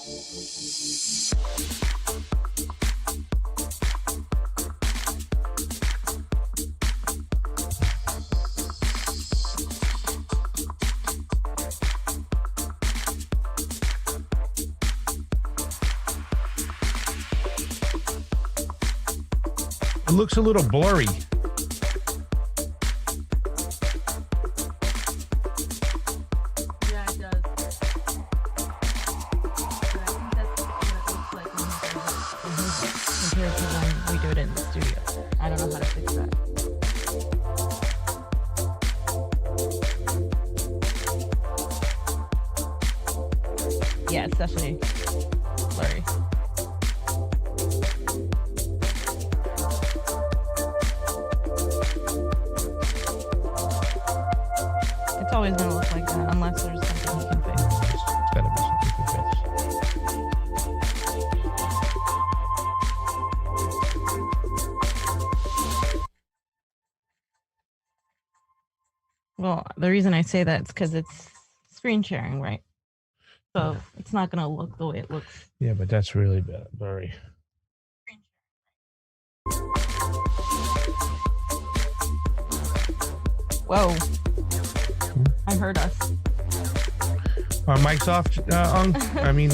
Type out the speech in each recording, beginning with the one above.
It looks a little blurry. Yeah, it does. But I think that's what it looks like when compared to when we do it in the studio. I don't know how to fix that. Yeah, it's definitely blurry. It's always going to look like that unless there's something you can fix. It's gotta be something you can fix. Well, the reason I say that is because it's screen sharing, right? So it's not going to look the way it looks. Yeah, but that's really bad, blurry. Whoa. I heard us. Our mic's off, I mean...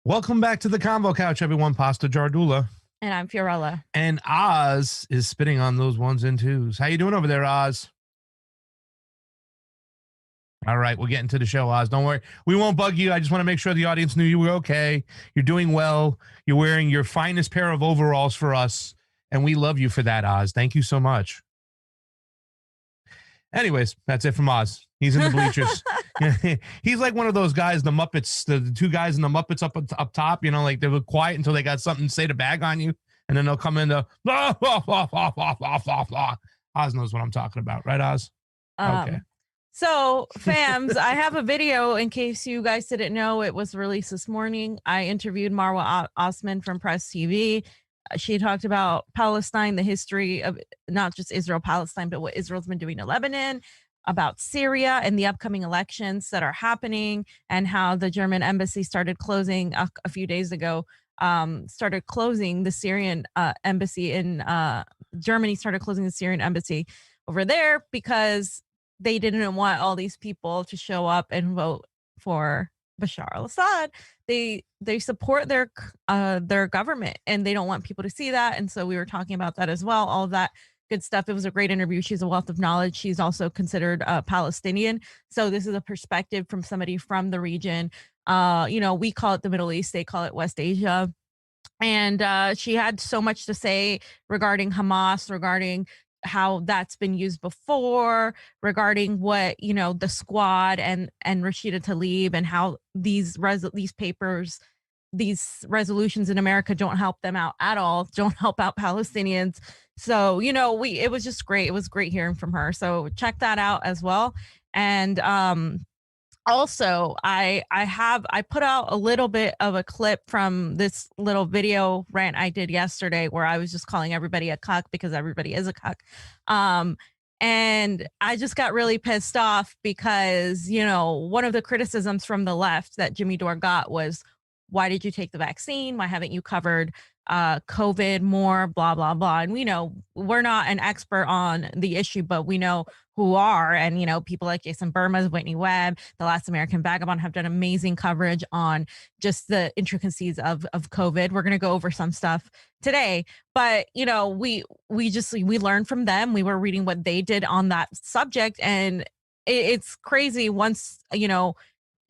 Welcome back to the Convo Couch, everyone. Pasta Jardula. And I'm Fiorella. And Oz is spitting on those ones and twos. How you doing over there, Oz? All right, we'll get into the show, Oz. Don't worry. We won't bug you. I just want to make sure the audience knew you were okay. You're doing well. You're wearing your finest pair of overalls for us. And we love you for that, Oz. Thank you so much. Anyways, that's it from Oz. He's in the bleachers. He's like one of those guys, the Muppets, the two guys in the Muppets up top, you know, like they were quiet until they got something to say to bag on you. And then they'll come in the blah, blah, blah, blah, blah, blah, blah, blah. Oz knows what I'm talking about. Right, Oz? Okay. So, fams, I have a video in case you guys didn't know. It was released this morning. I interviewed Marwa Osman from Press TV. She talked about Palestine, the history of not just Israel-Palestine, but what Israel's been doing to Lebanon, about Syria and the upcoming elections that are happening, and how the German embassy started closing a few days ago, started closing the Syrian embassy in Germany, started closing the Syrian embassy over there because they didn't want all these people to show up and vote for Bashar al-Assad. They support their government, and they don't want people to see that. And so we were talking about that as well. All of that good stuff. It was a great interview. She's a wealth of knowledge. She's also considered Palestinian. So this is a perspective from somebody from the region. You know, we call it the Middle East. They call it West Asia. And she had so much to say regarding Hamas, regarding how that's been used before, regarding what, you know, the squad and Rashida Tlaib, and how these papers, these resolutions in America don't help them out at all, don't help out Palestinians. So, you know, it was just great. It was great hearing from her. So check that out as well. And also, I put out a little bit of a clip from this little video rant I did yesterday where I was just calling everybody a cuck because everybody is a cuck. And I just got really pissed off because, you know, one of the criticisms from the left that Jimmy Dore got was, why did you take the vaccine? Why haven't you covered COVID more, blah, blah, blah. And we know we're not an expert on the issue, but we know who are. And, you know, people like Jason Burma, Whitney Webb, The Last American Vagabond have done amazing coverage on just the intricacies of COVID. We're going to go over some stuff today, but, you know, we learned from them. We were reading what they did on that subject. And it's crazy once, you know,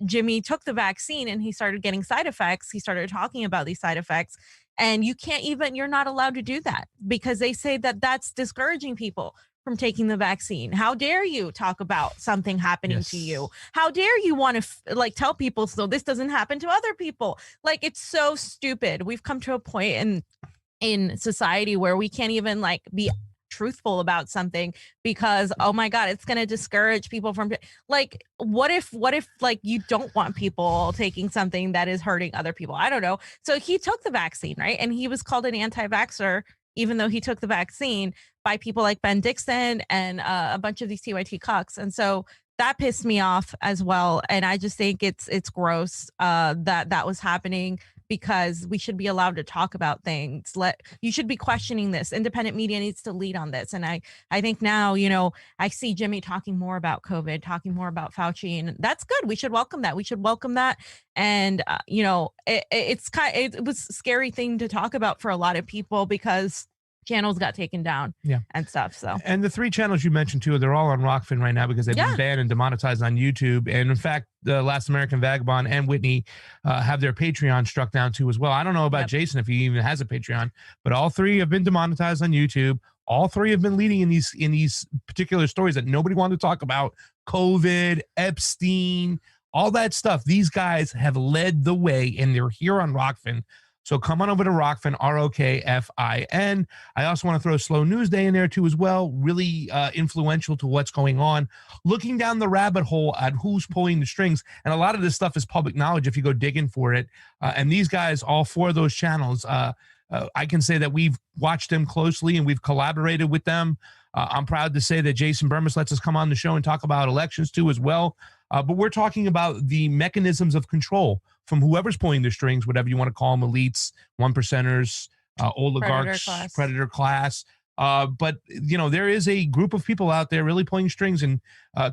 Jimmy took the vaccine and he started getting side effects. He started talking about these side effects. And you're not allowed to do that because they say that that's discouraging people from taking the vaccine. How dare you talk about something happening to you? How dare you want to tell people so this doesn't happen to other people? Like, it's so stupid. We've come to a point in society where we can't even be truthful about something because, oh my God, it's going to discourage people from what if you don't want people taking something that is hurting other people? I don't know. So he took the vaccine, right? And he was called an anti-vaxxer, even though he took the vaccine, by people like Ben Dixon and a bunch of these TYT cucks. And so that pissed me off as well. And I just think it's gross that was happening, because we should be allowed to talk about things. You should be questioning this. Independent media needs to lead on this. And I think now, you know, I see Jimmy talking more about COVID, talking more about Fauci, and that's good. We should welcome that. We should welcome that. And, you know, it was a scary thing to talk about for a lot of people because channels got taken down and stuff. So, and the three channels you mentioned too, they're all on Rokfin right now because they've been banned and demonetized on YouTube. And in fact, The Last American Vagabond and Whitney have their Patreon struck down too as well. I don't know about Jason if he even has a Patreon, but all three have been demonetized on YouTube. All three have been leading in these particular stories that nobody wanted to talk about: COVID, Epstein, all that stuff. These guys have led the way, and they're here on Rokfin. So come on over to Rokfin, Rokfin. I also want to throw Slow News Day in there too as well. Really influential to what's going on. Looking down the rabbit hole at who's pulling the strings. And a lot of this stuff is public knowledge if you go digging for it. And these guys, all four of those channels, I can say that we've watched them closely and we've collaborated with them. I'm proud to say that Jason Burmis lets us come on the show and talk about elections too as well. But we're talking about the mechanisms of control from whoever's pulling the strings, whatever you want to call them: elites, one percenters, oligarchs, predator class. But there is a group of people out there really pulling strings and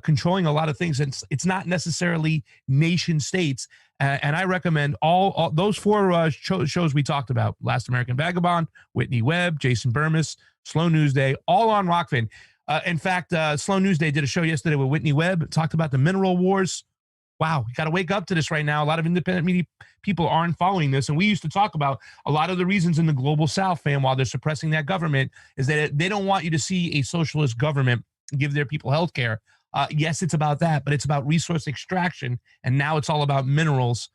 controlling a lot of things. And it's not necessarily nation states. And I recommend all those 4 shows we talked about: Last American Vagabond, Whitney Webb, Jason Burmis, Slow News Day, all on Rokfin. In fact, Slow News Day did a show yesterday with Whitney Webb, talked about the mineral wars. Wow, you got to wake up to this right now. A lot of independent media people aren't following this. And we used to talk about a lot of the reasons in the global South, fam, while they're suppressing that government, is that they don't want you to see a socialist government give their people health care. Yes, it's about that, but it's about resource extraction. And now it's all about minerals.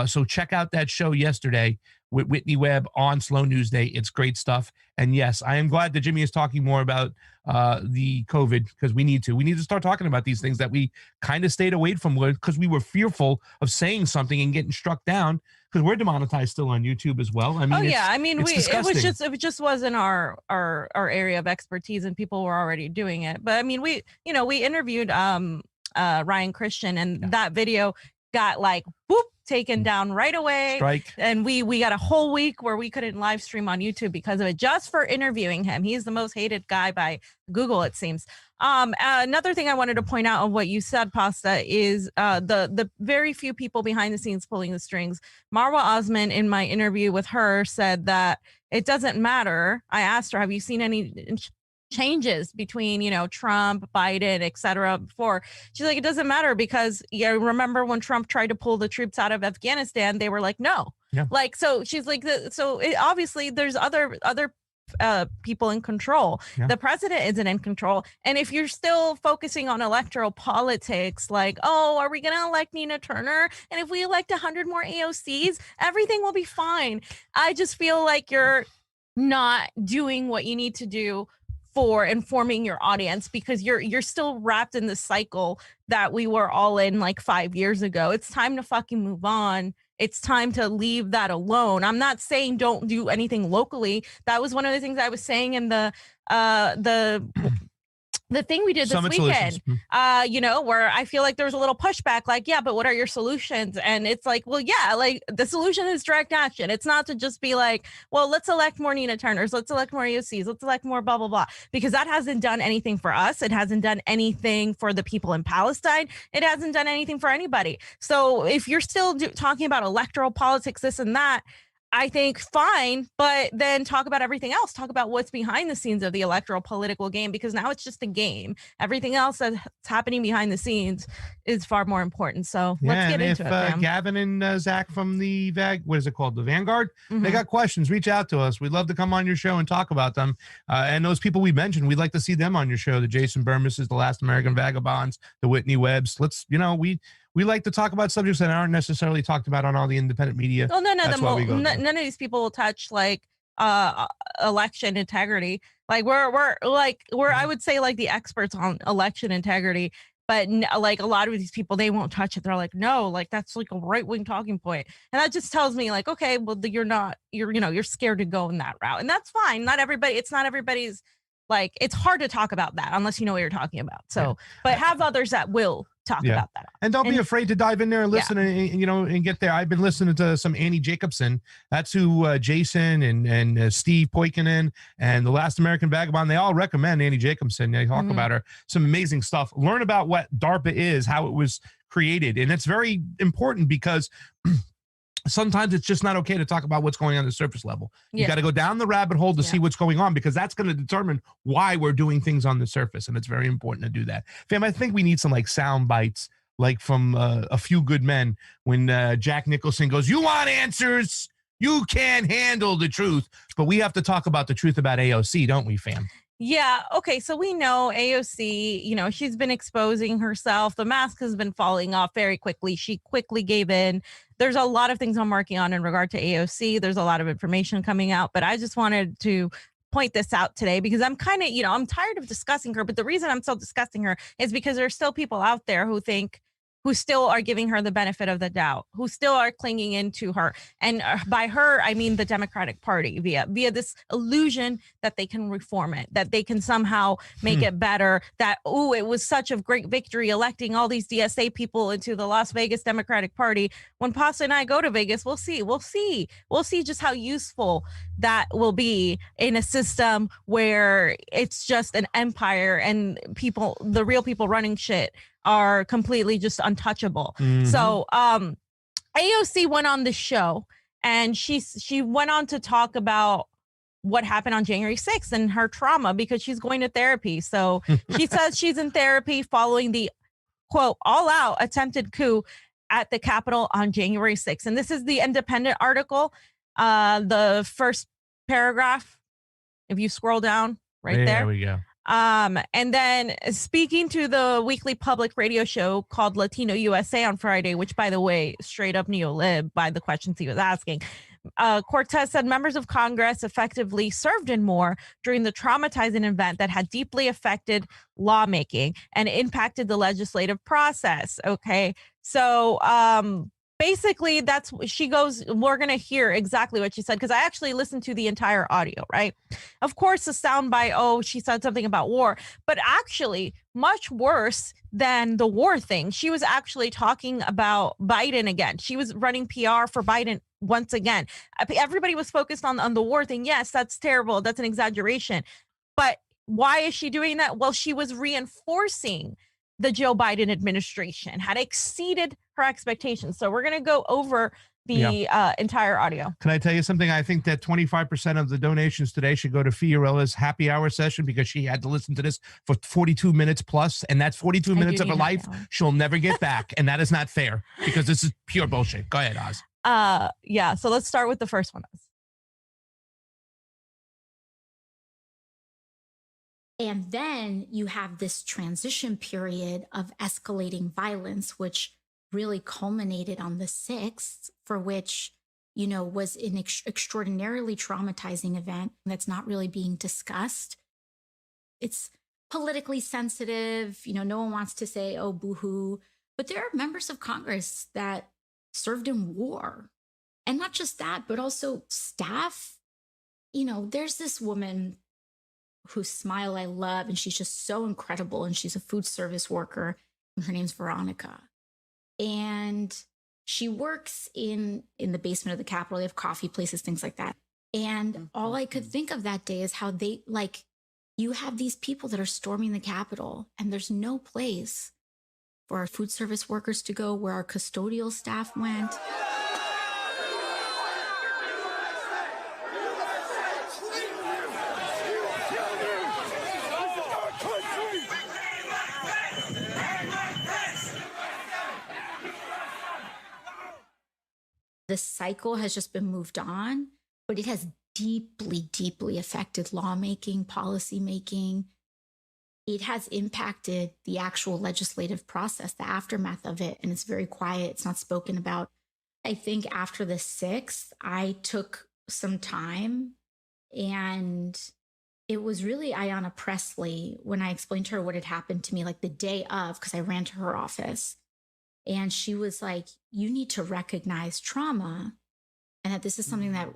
So check out that show yesterday with Whitney Webb on Slow News Day. It's great stuff. And yes, I am glad that Jimmy is talking more about the COVID, because we need to start talking about these things that we kind of stayed away from because we were fearful of saying something and getting struck down, because we're demonetized still on YouTube as well. I mean, it just wasn't our area of expertise, and people were already doing it. But I mean, we interviewed Ryan Christian, and that video got like whoop taken down right away. Strike. And we got a whole week where we couldn't live stream on YouTube because of it, just for interviewing him. He's the most hated guy by Google, it seems. Another thing I wanted to point out of what you said, Pasta, is the very few people behind the scenes pulling the strings. Marwa Osman, in my interview with her, said that it doesn't matter. I asked her, have you seen any changes between Trump, Biden, etc. before? She's like, it doesn't matter, because remember when Trump tried to pull the troops out of Afghanistan, they were like, no. Yeah. Like, so she's like, obviously there's other people in control. Yeah. The president isn't in control. And if you're still focusing on electoral politics, like, oh, are we going to elect Nina Turner? And if we elect 100 more AOCs, everything will be fine. I just feel like you're not doing what you need to do for informing your audience, because you're still wrapped in the cycle that we were all in like 5 years ago. It's time to fucking move on. It's time to leave that alone. I'm not saying don't do anything locally. That was one of the things I was saying in the thing we did this weekend, where I feel like there was a little pushback, like, yeah, but what are your solutions? And it's like, well, yeah, like the solution is direct action. It's not to just be like, well, let's elect more Nina Turners, let's elect more AOCs, let's elect more blah, blah, blah, because that hasn't done anything for us. It hasn't done anything for the people in Palestine. It hasn't done anything for anybody. So if you're still talking about electoral politics, this and that, I think fine, but then talk about everything else. Talk about what's behind the scenes of the electoral political game, because now it's just a game. Everything else that's happening behind the scenes is far more important. So let's get into it. Gavin and Zach from the what is it called? The Vanguard. Mm-hmm. They got questions. Reach out to us. We'd love to come on your show and talk about them. And those people we mentioned, we'd like to see them on your show. The Jason Burmises, the Last American Vagabonds, the Whitney Webbs. Let's, we like to talk about subjects that aren't necessarily talked about on all the independent media. Well, none of these people will touch like election integrity. Like we're I would say like the experts on election integrity, but like a lot of these people, they won't touch it. They're like, no, like that's like a right-wing talking point. And that just tells me like, okay, well, you're scared to go in that route. And that's fine. It's not everybody's, like, it's hard to talk about that unless you know what you're talking about. So, but have others that will talk about that. And don't be afraid to dive in there and listen and get there. I've been listening to some Annie Jacobson. That's who Jason and Steve Poikinen and the Last American Vagabond, they all recommend Annie Jacobson. They talk about her, some amazing stuff. Learn about what DARPA is, how it was created. And it's very important because sometimes it's just not okay to talk about what's going on at the surface level. You got to go down the rabbit hole to see what's going on, because that's going to determine why we're doing things on the surface. And it's very important to do that. Fam, I think we need some like sound bites, like from A Few Good Men, when Jack Nicholson goes, you want answers? You can't handle the truth. But we have to talk about the truth about AOC, don't we, fam? Yeah. Okay. So we know AOC, she's been exposing herself. The mask has been falling off very quickly. She quickly gave in. There's a lot of things I'm working on in regard to AOC. There's a lot of information coming out, but I just wanted to point this out today because I'm kind of, I'm tired of discussing her. But the reason I'm still discussing her is because there's still people out there who think who still are giving her the benefit of the doubt, who still are clinging into her. And by her, I mean the Democratic Party via this illusion that they can reform it, that they can somehow make it better, that, oh, it was such a great victory electing all these DSA people into the Las Vegas Democratic Party. When Pasta and I go to Vegas, we'll see just how useful that will be in a system where it's just an empire and people, the real people running shit, are completely just untouchable. So AOC went on the show and she went on to talk about what happened on January 6th and her trauma because she's going to therapy. So she says she's in therapy following the, quote, all-out attempted coup at the Capitol on January 6th. And this is the Independent article, the first paragraph, if you scroll down right there. There we go. And then speaking to the weekly public radio show called Latino USA on Friday, which, by the way, straight up neo-lib by the questions he was asking, Cortez said members of Congress effectively served in more during the traumatizing event that had deeply affected lawmaking and impacted the legislative process. Okay, so basically that's she goes, we're going to hear exactly what she said, because I actually listened to the entire audio, right? Of course, the soundbite, oh, she said something about war, but actually much worse than the war thing. She was actually talking about Biden again. She was running PR for Biden once again. Everybody was focused on the war thing. Yes, that's terrible. That's an exaggeration. But why is she doing that? Well, she was reinforcing the Joe Biden administration had exceeded her expectations. So we're going to go over the entire audio. Can I tell you something? I think that 25% of the donations today should go to Fiorella's happy hour session, because she had to listen to this for 42 minutes plus, and that's 42 minutes of her life she'll never get back. And that is not fair, because this is pure bullshit. Go ahead, Oz. Yeah, so let's start with the first one. And then you have this transition period of escalating violence, which really culminated on the 6th, for which, you know, was an extraordinarily traumatizing event that's not really being discussed. It's politically sensitive. You know, no one wants to say, oh, boo-hoo. But there are members of Congress that served in war. And not just that, but also staff. You know, there's this woman whose smile I love, and she's just so incredible, and she's a food service worker, and her name's Veronica. And she works in the basement of the Capitol. They have coffee places, things like that. And all I could think of that day is how they, like, you have these people that are storming the Capitol, and there's no place for our food service workers to go, where our custodial staff went. The cycle has just been moved on, but it has deeply, deeply affected lawmaking, policymaking. It has impacted the actual legislative process, the aftermath of it, and it's very quiet. It's not spoken about. I think after the 6th, I took some time, and it was really Ayanna Pressley when I explained to her what had happened to me, like the day of, because I ran to her office. And she was like, you need to recognize trauma, and that this is something that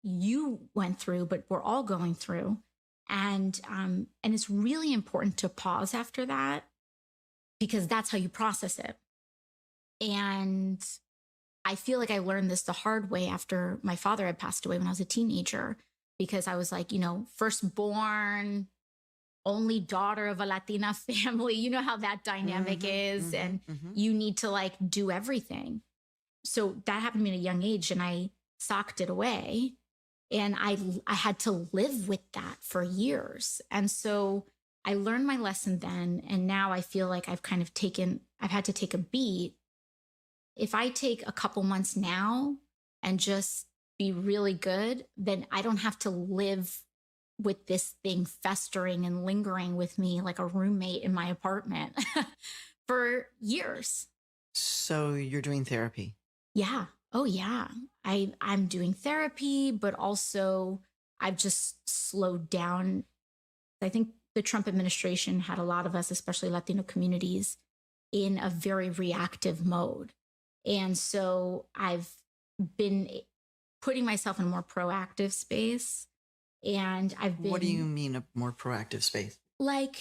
you went through, but we're all going through. And it's really important to pause after that, because that's how you process it. And I feel like I learned this the hard way after my father had passed away when I was a teenager, because I was like, you know, firstborn, only daughter of a Latina family. You know how that dynamic is, and you need to like do everything. So that happened to me at a young age, and I socked it away, and I had to live with that for years. And so I learned my lesson then, and now I feel like I've had to take a beat. If I take a couple months now and just be really good, then I don't have to live with this thing festering and lingering with me like a roommate in my apartment for years. So you're doing therapy? Yeah. Oh yeah. I'm doing therapy, but also I've just slowed down. I think the Trump administration had a lot of us, especially Latino communities, in a very reactive mode. And so I've been putting myself in a more proactive space. And I've been... What do you mean a more proactive space? Like,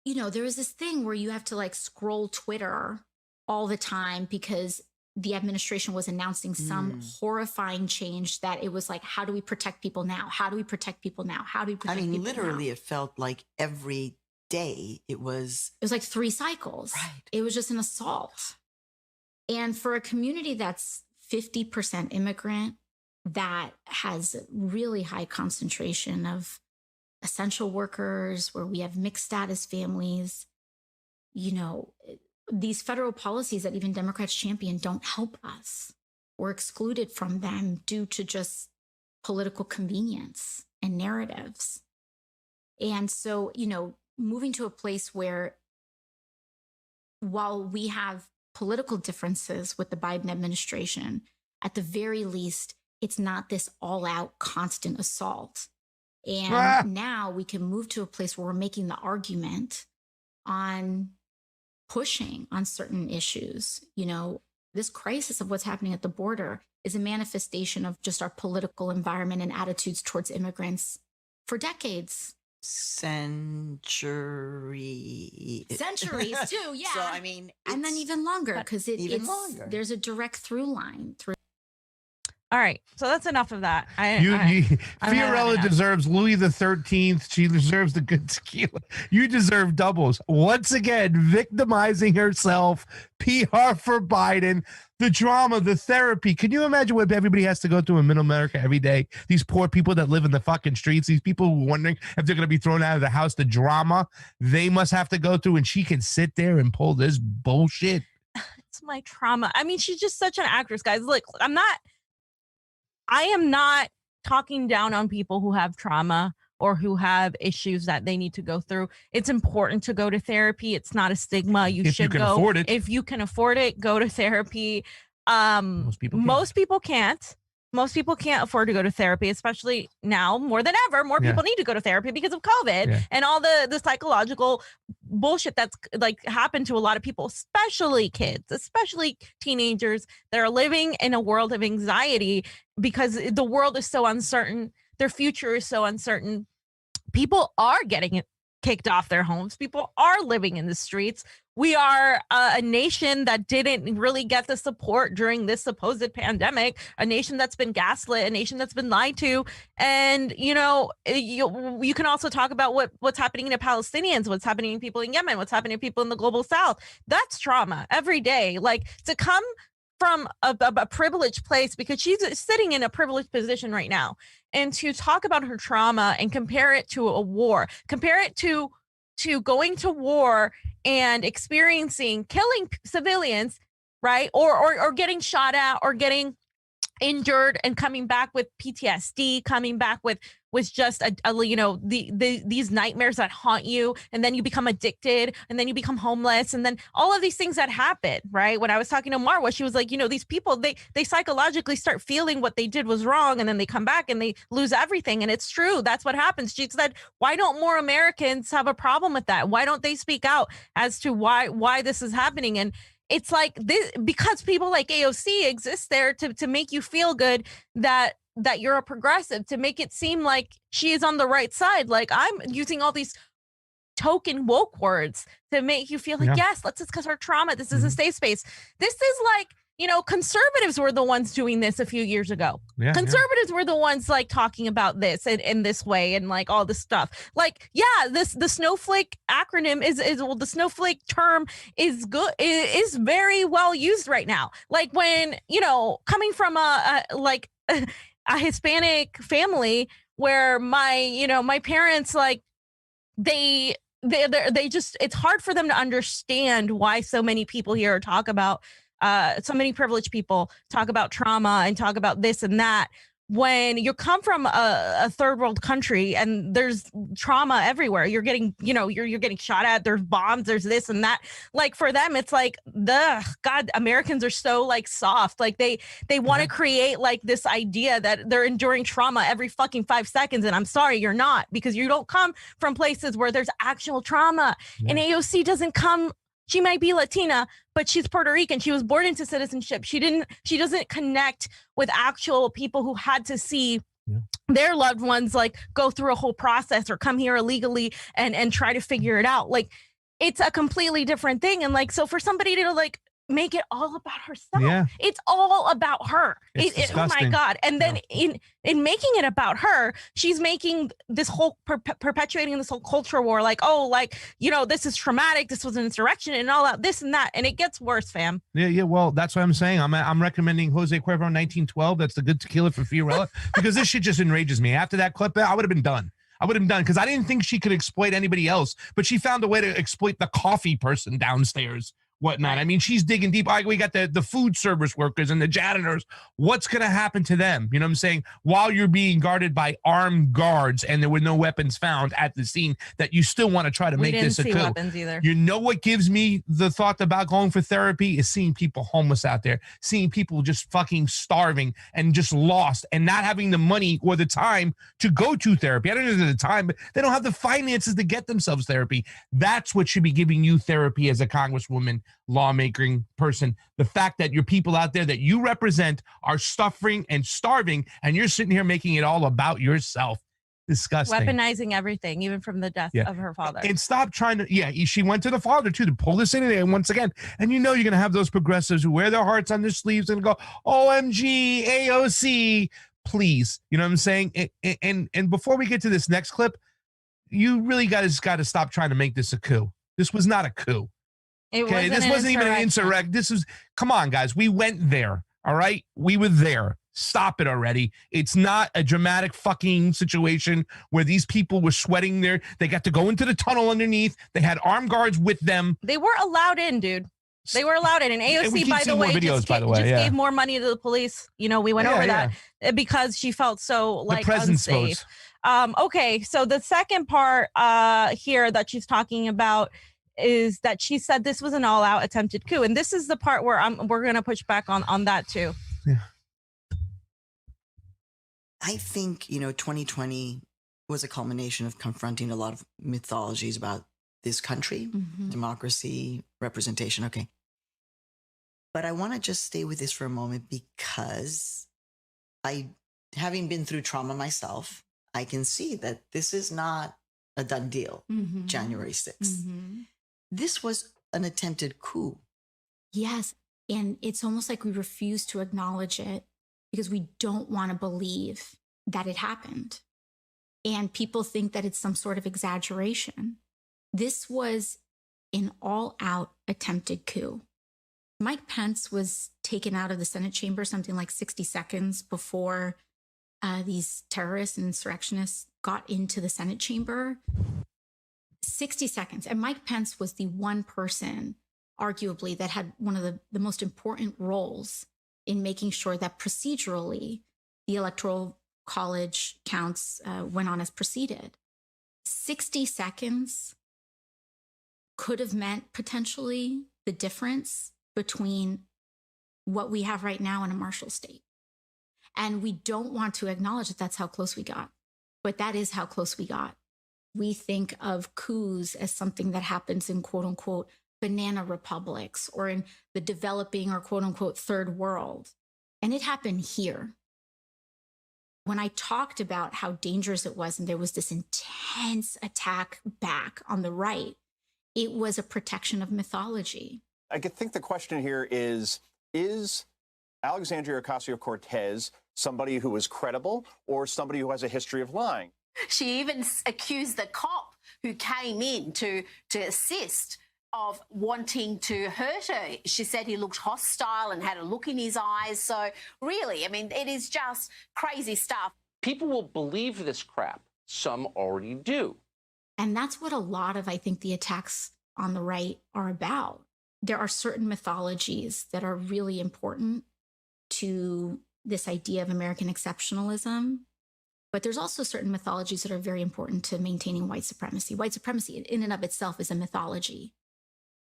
you know, there was this thing where you have to like scroll Twitter all the time because the administration was announcing some horrifying change that it was like, how do we protect people now? How do we protect people now? How do we protect people now? Literally, it felt like every day it was like 3 cycles. Right. It was just an assault. And for a community that's 50% immigrant, that has really high concentration of essential workers, where we have mixed status families, you know, these federal policies that even Democrats champion don't help us. We're excluded from them due to just political convenience and narratives. And so, you know, moving to a place where, while we have political differences with the Biden administration, at the very least, it's not this all-out constant assault. And now we can move to a place where we're making the argument on pushing on certain issues. You know, this crisis of what's happening at the border is a manifestation of just our political environment and attitudes towards immigrants for decades. Centuries too, yeah. So I mean, and then even longer, because there's a direct through line through. All right, so that's enough of that. Fiorella deserves Louis the 13th. She deserves the good tequila. You deserve doubles. Once again, victimizing herself. PR for Biden. The drama, the therapy. Can you imagine what everybody has to go through in Middle America every day? These poor people that live in the fucking streets. These people wondering if they're going to be thrown out of the house. The drama they must have to go through, and she can sit there and pull this bullshit. It's my trauma. I mean, she's just such an actress, guys. Look, I am not talking down on people who have trauma or who have issues that they need to go through. It's important to go to therapy. It's not a stigma. If you can afford it. If you can afford it, go to therapy. Most people can't. Most people can't afford to go to therapy, especially now more than ever. More people need to go to therapy because of COVID and all the psychological bullshit that's like happened to a lot of people, especially kids, especially teenagers that are living in a world of anxiety because the world is so uncertain. Their future is so uncertain. People are getting kicked off their homes. People are living in the streets. We are a nation that didn't really get the support during this supposed pandemic, a nation that's been gaslit, a nation that's been lied to. And, you know, you can also talk about what's happening to Palestinians, what's happening to people in Yemen, what's happening to people in the global South. That's trauma every day. Like, to come from a privileged place, because she's sitting in a privileged position right now, and to talk about her trauma and compare it to a war, compare it to going to war and experiencing killing civilians, right? Or getting shot at or getting injured and coming back with PTSD, coming back with just these nightmares that haunt you, and then you become addicted, and then you become homeless, and then all of these things that happen, right? When I was talking to Marwa, she was like, you know, these people, they psychologically start feeling what they did was wrong, and then they come back and they lose everything. And it's true, that's what happens. She said, why don't more Americans have a problem with that? Why don't they speak out as to why this is happening? And it's like this, because people like AOC exist there to make you feel good that you're a progressive, to make it seem like she is on the right side. Like, I'm using all these token woke words to make you feel like, yes, let's discuss our trauma. This is a safe space. This is like, you know, conservatives were the ones doing this a few years ago. Conservatives were the ones like talking about this in this way and like all this stuff. Like, the snowflake acronym is the snowflake term is good, is very well used right now. Like, when, you know, coming from a Hispanic family where my parents, like, they just, it's hard for them to understand why so many people here talk about so many privileged people talk about trauma and talk about this and that, when you come from a third world country and there's trauma everywhere, you're getting, you're getting shot at, there's bombs, there's this and that. Like for them, it's like, God, Americans are so like soft. Like they want to create like this idea that they're enduring trauma every fucking 5 seconds. And I'm sorry, you're not, because you don't come from places where there's actual trauma. And AOC doesn't come. She might be Latina, but she's Puerto Rican. She was born into citizenship. She doesn't connect with actual people who had to see their loved ones like go through a whole process or come here illegally and try to figure it out. Like it's a completely different thing. And like, so for somebody to like make it all about herself, it's all about her. Oh my God. And then in making it about her, she's making this whole perpetuating this whole culture war. Like, oh, like, this is traumatic. This was an insurrection and all that, this and that. And it gets worse, fam. Yeah. Well, that's what I'm saying. I'm recommending Jose Cuervo 1912. That's the good tequila for Fiorella, because this shit just enrages me. After that clip, I would have been done. Because I didn't think she could exploit anybody else, but she found a way to exploit the coffee person downstairs. Whatnot. I mean, she's digging deep. We got the food service workers and the janitors. What's going to happen to them? You know what I'm saying? While you're being guarded by armed guards and there were no weapons found at the scene, that you still want to try to make this a coup. Weapons either. You know what gives me the thought about going for therapy is seeing people homeless out there, seeing people just fucking starving and just lost and not having the money or the time to go to therapy. I don't know the time, but they don't have the finances to get themselves therapy. That's what should be giving you therapy as a congresswoman, lawmaking person. The fact that your people out there that you represent are suffering and starving, and you're sitting here making it all about yourself. Disgusting. Weaponizing everything, even from the death of her father. And stop trying to, she went to the father too to pull this in there once again. And you're going to have those progressives who wear their hearts on their sleeves and go, OMG, AOC, please. You know what I'm saying? And before we get to this next clip, you really got to stop trying to make this a coup. This was not a coup. This wasn't even an insurrection. This was, come on, guys. We went there. All right. We were there. Stop it already. It's not a dramatic fucking situation where these people were sweating there. They got to go into the tunnel underneath. They had armed guards with them. They were allowed in, dude. They were allowed in. And AOC, by the way, just gave more money to the police. We went over that because she felt so like unsafe. Okay. So the second part here that she's talking about is that she said this was an all-out attempted coup, and this is the part where we're going to push back on that too. Yeah, I think 2020 was a culmination of confronting a lot of mythologies about this country, democracy, representation. Okay, but I want to just stay with this for a moment because having been through trauma myself, I can see that this is not a done deal. January 6th. This was an attempted coup. Yes. And it's almost like we refuse to acknowledge it because we don't want to believe that it happened. And people think that it's some sort of exaggeration. This was an all-out attempted coup. Mike Pence was taken out of the Senate chamber something like 60 seconds before these terrorists and insurrectionists got into the Senate chamber. 60 seconds. And Mike Pence was the one person, arguably, that had one of the most important roles in making sure that procedurally the electoral college counts went on as proceeded. 60 seconds could have meant potentially the difference between what we have right now and a martial state. And we don't want to acknowledge that that's how close we got. But that is how close we got. We think of coups as something that happens in quote unquote banana republics or in the developing or quote unquote third world. And it happened here. When I talked about how dangerous it was and there was this intense attack back on the right, it was a protection of mythology. I think the question here is Alexandria Ocasio-Cortez somebody who is credible or somebody who has a history of lying? She even accused the cop who came in to assist of wanting to hurt her. She said he looked hostile and had a look in his eyes. So really, I mean, it is just crazy stuff. People will believe this crap. Some already do. And that's what a lot of, I think, the attacks on the right are about. There are certain mythologies that are really important to this idea of American exceptionalism. But there's also certain mythologies that are very important to maintaining white supremacy. White supremacy in and of itself is a mythology.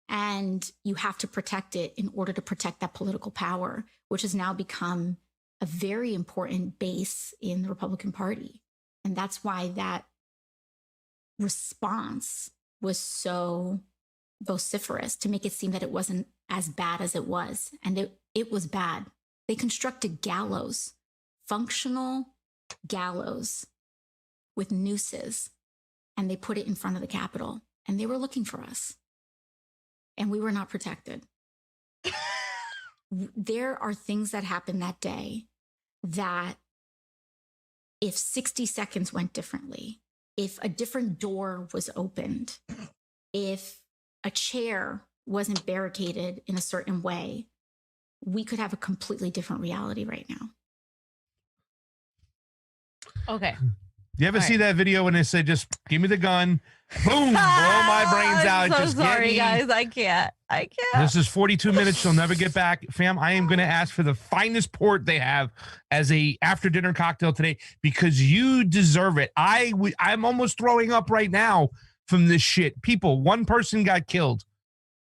And you have to protect it in order to protect that political power, which has now become a very important base in the Republican Party. And that's why that response was so vociferous, to make it seem that it wasn't as bad as it was. And it was bad. They constructed gallows, functional gallows with nooses, and they put it in front of the Capitol, and they were looking for us, and we were not protected. There are things that happened that day that if 60 seconds went differently, if a different door was opened, if a chair wasn't barricaded in a certain way, we could have a completely different reality right now. Okay. You ever see that video when they say, just give me the gun, boom, blow my brains out. I'm so just sorry, guys. I can't. This is 42 minutes. She'll never get back. Fam, I am going to ask for the finest port they have as a after dinner cocktail today, because you deserve it. I'm almost throwing up right now from this shit. People, one person got killed.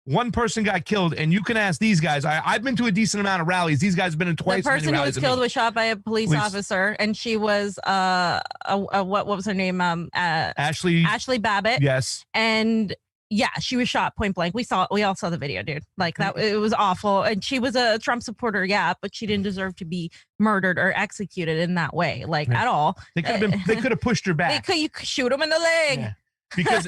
And you can ask these guys. I've been to a decent amount of rallies. These guys have been in twice. The person who was killed was shot by a police officer, and she was what was her name? Ashley Babbitt. Yes. And yeah, she was shot point blank. We all saw the video, dude. Like that, it was awful. And she was a Trump supporter, yeah, but she didn't deserve to be murdered or executed in that way, like at all. They could have pushed her back. You could shoot him in the leg. Yeah. Because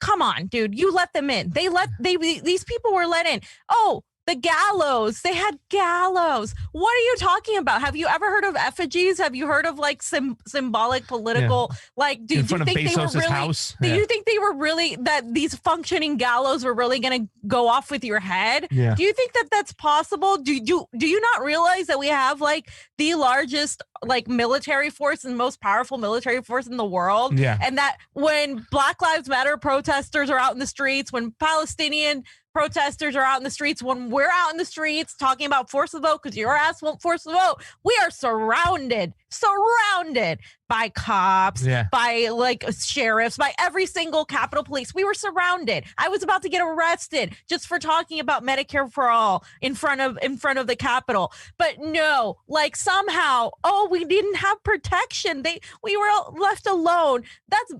come on, dude, you let them in. These people were let in. Oh, the gallows. They had gallows. What are you talking about? Have you ever heard of effigies? Have you heard of like symbolic political, like, do you think they were really, house? Do you think they were really, that these functioning gallows were really going to go off with your head? Yeah. Do you think that that's possible? Do you not realize that we have like the largest like military force and most powerful military force in the world? Yeah. And that when Black Lives Matter protesters are out in the streets, when Palestinian protesters are out in the streets, when we're out in the streets talking about force the vote because your ass won't force the vote, we are surrounded by cops, by like sheriffs, by every single Capitol Police. We were surrounded. I was about to get arrested just for talking about Medicare for all in front of the Capitol. But no, like somehow, we didn't have protection. We were left alone.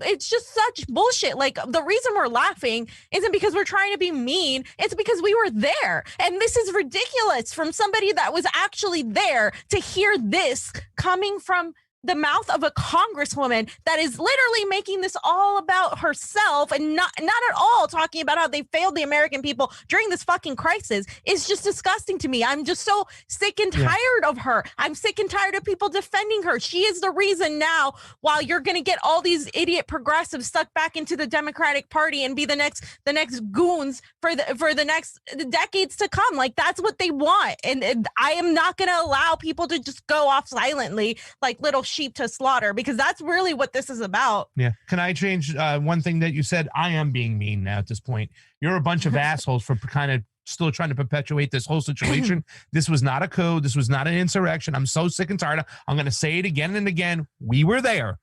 It's just such bullshit. Like the reason we're laughing isn't because we're trying to be mean. It's because we were there. And this is ridiculous from somebody that was actually there to hear this coming from the mouth of a congresswoman that is literally making this all about herself and not at all talking about how they failed the American people during this fucking crisis is just disgusting to me. I'm just so sick and tired of her. I'm sick and tired of people defending her. She is the reason now, while you're going to get all these idiot progressives sucked back into the Democratic Party and be the next goons for the next decades to come. Like that's what they want. And I am not going to allow people to just go off silently like little sheep to slaughter, because that's really what this is about. Yeah. Can I change one thing that you said? I am being mean now at this point. You're a bunch of assholes for kind of still trying to perpetuate this whole situation. This was not a coup. This was not an insurrection. I'm so sick and tired. I'm going to say it again and again. We were there.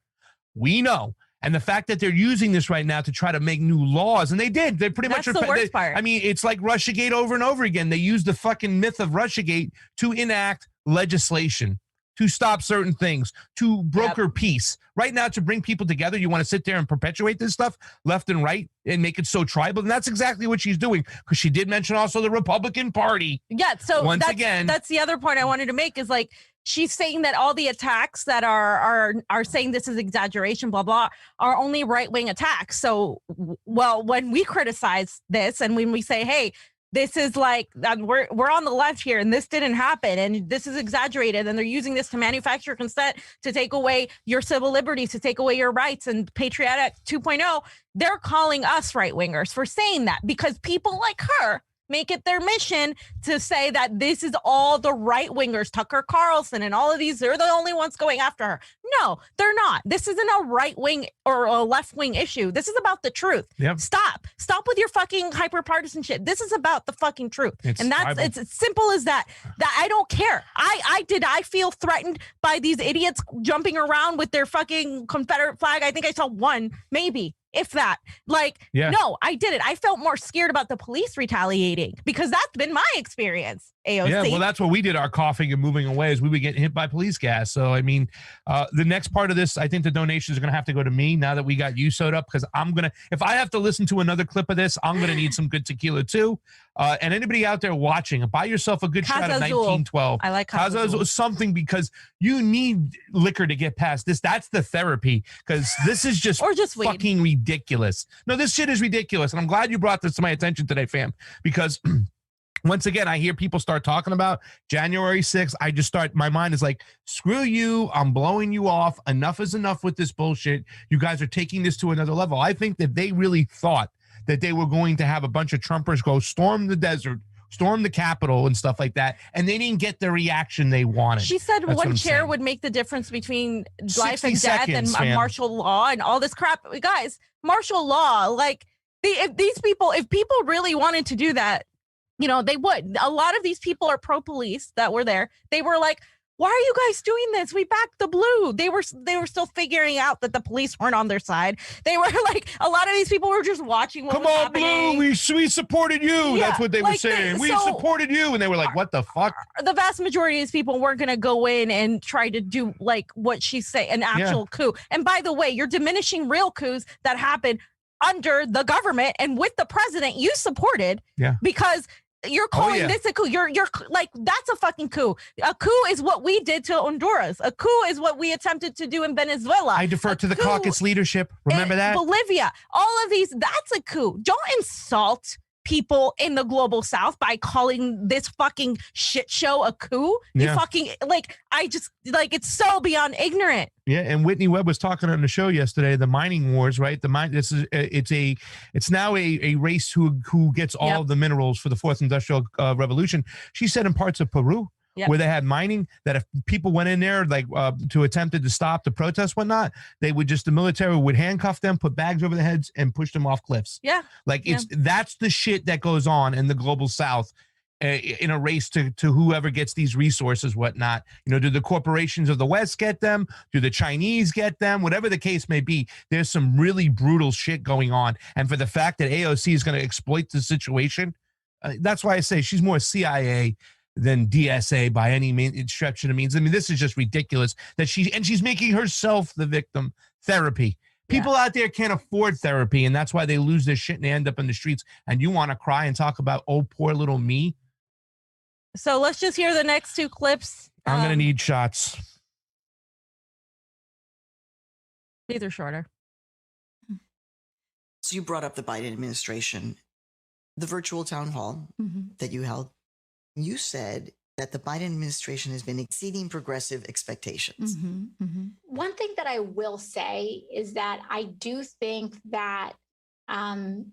We know. And the fact that they're using this right now to try to make new laws, and they did. They pretty much. That's the worst part. I mean, it's like Russiagate over and over again. They use the fucking myth of Russiagate to enact legislation, to stop certain things, to broker peace. Right now, to bring people together, you want to sit there and perpetuate this stuff left and right and make it so tribal. And that's exactly what she's doing, because she did mention also the Republican Party. Yeah. So that's the other point I wanted to make is like, she's saying that all the attacks that are saying this is exaggeration, blah, blah, are only right-wing attacks. So, well, when we criticize this and when we say, hey, this is like, we're on the left here and this didn't happen and this is exaggerated and they're using this to manufacture consent to take away your civil liberties, to take away your rights and Patriotic 2.0, they're calling us right-wingers for saying that, because people like her make it their mission to say that this is all the right wingers, Tucker Carlson and all of these, they're the only ones going after her. No, they're not. This isn't a right wing or a left wing issue. This is about the truth. Yep. Stop with your fucking hyper partisan shit. This is about the fucking truth. It's as simple as that. That I don't care. I feel threatened by these idiots jumping around with their fucking Confederate flag. I think I saw one, maybe, if that. No, I didn't. I felt more scared about the police retaliating because that's been my experience. AOC. Yeah, well, that's what we did. Our coughing and moving away as we would get hit by police gas. So, I mean, the next part of this, I think the donations are going to have to go to me now that we got you sewed up, because if I have to listen to another clip of this, I'm going to need some good tequila too. And anybody out there watching, buy yourself a good shot of 1912. I like Casa Azul. Something, because you need liquor to get past this. That's the therapy, because this is just fucking ridiculous. No, this shit is ridiculous. And I'm glad you brought this to my attention today, fam, because once again, I hear people start talking about January 6th. My mind is like, screw you. I'm blowing you off. Enough is enough with this bullshit. You guys are taking this to another level. I think that they really thought that they were going to have a bunch of Trumpers go storm the desert, storm the Capitol and stuff like that, and they didn't get the reaction they wanted. She said one chair would make the difference between life and death and martial law and all this crap. Guys, martial law, if people really wanted to do that, they would. A lot of these people are pro-police that were there. They were like, why are you guys doing this? We backed the blue. They were still figuring out that the police weren't on their side. They were like, a lot of these people were just watching what was happening. Blue, we supported you. Yeah, that's what they were saying. We supported you. And they were like, what the fuck? The vast majority of these people weren't going to go in and try to do what she's saying, an actual coup. And by the way, you're diminishing real coups that happen under the government and with the president you supported. Yeah. Because you're calling this a coup. You're like, that's a fucking coup. A coup is what we did to Honduras. A coup is what we attempted to do in Venezuela. I defer to the caucus leadership. Remember that? Bolivia. All of these, that's a coup. Don't insult people in the global south by calling this fucking shit show a coup. You fucking, it's so beyond ignorant. Yeah, and Whitney Webb was talking on the show yesterday, the mining wars, right? It's now a race who gets all of the minerals for the fourth industrial revolution. She said in parts of Peru, where they had mining, that if people went in there to attempted to stop the protests, whatnot, the military would handcuff them, put bags over their heads, and push them off cliffs. Yeah, that's the shit that goes on in the global south. In a race to whoever gets these resources, whatnot. Do the corporations of the West get them? Do the Chinese get them? Whatever the case may be, there's some really brutal shit going on. And for the fact that AOC is going to exploit the situation, that's why I say she's more CIA than DSA by any stretch of the means. I mean, this is just ridiculous that she's making herself the victim. Therapy. People out there can't afford therapy, and that's why they lose their shit and they end up in the streets. And you want to cry and talk about, oh, poor little me? So let's just hear the next two clips. I'm going to need shots. These are shorter. So you brought up the Biden administration, the virtual town hall that you held. You said that the Biden administration has been exceeding progressive expectations. One thing that I will say is that I do think that the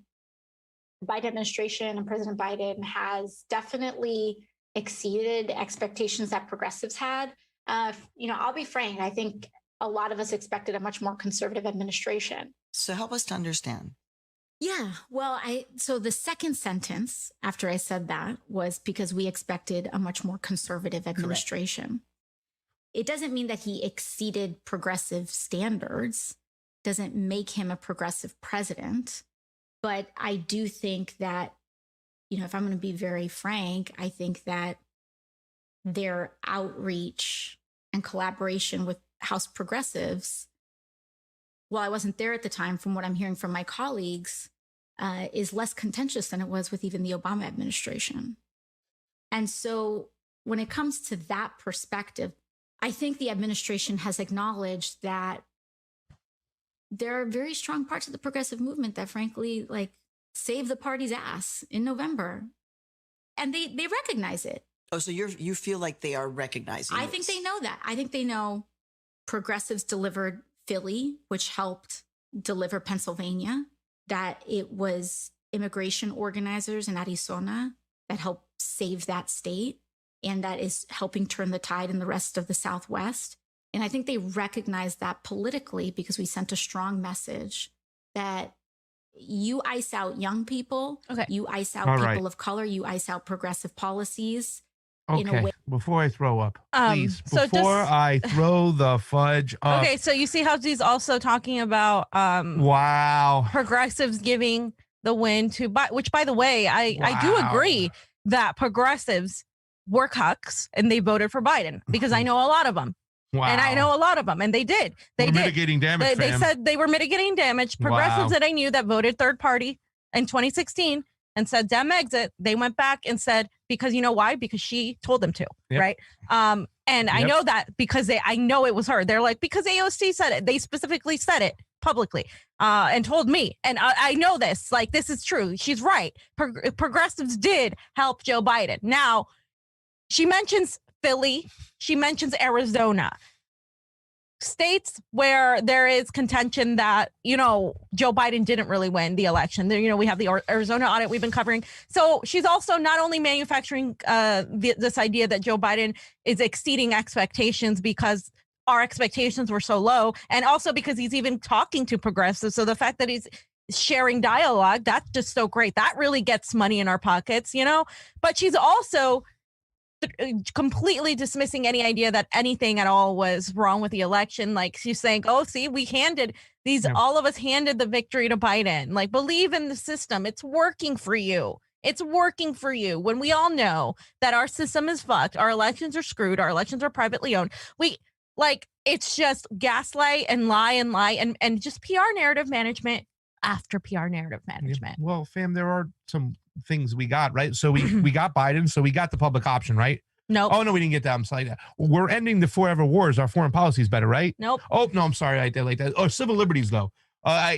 Biden administration and President Biden has definitely exceeded expectations that progressives had. I'll be frank, I think a lot of us expected a much more conservative administration. So help us to understand. Yeah, well, so the second sentence after I said that was because we expected a much more conservative administration. Correct. It doesn't mean that he exceeded progressive standards, doesn't make him a progressive president. But I do think that, if I'm going to be very frank, I think that their outreach and collaboration with House progressives, while I wasn't there at the time, from what I'm hearing from my colleagues, is less contentious than it was with even the Obama administration. And so when it comes to that perspective, I think the administration has acknowledged that there are very strong parts of the progressive movement that, frankly, saved the party's ass in November. And they recognize it. Oh, so you feel like they are recognizing I think they know that. I think they know progressives delivered Philly, which helped deliver Pennsylvania, that it was immigration organizers in Arizona that helped save that state and that is helping turn the tide in the rest of the Southwest. And I think they recognize that politically because we sent a strong message that you ice out young people, you ice out people of color, you ice out progressive policies. Okay, before I throw up, please, I throw the fudge up. Okay, so you see how she's also talking about progressives giving the win to, which by the way, I do agree that progressives were cucks and they voted for Biden because I know a lot of them. And I know a lot of them, and they did. They did. Mitigating damage. They said they were mitigating damage. Progressives that I knew that voted third party in 2016 and said Dem exit, they went back and said, because you know why? Because she told them to, right? And I know that because I know it was her. They're like, because AOC said it. They specifically said it publicly and told me. And I know this. Like, this is true. She's right. Progressives did help Joe Biden. Now, she mentions Philly. She mentions Arizona. States where there is contention that, you know, Joe Biden didn't really win the election. There, you know, we have the Arizona audit we've been covering. So she's also not only manufacturing this idea that Joe Biden is exceeding expectations because our expectations were so low, and also because he's even talking to progressives. So the fact that he's sharing dialogue, that's just so great. That really gets money in our pockets, you know. But she's also completely dismissing any idea that anything at all was wrong with the election. Like, she's saying, oh, see, we handed these, all of us handed the victory to Biden. Like, believe in the system. It's working for you. It's working for you. When we all know that our system is fucked, our elections are screwed, our elections are privately owned. It's just gaslight and lie and just PR narrative management after PR narrative management. Yeah. Well, fam, there are some things we got, right? So we got Biden, so we got the public option, right? Nope. Oh no, we didn't get that. I'm sorry. We're ending the forever wars. Our foreign policy is better, right? Nope. Oh no, I'm sorry. I did like that. Oh, civil liberties though.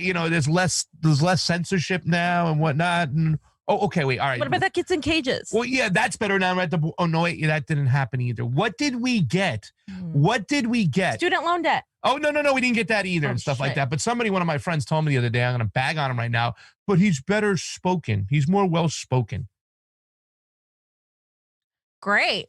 You know, there's less censorship now and whatnot. And okay, wait. All right. What about that kids in cages? Well, yeah, that's better now. Right? Oh no, wait, that didn't happen either. What did we get? What did we get? Student loan debt. Oh, no, we didn't get that either and stuff like that. But one of my friends told me the other day, I'm going to bag on him right now, but he's better spoken. He's more well-spoken. Great.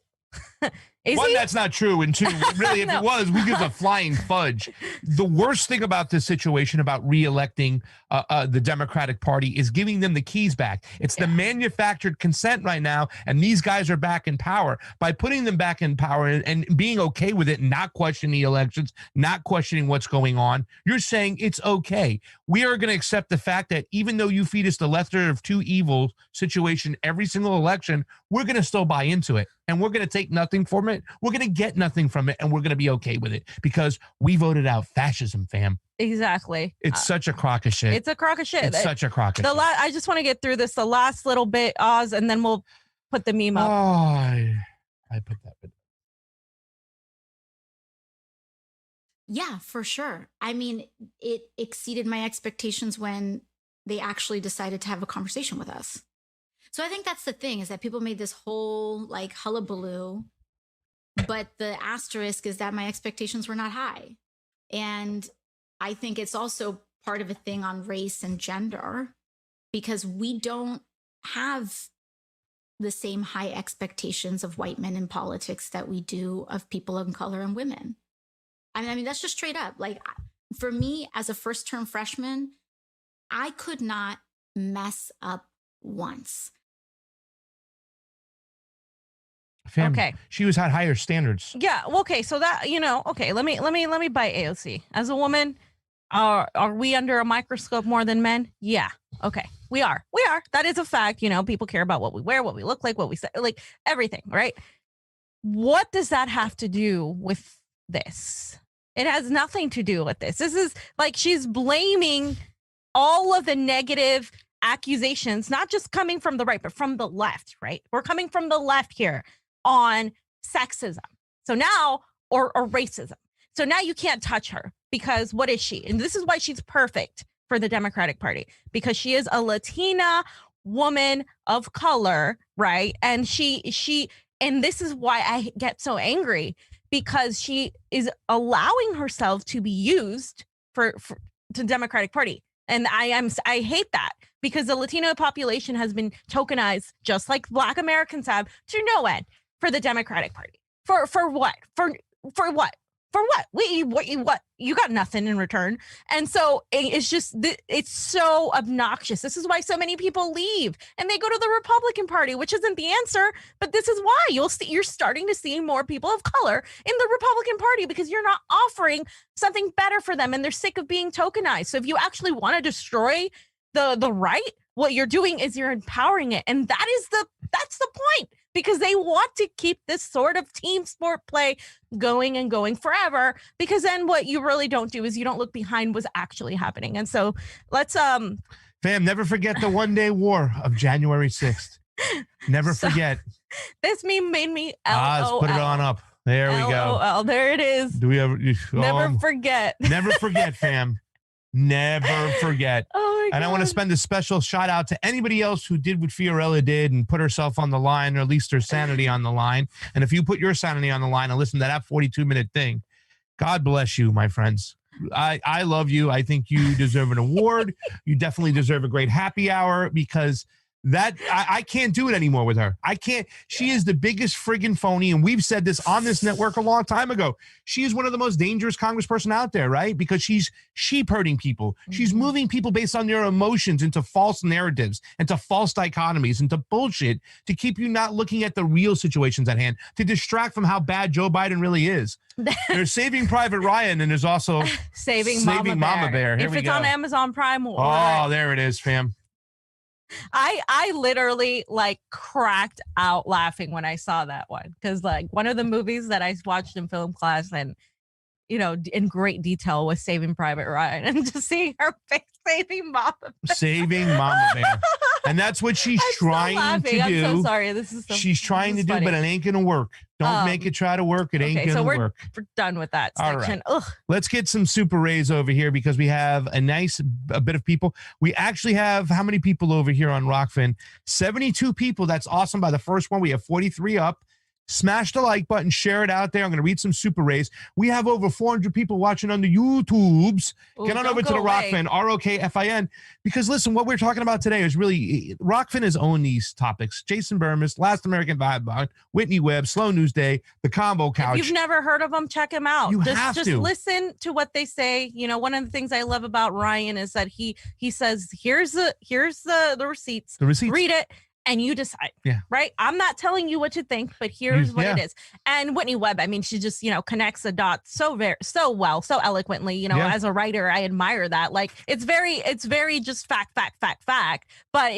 One, that's not true. And two, really, if it was, we give a flying fudge. The worst thing about this situation about re-electing the Democratic Party is giving them the keys back. It's the manufactured consent right now, and these guys are back in power. By putting them back in power and being okay with it, not questioning the elections, not questioning what's going on, you're saying it's okay. We are going to accept the fact that even though you feed us the lesser of two evils situation every single election, we're going to still buy into it, and we're going to take nothing from it. We're going to get nothing from it, and we're going to be okay with it because we voted out fascism, fam. Exactly. It's such a crock of shit. It's a crock of shit. It's such a crock of shit. I just want to get through this, the last little bit, Oz, and then we'll put the meme up. Oh, I put that bit. Yeah, for sure. I mean, it exceeded my expectations when they actually decided to have a conversation with us. So I think that's the thing, is that people made this whole like hullabaloo, but the asterisk is that my expectations were not high. And I think it's also part of a thing on race and gender, because we don't have the same high expectations of white men in politics that we do of people of color and women. I mean, that's just straight up. Like, for me, as a first-term freshman, I could not mess up once. Fam, okay, she had higher standards. Yeah. Well, okay. So that, you know, okay. Let me bite AOC. As a woman, are we under a microscope more than men? Yeah. Okay. We are. That is a fact. You know, people care about what we wear, what we look like, what we say, like everything, right? What does that have to do with this? It has nothing to do with this. This is like, she's blaming all of the negative accusations, not just coming from the right, but from the left, right? We're coming from the left here on sexism. So now, or racism. So now you can't touch her, because what is she? And this is why she's perfect for the Democratic Party, because she is a Latina woman of color, right? And and this is why I get so angry, because she is allowing herself to be used for the Democratic Party. And I hate that, because the Latino population has been tokenized, just like Black Americans have, to no end for the Democratic Party. For what? For what? For what? What? You got nothing in return. And so it's just, it's so obnoxious. This is why so many people leave and they go to the Republican Party, which isn't the answer. But this is why you're starting to see more people of color in the Republican Party, because you're not offering something better for them and they're sick of being tokenized. So if you actually want to destroy the right, what you're doing is you're empowering it. And that's the point, because they want to keep this sort of team sport play going and going forever, because then what you really don't do is you don't look behind what's actually happening. And so let's fam, never forget the one-day war of January 6th. Never forget. This meme made me let's put it on up. There we go. LOL, there it is. Do we ever never forget. Never forget, fam. Never forget. Oh my God. And I want to spend a special shout out to anybody else who did what Fiorella did and put herself on the line, or at least her sanity on the line. And if you put your sanity on the line and listen to that 42-minute thing, God bless you, my friends. I love you. I think you deserve an award. You definitely deserve a great happy hour, because that I can't do it anymore with her. I can't. She is the biggest friggin' phony. And we've said this on this network a long time ago. She is one of the most dangerous congressperson out there, right? Because she's sheep herding people. She's moving people based on their emotions into false narratives, into false dichotomies, into bullshit, to keep you not looking at the real situations at hand, to distract from how bad Joe Biden really is. There's Saving Private Ryan, and there's also Saving Mama Bear. Here if we it's go. on Amazon Prime. There it is, fam. I literally like cracked out laughing when I saw that one, because like one of the movies that I watched in film class and, you know, in great detail was Saving Private Ryan, and just seeing her face, Saving Mama Bear. Saving Mama Bear. And that's what she's trying to do. I'm so sorry. This is so she's trying to do, funny. but it ain't going to work. Don't make it try to work. It ain't going to work. We're done with that section. All right. Let's get some super rays over here, because we have a bit of people. We actually have how many people over here on Rokfin? 72 people. That's awesome. By the first one, we have 43 up. Smash the like button, share it out there. I'm going to read some super rays. We have over 400 people watching on the YouTubes. Get on over to the Rokfin, Rokfin, because listen, what we're talking about today is really, Rokfin has owned these topics. Jason Burmis, Last American Vagabond, Whitney Webb, Slow News Day, the Convo Couch. If you've never heard of them, check them out. You have just to listen to what they say. You know, one of the things I love about Ryan is that he says, here's the receipts. The receipts. Read it. And you decide, right? I'm not telling you what to think, but here's what it is. And Whitney Webb, I mean, she just, you know, connects the dots so well, so eloquently. You know, as a writer, I admire that. Like, it's very just fact. But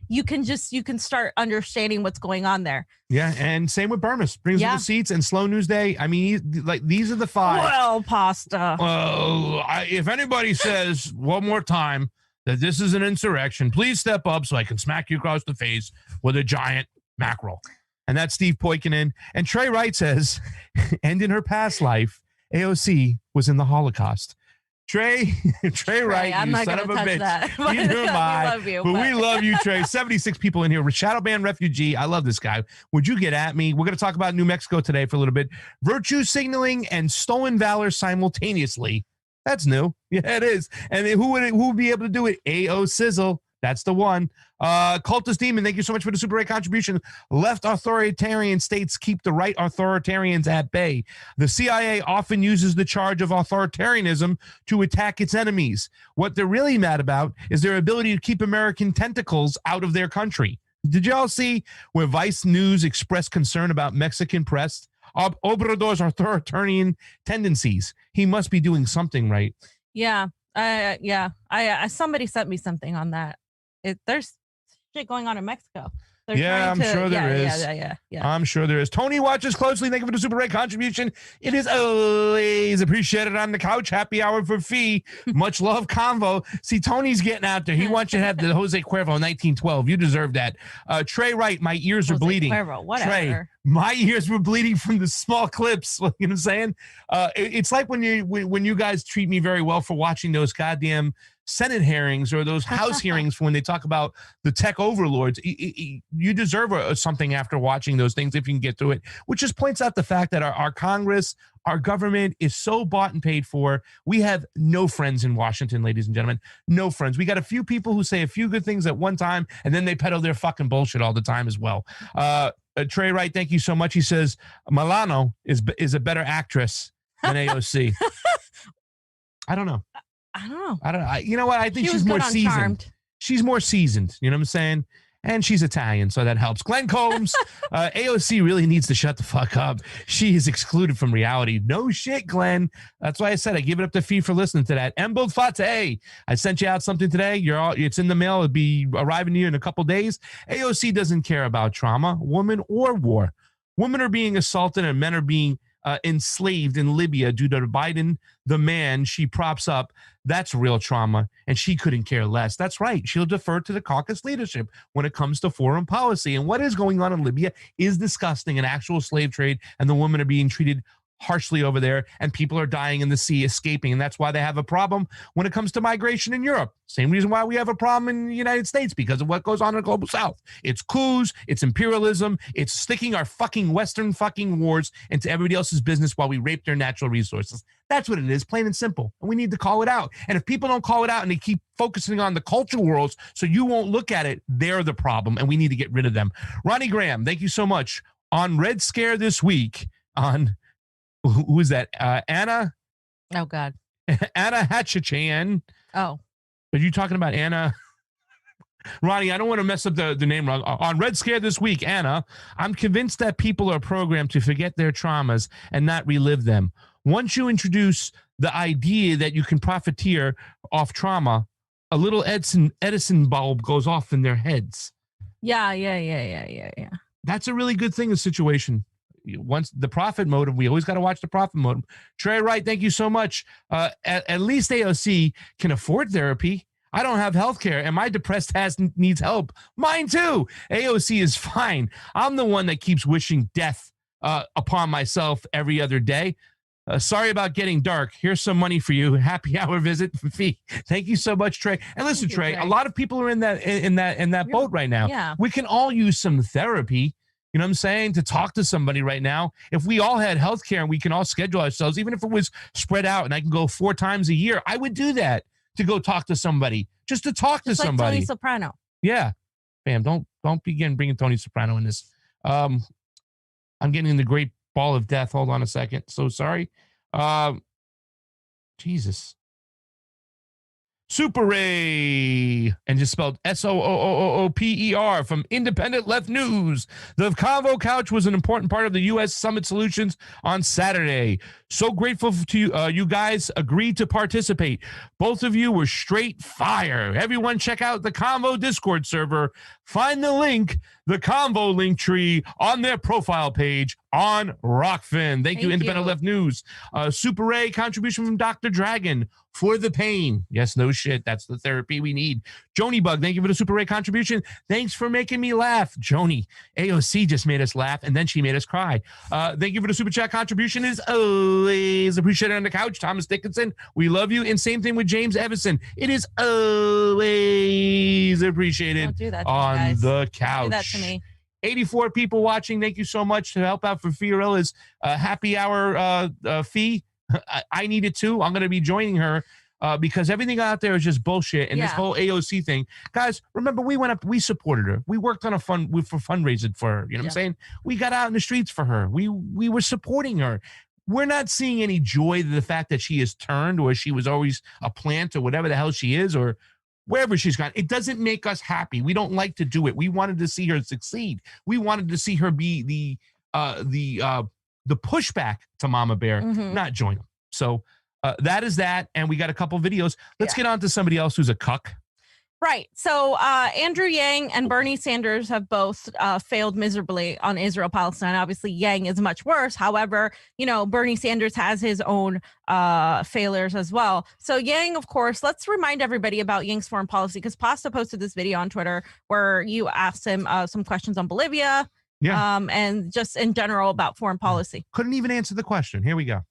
you can start understanding what's going on there. Yeah, and same with Burmis. Brings the receipts and Slow News Day. I mean, like, these are the five. Well, pasta. Well, if anybody says one more time that this is an insurrection, please step up so I can smack you across the face with a giant mackerel. And that's Steve Poikinen. And Trey Wright says, and in her past life, AOC was in the Holocaust. Trey Wright, I'm you not son of a touch bitch. that. Neither am I. Love you, but we love you, Trey. 76 people in here. Shadow Band refugee. I love this guy. Would you get at me? We're going to talk about New Mexico today for a little bit. Virtue signaling and stolen valor simultaneously. That's new. Yeah, it is. And who would be able to do it? A.O. Sizzle. That's the one. Cultist Demon, thank you so much for the super great contribution. Left authoritarian states keep the right authoritarians at bay. The CIA often uses the charge of authoritarianism to attack its enemies. What they're really mad about is their ability to keep American tentacles out of their country. Did y'all see where Vice News expressed concern about Mexican press? Obrador's authoritarian tendencies. He must be doing something right. Yeah. Somebody sent me something on that. There's shit going on in Mexico. I'm sure there is. Yeah. I'm sure there is. Tony watches closely. Thank you for the super great contribution. It is always appreciated on the couch. Happy hour for fee. Much love, Convo. See, Tony's getting out there. He wants you to have the Jose Cuervo 1912. You deserve that. Trey Wright, my ears are bleeding. Cuervo, whatever. Trey, my ears were bleeding from the small clips. You know what I'm saying? It's like when you guys treat me very well for watching those goddamn Senate hearings or those House hearings when they talk about the tech overlords. You deserve something after watching those things if you can get through it, which just points out the fact that our Congress, our government is so bought and paid for. We have no friends in Washington, ladies and gentlemen. No friends. We got a few people who say a few good things at one time, and then they peddle their fucking bullshit all the time as well. Trey Wright, thank you so much. He says Milano is a better actress than AOC. I don't know. You know what? I think she's more seasoned. Charmed. She's more seasoned. You know what I'm saying? And she's Italian, so that helps. Glenn Combs, AOC really needs to shut the fuck up. She is excluded from reality. No shit, Glenn. That's why I said I give it up to Fee for listening to that. Embold Fate, I sent you out something today. It's in the mail. It'll be arriving to you in a couple days. AOC doesn't care about trauma, woman or war. Women are being assaulted and men are being enslaved in Libya due to Biden, the man she props up. That's real trauma, and she couldn't care less. That's right. She'll defer to the caucus leadership when it comes to foreign policy. And what is going on in Libya is disgusting, an actual slave trade, and the women are being treated harshly over there, and people are dying in the sea, escaping. And that's why they have a problem when it comes to migration in Europe. Same reason why we have a problem in the United States, because of what goes on in the global south. It's coups, it's imperialism, it's sticking our fucking Western fucking wars into everybody else's business while we rape their natural resources. That's what it is, plain and simple. And we need to call it out. And if people don't call it out and they keep focusing on the culture worlds so you won't look at it, they're the problem, and we need to get rid of them. Ronnie Graham, thank you so much. On Red Scare this week, on who is that? Anna? Oh, God. Anna Hatchachan. Oh. Are you talking about Anna? Ronnie, I don't want to mess up the name wrong. On Red Scare this week, Anna, I'm convinced that people are programmed to forget their traumas and not relive them. Once you introduce the idea that you can profiteer off trauma, a little Edison bulb goes off in their heads. Yeah. That's a really good thing in a situation. Once the profit motive, we always got to watch the profit motive. Trey Wright, thank you so much. At least AOC can afford therapy. I don't have health care, and my depressed ass needs help. Mine too. AOC is fine. I'm the one that keeps wishing death upon myself every other day. Sorry about getting dark. Here's some money for you. Happy hour visit for Fee. Thank you so much, Trey. And listen, Trey, a lot of people are in that boat right now. Yeah. We can all use some therapy. You know what I'm saying? To talk to somebody right now. If we all had health care and we can all schedule ourselves, even if it was spread out and I can go 4 times a year, I would do that to go talk to somebody, just to talk to somebody. Like Tony Soprano. Yeah. Bam, don't begin bringing Tony Soprano in this. I'm getting in the great ball of death. Hold on a second. So sorry. Jesus. Super Ray, and just spelled SOOOOPER from Independent Left News. The Convo Couch was an important part of the U.S. Summit Solutions on Saturday. So grateful to you guys agreed to participate. Both of you were straight fire. Everyone check out the Convo Discord server. Find the link, the Convo link tree on their profile page on Rokfin. Thank you, Independent Left News. Super Ray contribution from Dr. Dragon. For the pain. Yes, no shit. That's the therapy we need. Joni Bug, thank you for the Super Ray contribution. Thanks for making me laugh. Joni, AOC just made us laugh, and then she made us cry. Thank you for the Super Chat contribution. It is always appreciated on the couch. Thomas Dickinson, we love you. And same thing with James Everson. It is always appreciated on the couch. Do that to me. 84 people watching. Thank you so much to help out for Fiorella's happy hour fee. I need it too. I'm going to be joining her because everything out there is just bullshit. And this whole AOC thing, guys, remember we went up, we supported her. We worked on for fundraising for her. You know what I'm saying? We got out in the streets for her. We were supporting her. We're not seeing any joy to the fact that she is turned or she was always a plant or whatever the hell she is or wherever she's gone. It doesn't make us happy. We don't like to do it. We wanted to see her succeed. We wanted to see her be the pushback to Mama Bear, not join them. So that is that. And we got a couple videos. Let's get on to somebody else who's a cuck. Right. So Andrew Yang and Bernie Sanders have both failed miserably on Israel-Palestine. Obviously, Yang is much worse. However, Bernie Sanders has his own failures as well. So Yang, of course, let's remind everybody about Yang's foreign policy, because Pasta posted this video on Twitter where you asked him some questions on Bolivia. Yeah. And just in general about foreign policy. Couldn't even answer the question. Here we go.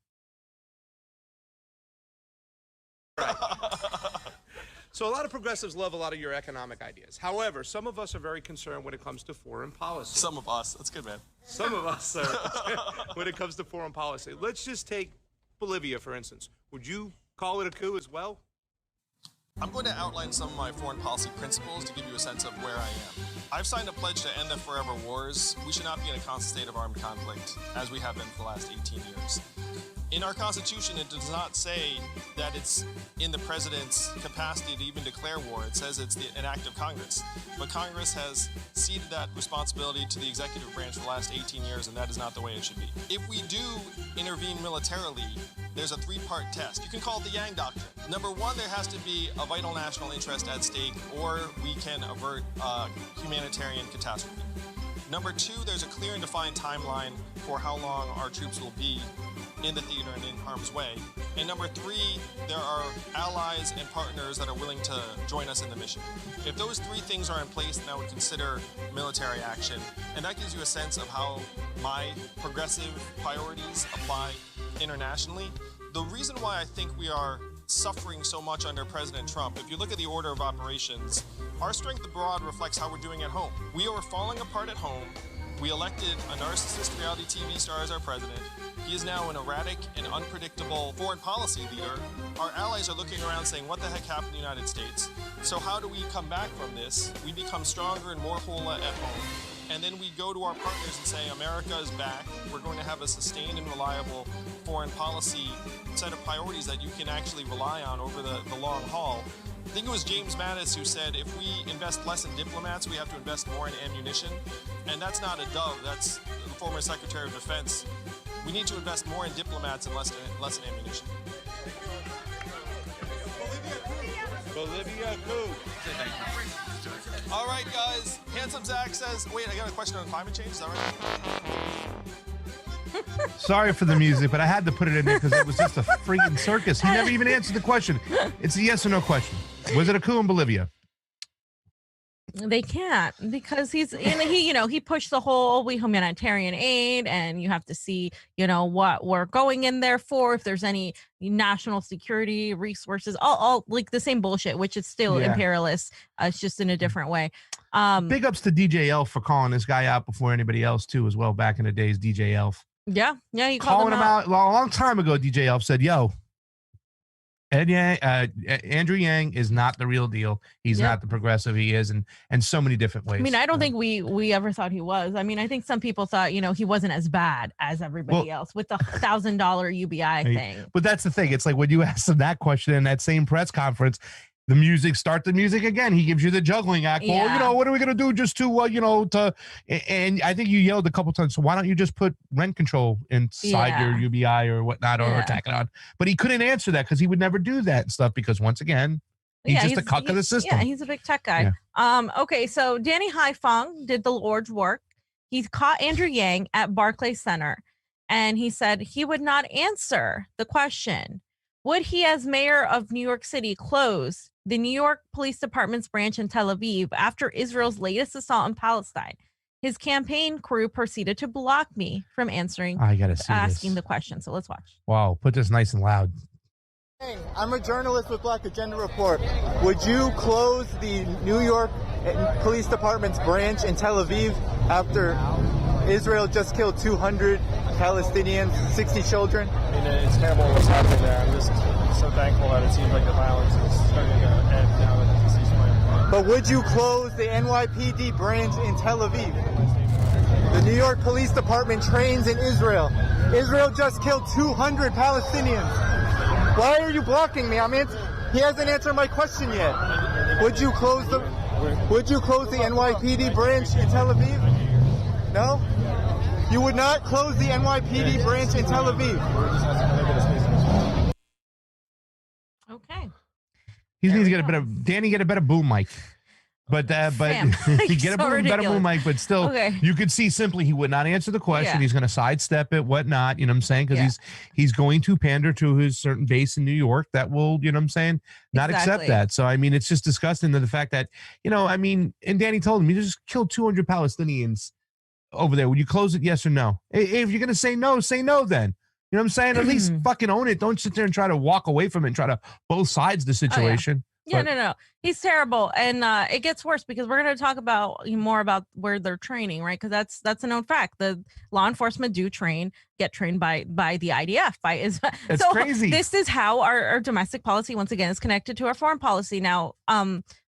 So a lot of progressives love a lot of your economic ideas. However, some of us are very concerned when it comes to foreign policy. Some of us. That's good, man. Some of us are when it comes to foreign policy. Let's just take Bolivia, for instance. Would you call it a coup as well? I'm going to outline some of my foreign policy principles to give you a sense of where I am. I've signed a pledge to end the forever wars. We should not be in a constant state of armed conflict, as we have been for the last 18 years. In our Constitution, it does not say that it's in the president's capacity to even declare war. It says it's an act of Congress. But Congress has ceded that responsibility to the executive branch for the last 18 years, and that is not the way it should be. If we do intervene militarily, there's a three-part test. You can call it the Yang Doctrine. Number one, there has to be a vital national interest at stake, or we can avert humanitarian catastrophe. Number two, there's a clear and defined timeline for how long our troops will be in the theater and in harm's way. And number three, there are allies and partners that are willing to join us in the mission. If those three things are in place, then I would consider military action. And that gives you a sense of how my progressive priorities apply internationally. The reason why I think we are suffering so much under President Trump, if you look at the order of operations, our strength abroad reflects how we're doing at home. We are falling apart at home. We elected a narcissist reality TV star as our president. He is now an erratic and unpredictable foreign policy leader. Our allies are looking around saying, what the heck happened in the United States? So how do we come back from this? We become stronger and more whole at home. And then we go to our partners and say, America is back. We're going to have a sustained and reliable foreign policy set of priorities that you can actually rely on over the long haul. I think it was James Mattis who said, if we invest less in diplomats, we have to invest more in ammunition. And that's not a dove, that's the former Secretary of Defense. We need to invest more in diplomats and less in ammunition. Bolivia coup. All right, guys. Handsome Zach says, wait, I got a question on climate change. Is that right? Sorry for the music, but I had to put it in there because it was just a freaking circus. He never even answered the question. It's a yes or no question. Was it a coup in Bolivia? They can't, because he pushed the whole humanitarian aid, and you have to see, what we're going in there for, if there's any national security resources, all like the same bullshit, which is still imperialist. It's just in a different way. Big ups to DJ Elf for calling this guy out before anybody else too, as well. Back in the days, DJ Elf. Yeah, he calling him out a long time ago. DJ Elf said, "Yo, Andrew Yang is not the real deal. He's not the progressive he is, and so many different ways." I mean, I don't think we ever thought he was. I mean, I think some people thought, he wasn't as bad as everybody else with the $1,000 UBI thing. But that's the thing. It's like when you asked him that question in that same press conference, start the music again. He gives you the juggling act. Well, what are we going to do just to, and I think you yelled a couple times. So why don't you just put rent control inside your UBI or whatnot, or tack it on? But he couldn't answer that because he would never do that and stuff, because once again, he's just a cuck of the system. Yeah, he's a big tech guy. Yeah. Okay, so Danny Haifong did the Lord's work. He caught Andrew Yang at Barclays Center, and he said he would not answer the question. Would he, as mayor of New York City, close the New York Police Department's branch in Tel Aviv after Israel's latest assault on Palestine? His campaign crew proceeded to block me from asking the question. So let's watch. Wow, put this nice and loud. I'm a journalist with Black Agenda Report. Would you close the New York Police Department's branch in Tel Aviv after Israel just killed 200 Palestinians, 60 children? It's terrible what's happening there. I'm just so thankful that it seems like the violence is starting to end now that the ceasefire. But would you close the NYPD branch in Tel Aviv? The New York Police Department trains in Israel. Israel just killed 200 Palestinians. Why are you blocking me? He hasn't answered my question yet. Would you close the NYPD branch in Tel Aviv? No? You would not close the NYPD branch in Tel Aviv. Okay. He needs to get a better boom mic. But he get a better boom mic, but still, you could see simply he would not answer the question. Yeah. He's going to sidestep it, whatnot, you know what I'm saying? Because he's going to pander to his certain base in New York that will, you know what I'm saying, not accept that. So, I mean, it's just disgusting to the fact that, and Danny told him, you just killed 200 Palestinians over there. Would you close it, yes or no? If you're going to say no then. You know what I'm saying? At least fucking own it. Don't sit there and try to walk away from it and try to both sides of the situation. Yeah, no, he's terrible, and it gets worse because we're going to talk about more about where they're training, right? Because that's a known fact. The law enforcement get trained by the IDF. It's so crazy. This is how our domestic policy once again is connected to our foreign policy. Now,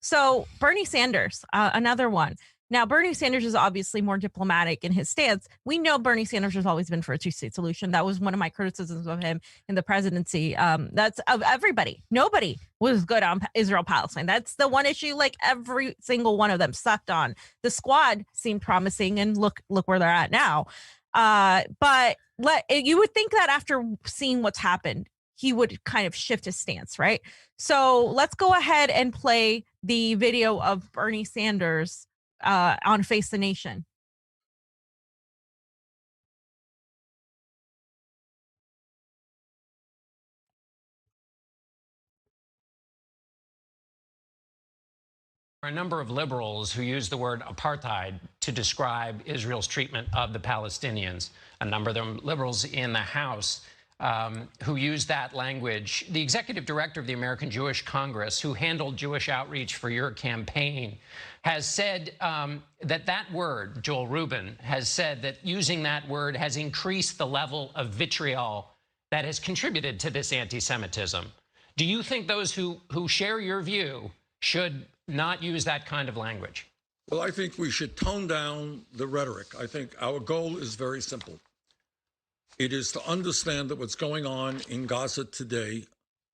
so Bernie Sanders, another one. Now, Bernie Sanders is obviously more diplomatic in his stance. We know Bernie Sanders has always been for a two-state solution. That was one of my criticisms of him in the presidency. That's of everybody. Nobody was good on Israel-Palestine. That's the one issue like every single one of them sucked on. The squad seemed promising, and look where they're at now. But you would think that after seeing what's happened, he would kind of shift his stance, right? So let's go ahead and play the video of Bernie Sanders on Face the Nation. A number of liberals who use the word apartheid to describe Israel's treatment of the Palestinians. A number of them liberals in the House who use that language. The executive director of the American Jewish Congress, who handled Jewish outreach for your campaign, has said that word, Joel Rubin, has said that using that word has increased the level of vitriol that has contributed to this anti-Semitism. Do you think those who share your view should not use that kind of language? Well, I think we should tone down the rhetoric. I think our goal is very simple. It is to understand that what's going on in Gaza today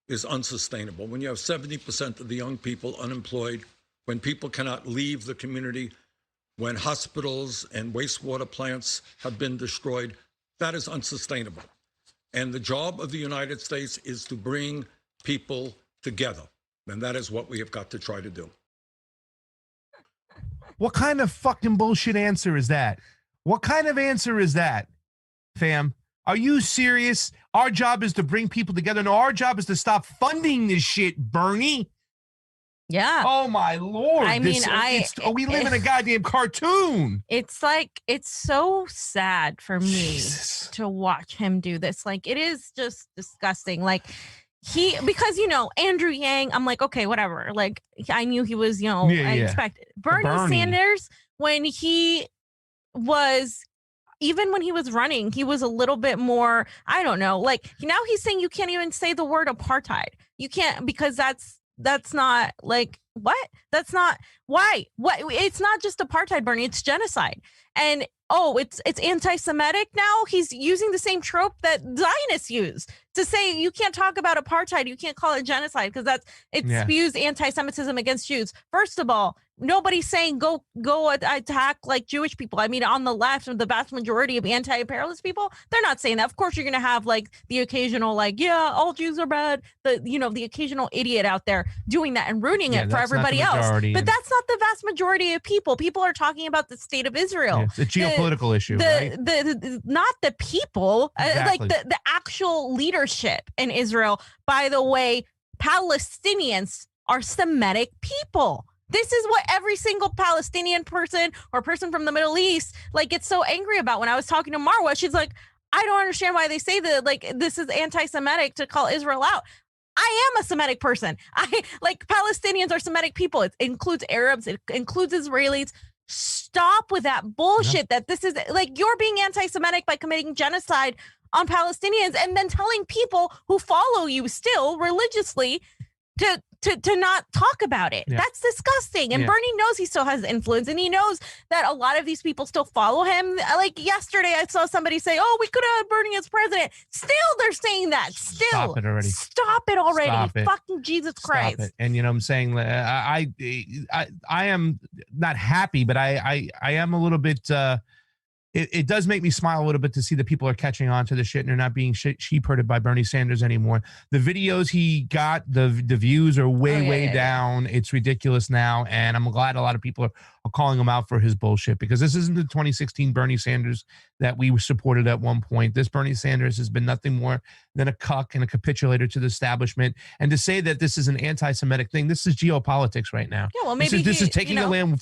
is unsustainable. When you have 70% of the young people unemployed, when people cannot leave the community, when hospitals and wastewater plants have been destroyed, that is unsustainable. And the job of the United States is to bring people together. And that is what we have got to try to do. What kind of fucking bullshit answer is that? What kind of answer is that, fam? Are you serious? Our job is to bring people together. No, our job is to stop funding this shit, Bernie. Yeah. Oh my Lord. I mean, we live in a goddamn cartoon. It's like, it's so sad for me to watch him do this. Like, it is just disgusting. Like, because, Andrew Yang, I'm like, okay, whatever. Like, I knew he was, I expected. Bernie Sanders, when he was, even when he was running, he was a little bit more, I don't know, like now he's saying you can't even say the word apartheid. You can't, because that's not like, what? That's not, why? What? It's not just apartheid, Bernie, it's genocide. And it's anti-Semitic now. He's using the same trope that Zionists use to say you can't talk about apartheid, you can't call it genocide because it spews anti-Semitism against Jews. First of all, nobody's saying go attack like Jewish people. I mean, on the left, the vast majority of anti-imperialist people, they're not saying that. Of course, you're going to have like the occasional like, yeah, all Jews are bad. The occasional idiot out there doing that and ruining it for everybody else. But that's not the vast majority of people. People are talking about the state of Israel. Yeah, it's a geopolitical issue, right? Not the people, exactly. Like the actual leadership in Israel. By the way, Palestinians are Semitic people. This is what every single Palestinian person or person from the Middle East like gets so angry about. When I was talking to Marwa, she's like, I don't understand why they say that like this is anti-Semitic to call Israel out. I am a Semitic person. Palestinians are Semitic people. It includes Arabs. It includes Israelis. Stop with that bullshit that this is like you're being anti-Semitic by committing genocide on Palestinians and then telling people who follow you still religiously to not talk about it. Yeah. That's disgusting. And Bernie knows he still has influence, and he knows that a lot of these people still follow him. Like yesterday, I saw somebody say, oh, we could have Bernie as president. Still, they're saying that. Still. Stop it already. Stop it already. Stop it. Fucking Jesus Christ. Stop it. And, I'm saying I am not happy, but I am a little bit... It does make me smile a little bit to see that people are catching on to the shit and they're not being sheep-herded by Bernie Sanders anymore. The videos he got, the views are way down. It's ridiculous now, and I'm glad a lot of people are calling him out for his bullshit, because this isn't the 2016 Bernie Sanders that we supported at one point. This Bernie Sanders has been nothing more than a cuck and a capitulator to the establishment. And to say that this is an anti-Semitic thing, this is geopolitics right now. Yeah, well, maybe this is taking the land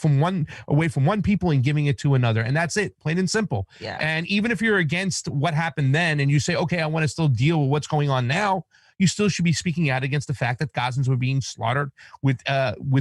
away from one people and giving it to another, and that's it, plain and simple. Yeah. And even if you're against what happened then, and you say, okay, I want to still deal with what's going on now, you still should be speaking out against the fact that Gazans were being slaughtered with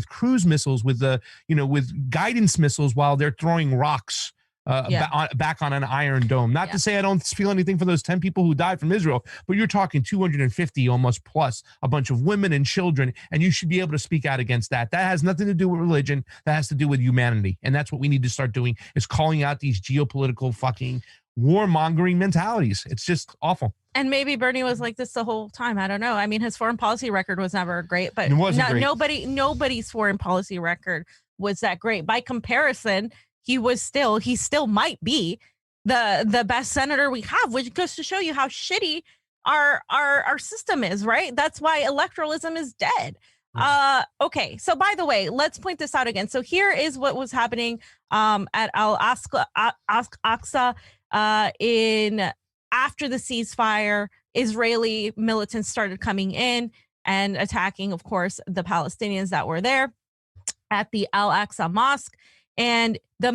cruise missiles, with with guidance missiles while they're throwing rocks back on an Iron Dome. Not to say I don't feel anything for those 10 people who died from Israel, but you're talking 250 almost plus a bunch of women and children, and you should be able to speak out against that. That has nothing to do with religion. That has to do with humanity. And that's what we need to start doing, is calling out these geopolitical fucking warmongering mentalities. It's just awful. And maybe Bernie was like this the whole time. I don't know. I mean, his foreign policy record was never great, but nobody's foreign policy record was that great. By comparison, he still might be the best senator we have, which goes to show you how shitty our system is, right? That's why electoralism is dead. Okay, so by the way, let's point this out again. So here is what was happening at Al-Aqsa in after the ceasefire. Israeli militants started coming in and attacking, of course, the Palestinians that were there at the Al-Aqsa Mosque. And the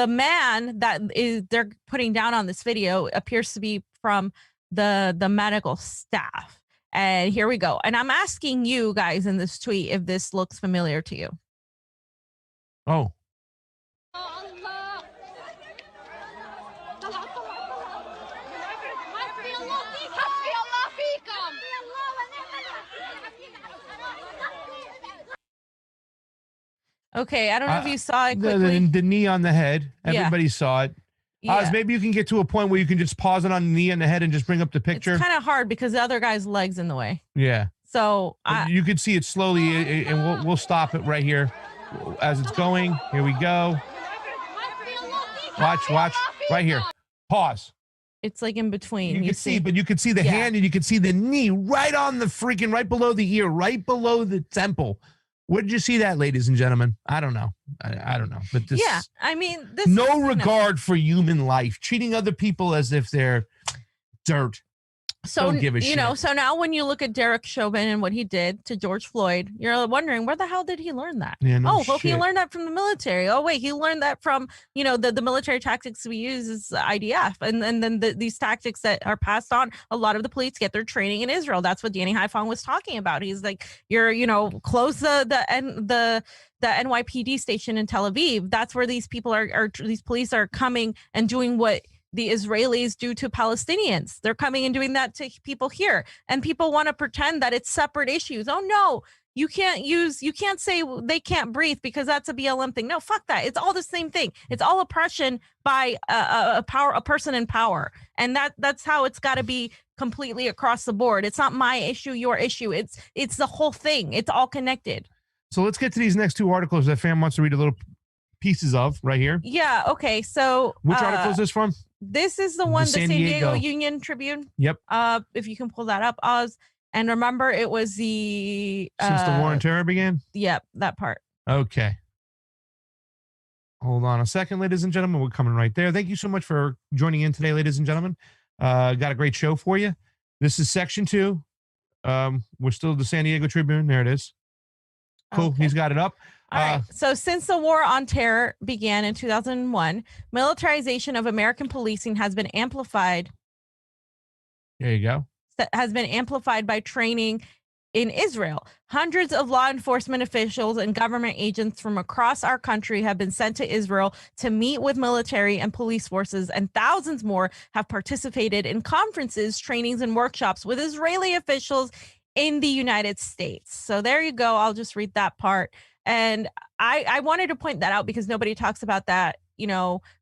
man that they're putting down on this video appears to be from the medical staff. And here we go. And I'm asking you guys in this tweet if this looks familiar to you. Oh. Okay, I don't know if you saw it quickly. The knee on the head. Everybody saw it. Oz, maybe you can get to a point where you can just pause it on the knee on the head and just bring up the picture. It's kind of hard because the other guy's leg's in the way. Yeah. So you could see it slowly, and we'll stop it right here as it's going. Here we go. Watch, right here. Pause. It's like in between. You can see, but you can see the hand and you can see the knee right on the freaking, right below the ear, right below the temple. Where did you see that, ladies and gentlemen? I don't know. I don't know. But this, I mean, this no regard for human life, treating other people as if they're dirt. So, don't give a shit. So now when you look at Derek Chauvin and what he did to George Floyd, you're wondering, where the hell did he learn that? Yeah, no well, shit. he learned that from the military. Oh, wait, he learned that from, the military tactics we use is IDF. And then these tactics that are passed on, a lot of the police get their training in Israel. That's what Danny Haifong was talking about. He's like, close the NYPD station in Tel Aviv. That's where these people these police are coming and doing what the Israelis do to Palestinians. They're coming and doing that to people here. And people want to pretend that it's separate issues. Oh, no, you can't say they can't breathe because that's a BLM thing. No, fuck that. It's all the same thing. It's all oppression by a person in power. And that's how it's got to be completely across the board. It's not my issue, your issue. It's the whole thing. It's all connected. So let's get to these next two articles that fam wants to read a little pieces of right here. Yeah. Okay. So which article is this from? This is the one, the San Diego Union Tribune. Yep. If you can pull that up, Oz. And remember, it was the since the war on terror began. Yep, that part. Okay. Hold on a second, ladies and gentlemen. We're coming right there. Thank you so much for joining in today, ladies and gentlemen. Got a great show for you. This is section 2. We're still the San Diego Tribune. There it is. Cool. Okay. He's got it up. All right. So since the war on terror began in 2001, militarization of American policing has been amplified. There you go. Has been amplified by training in Israel. Hundreds of law enforcement officials and government agents from across our country have been sent to Israel to meet with military and police forces, and thousands more have participated in conferences, trainings, and workshops with Israeli officials in the United States. So there you go. I'll just read that part. And I wanted to point that out because nobody talks about that.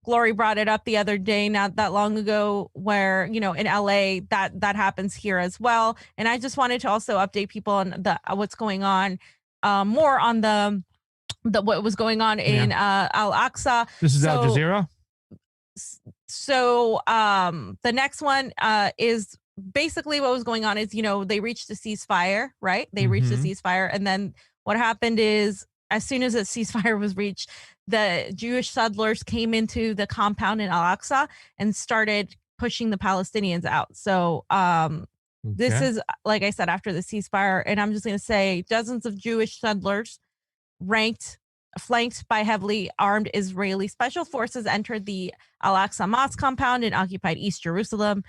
Glory brought it up the other day, not that long ago, where, in LA, that happens here as well. And I just wanted to also update people on what's going on, more on the what was going on in Al-Aqsa. This is Al Jazeera. So the next one is basically what was going on is, they reached a ceasefire, right? They reached a ceasefire. And then what happened is, as soon as a ceasefire was reached, the Jewish settlers came into the compound in Al-Aqsa and started pushing the Palestinians out. So this is, like I said, after the ceasefire. And I'm just going to say dozens of Jewish settlers flanked by heavily armed Israeli special forces entered the Al-Aqsa Mosque compound and occupied East Jerusalem.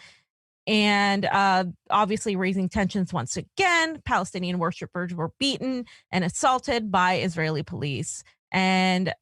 and obviously raising tensions once again. Palestinian worshipers were beaten and assaulted by Israeli police. And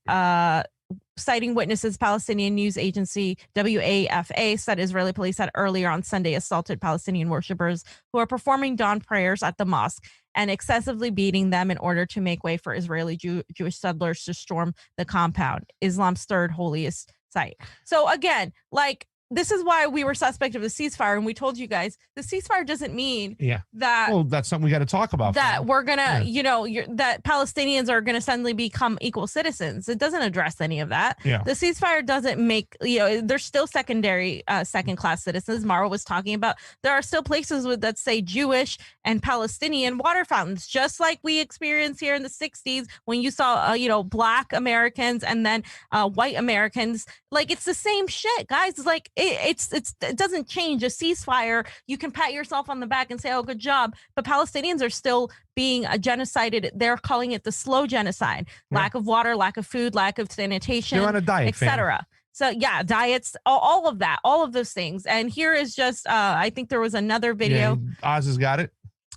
citing witnesses, Palestinian news agency WAFA said Israeli police had earlier on Sunday assaulted Palestinian worshipers who are performing dawn prayers at the mosque and excessively beating them in order to make way for Israeli Jewish settlers to storm the compound, Islam's third holiest site. So again, like, this is why we were suspect of the ceasefire, and we told you guys the ceasefire doesn't mean that. Well, that's something we got to talk about. That we're gonna, that Palestinians are gonna suddenly become equal citizens. It doesn't address any of that. Yeah. The ceasefire doesn't make, they're still secondary, second-class citizens. Marwa was talking about there are still places that say Jewish and Palestinian water fountains, just like we experienced here in the 60s when you saw, Black Americans and then white Americans. Like, it's the same shit, guys. It's like it doesn't change. A ceasefire, you can pat yourself on the back and say, oh, good job, but Palestinians are still being genocided. They're calling it the slow genocide. Lack of water, lack of food, lack of sanitation, they're on a diet, etc. So yeah, diets, all of that, all of those things. And here is just I think there was another video. Oz has got it.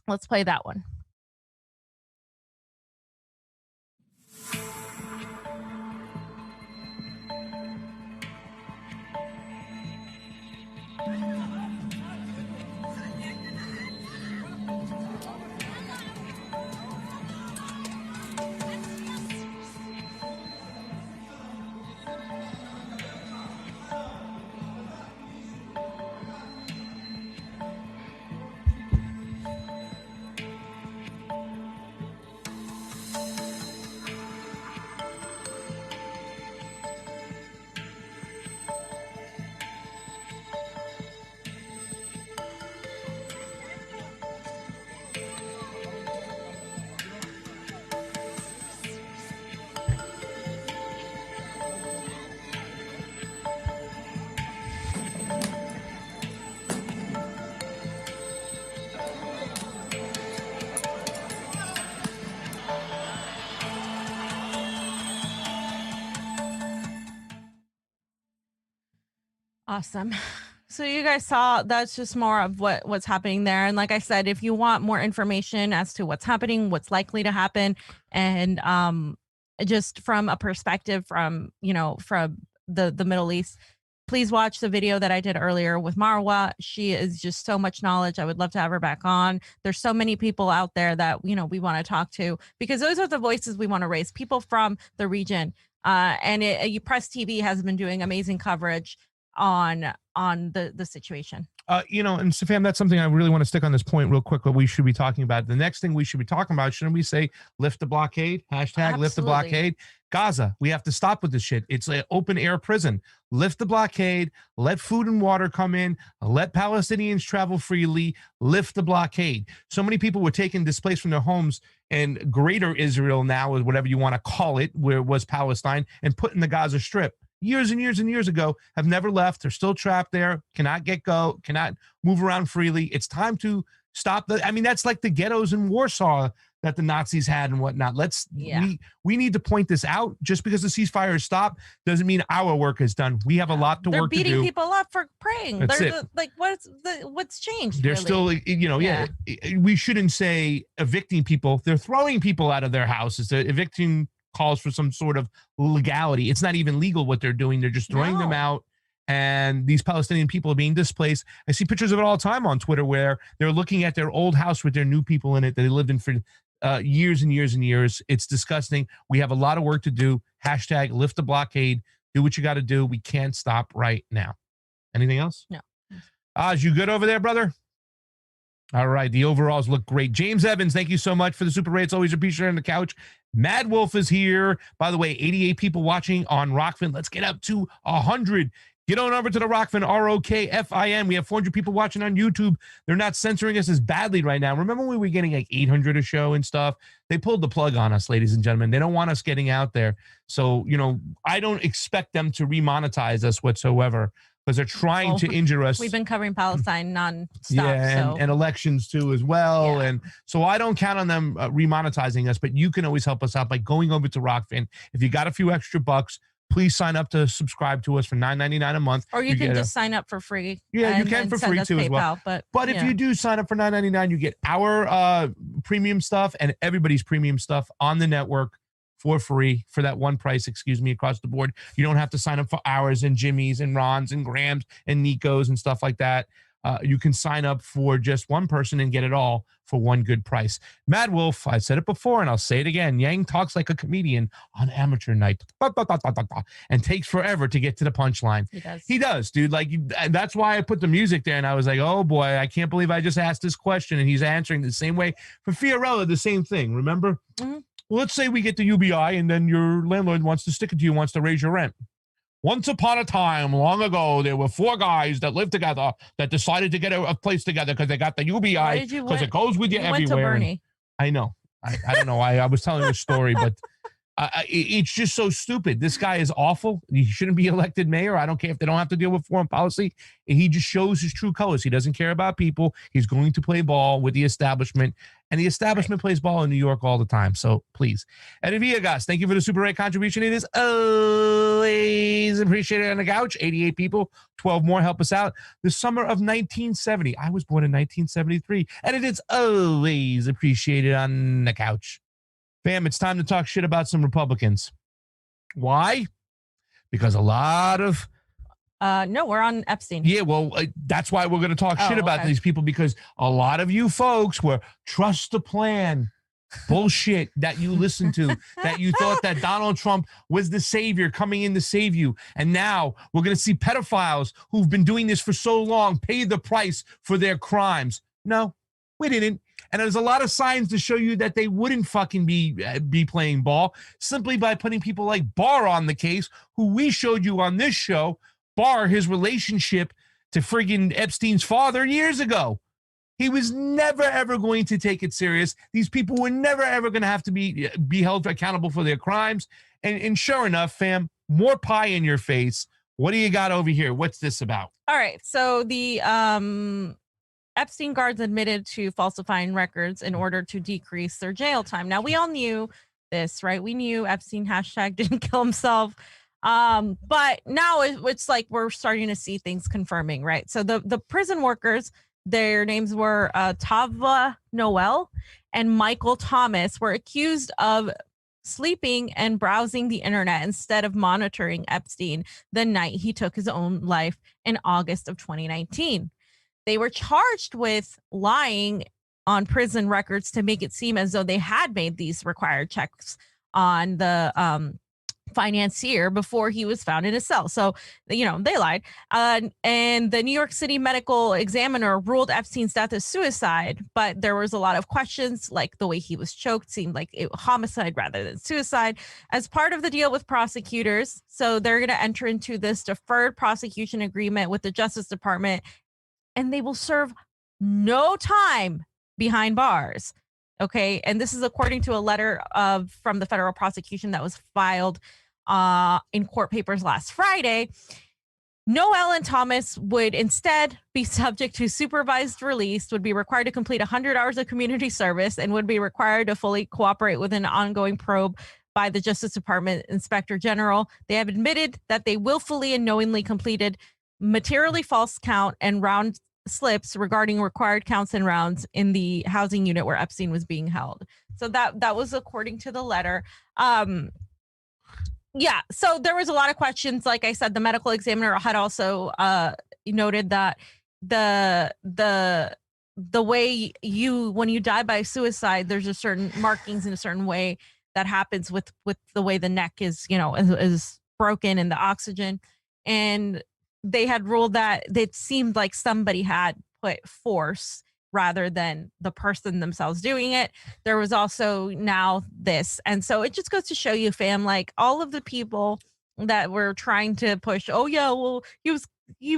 Let's play that one. Awesome. So you guys saw, that's just more of what's happening there. And like I said, if you want more information as to what's happening, what's likely to happen, and just from a perspective from the Middle East, please watch the video that I did earlier with Marwa. She is just so much knowledge. I would love to have her back on. There's so many people out there that we want to talk to, because those are the voices we want to raise, people from the region. And Press TV has been doing amazing coverage on the situation. And Safam, that's something I really want to stick on this point real quick, what we should be talking about. The next thing we should be talking about, shouldn't we say lift the blockade? Hashtag lift the blockade. Gaza, we have to stop with this shit. It's an open air prison. Lift the blockade, let food and water come in, let Palestinians travel freely, lift the blockade. So many people were taken, displaced from their homes, and greater Israel now, is whatever you want to call it, where it was Palestine, and put in the Gaza Strip. Years and years and years ago, have never left. They're still trapped there, cannot cannot move around freely. It's time to stop that's like the ghettos in Warsaw that the Nazis had and whatnot. We need to point this out. Just because the ceasefire is stopped doesn't mean our work is done. We have a lot to work to do. They're beating people up for praying. What's changed? They're still, we shouldn't say evicting people. They're throwing people out of their houses. They're evicting calls for some sort of legality. It's not even legal what they're doing. They're just throwing them out, and these Palestinian people are being displaced. I see pictures of it all the time on Twitter where they're looking at their old house with their new people in it that they lived in for years and years and years. It's disgusting. We have a lot of work to do. Hashtag lift the blockade. Do what you got to do. We can't stop right now. Anything else? No. Oz, you good over there, brother? All right. The overalls look great. James Evans, thank you so much for the super rates. Always appreciate it on the couch. Mad Wolf is here. By the way, 88 people watching on Rokfin. Let's get up to 100. Get on over to the Rokfin, ROKFIN. We have 400 people watching on YouTube. They're not censoring us as badly right now. Remember when we were getting like 800 a show and stuff? They pulled the plug on us, ladies and gentlemen. They don't want us getting out there. So, I don't expect them to remonetize us whatsoever, because they're trying to injure us. We've been covering Palestine non-stop. And elections too as well. Yeah. And so I don't count on them remonetizing us, but you can always help us out by going over to Rokfin. If you got a few extra bucks, please sign up to subscribe to us for $9.99 a month. Or you can just sign up for free. Yeah, you can for free too as well. But if you do sign up for $9.99, you get our premium stuff and everybody's premium stuff on the network for free for that one price, across the board. You don't have to sign up for ours and Jimmy's and Ron's and Graham's and Niko's and stuff like that. You can sign up for just one person and get it all for one good price. Mad Wolf, I said it before and I'll say it again. Yang talks like a comedian on amateur night and takes forever to get to the punchline. He does, dude. Like, that's why I put the music there and I was like, oh boy, I can't believe I just asked this question and he's answering the same way. For Fiorella, the same thing. Remember? Mm-hmm. Well, let's say we get the UBI and then your landlord wants to stick it to you, wants to raise your rent. Once upon a time, long ago, there were 4 guys that lived together that decided to get a place together because they got the UBI because it goes with you everywhere. Went to Bernie. I know. I don't know. I was telling a story, but it's just so stupid. This guy is awful. He shouldn't be elected mayor. I don't care if they don't have to deal with foreign policy. He just shows his true colors. He doesn't care about people. He's going to play ball with the establishment. And the establishment plays ball in New York all the time. So please. Eddie Villegas, thank you for the Super 8 contribution. It is always appreciated on the couch. 88 people, 12 more help us out. The summer of 1970. I was born in 1973. And it is always appreciated on the couch. Fam, it's time to talk shit about some Republicans. Why? Because a lot of... no, we're on Epstein. Yeah, well, that's why we're going to talk shit about these people, because a lot of you folks were trust the plan bullshit that you listened to, that you thought that Donald Trump was the savior coming in to save you. And now we're going to see pedophiles who've been doing this for so long pay the price for their crimes. No, we didn't. And there's a lot of signs to show you that they wouldn't fucking be playing ball simply by putting people like Barr on the case, who we showed you on this show. Barr, his relationship to friggin' Epstein's father years ago. He was never, ever going to take it serious. These people were never, ever going to have to be held accountable for their crimes. And sure enough, fam, more pie in your face. What do you got over here? What's this about? All right. So the Epstein guards admitted to falsifying records in order to decrease their jail time. Now, we all knew this, right? We knew Epstein # didn't kill himself. But now it's like we're starting to see things confirming, right? So the prison workers, their names were Tava Noel and Michael Thomas, were accused of sleeping and browsing the internet instead of monitoring Epstein the night he took his own life in August of 2019. They were charged with lying on prison records to make it seem as though they had made these required checks on the financier before he was found in his cell. So, they lied. And the New York City medical examiner ruled Epstein's death as suicide, but there was a lot of questions, like the way he was choked seemed like it was homicide rather than suicide. As part of the deal with prosecutors, so they're going to enter into this deferred prosecution agreement with the Justice Department, and they will serve no time behind bars. Okay. And this is according to a letter from the federal prosecution that was filed in court papers last Friday. Noel and Thomas would instead be subject to supervised release, would be required to complete 100 hours of community service, and would be required to fully cooperate with an ongoing probe by the Justice Department Inspector General. They have admitted that they willfully and knowingly completed materially false count and round slips regarding required counts and rounds in the housing unit where Epstein was being held. So that was according to the letter. Yeah, so there was a lot of questions. Like I said, the medical examiner had also noted that the way when you die by suicide, there's a certain markings in a certain way that happens with the way the neck is broken and the oxygen. And they had ruled that it seemed like somebody had put force rather than the person themselves doing it. There was also now this. And so it just goes to show you, fam, like all of the people that were trying to push, oh yeah, well, he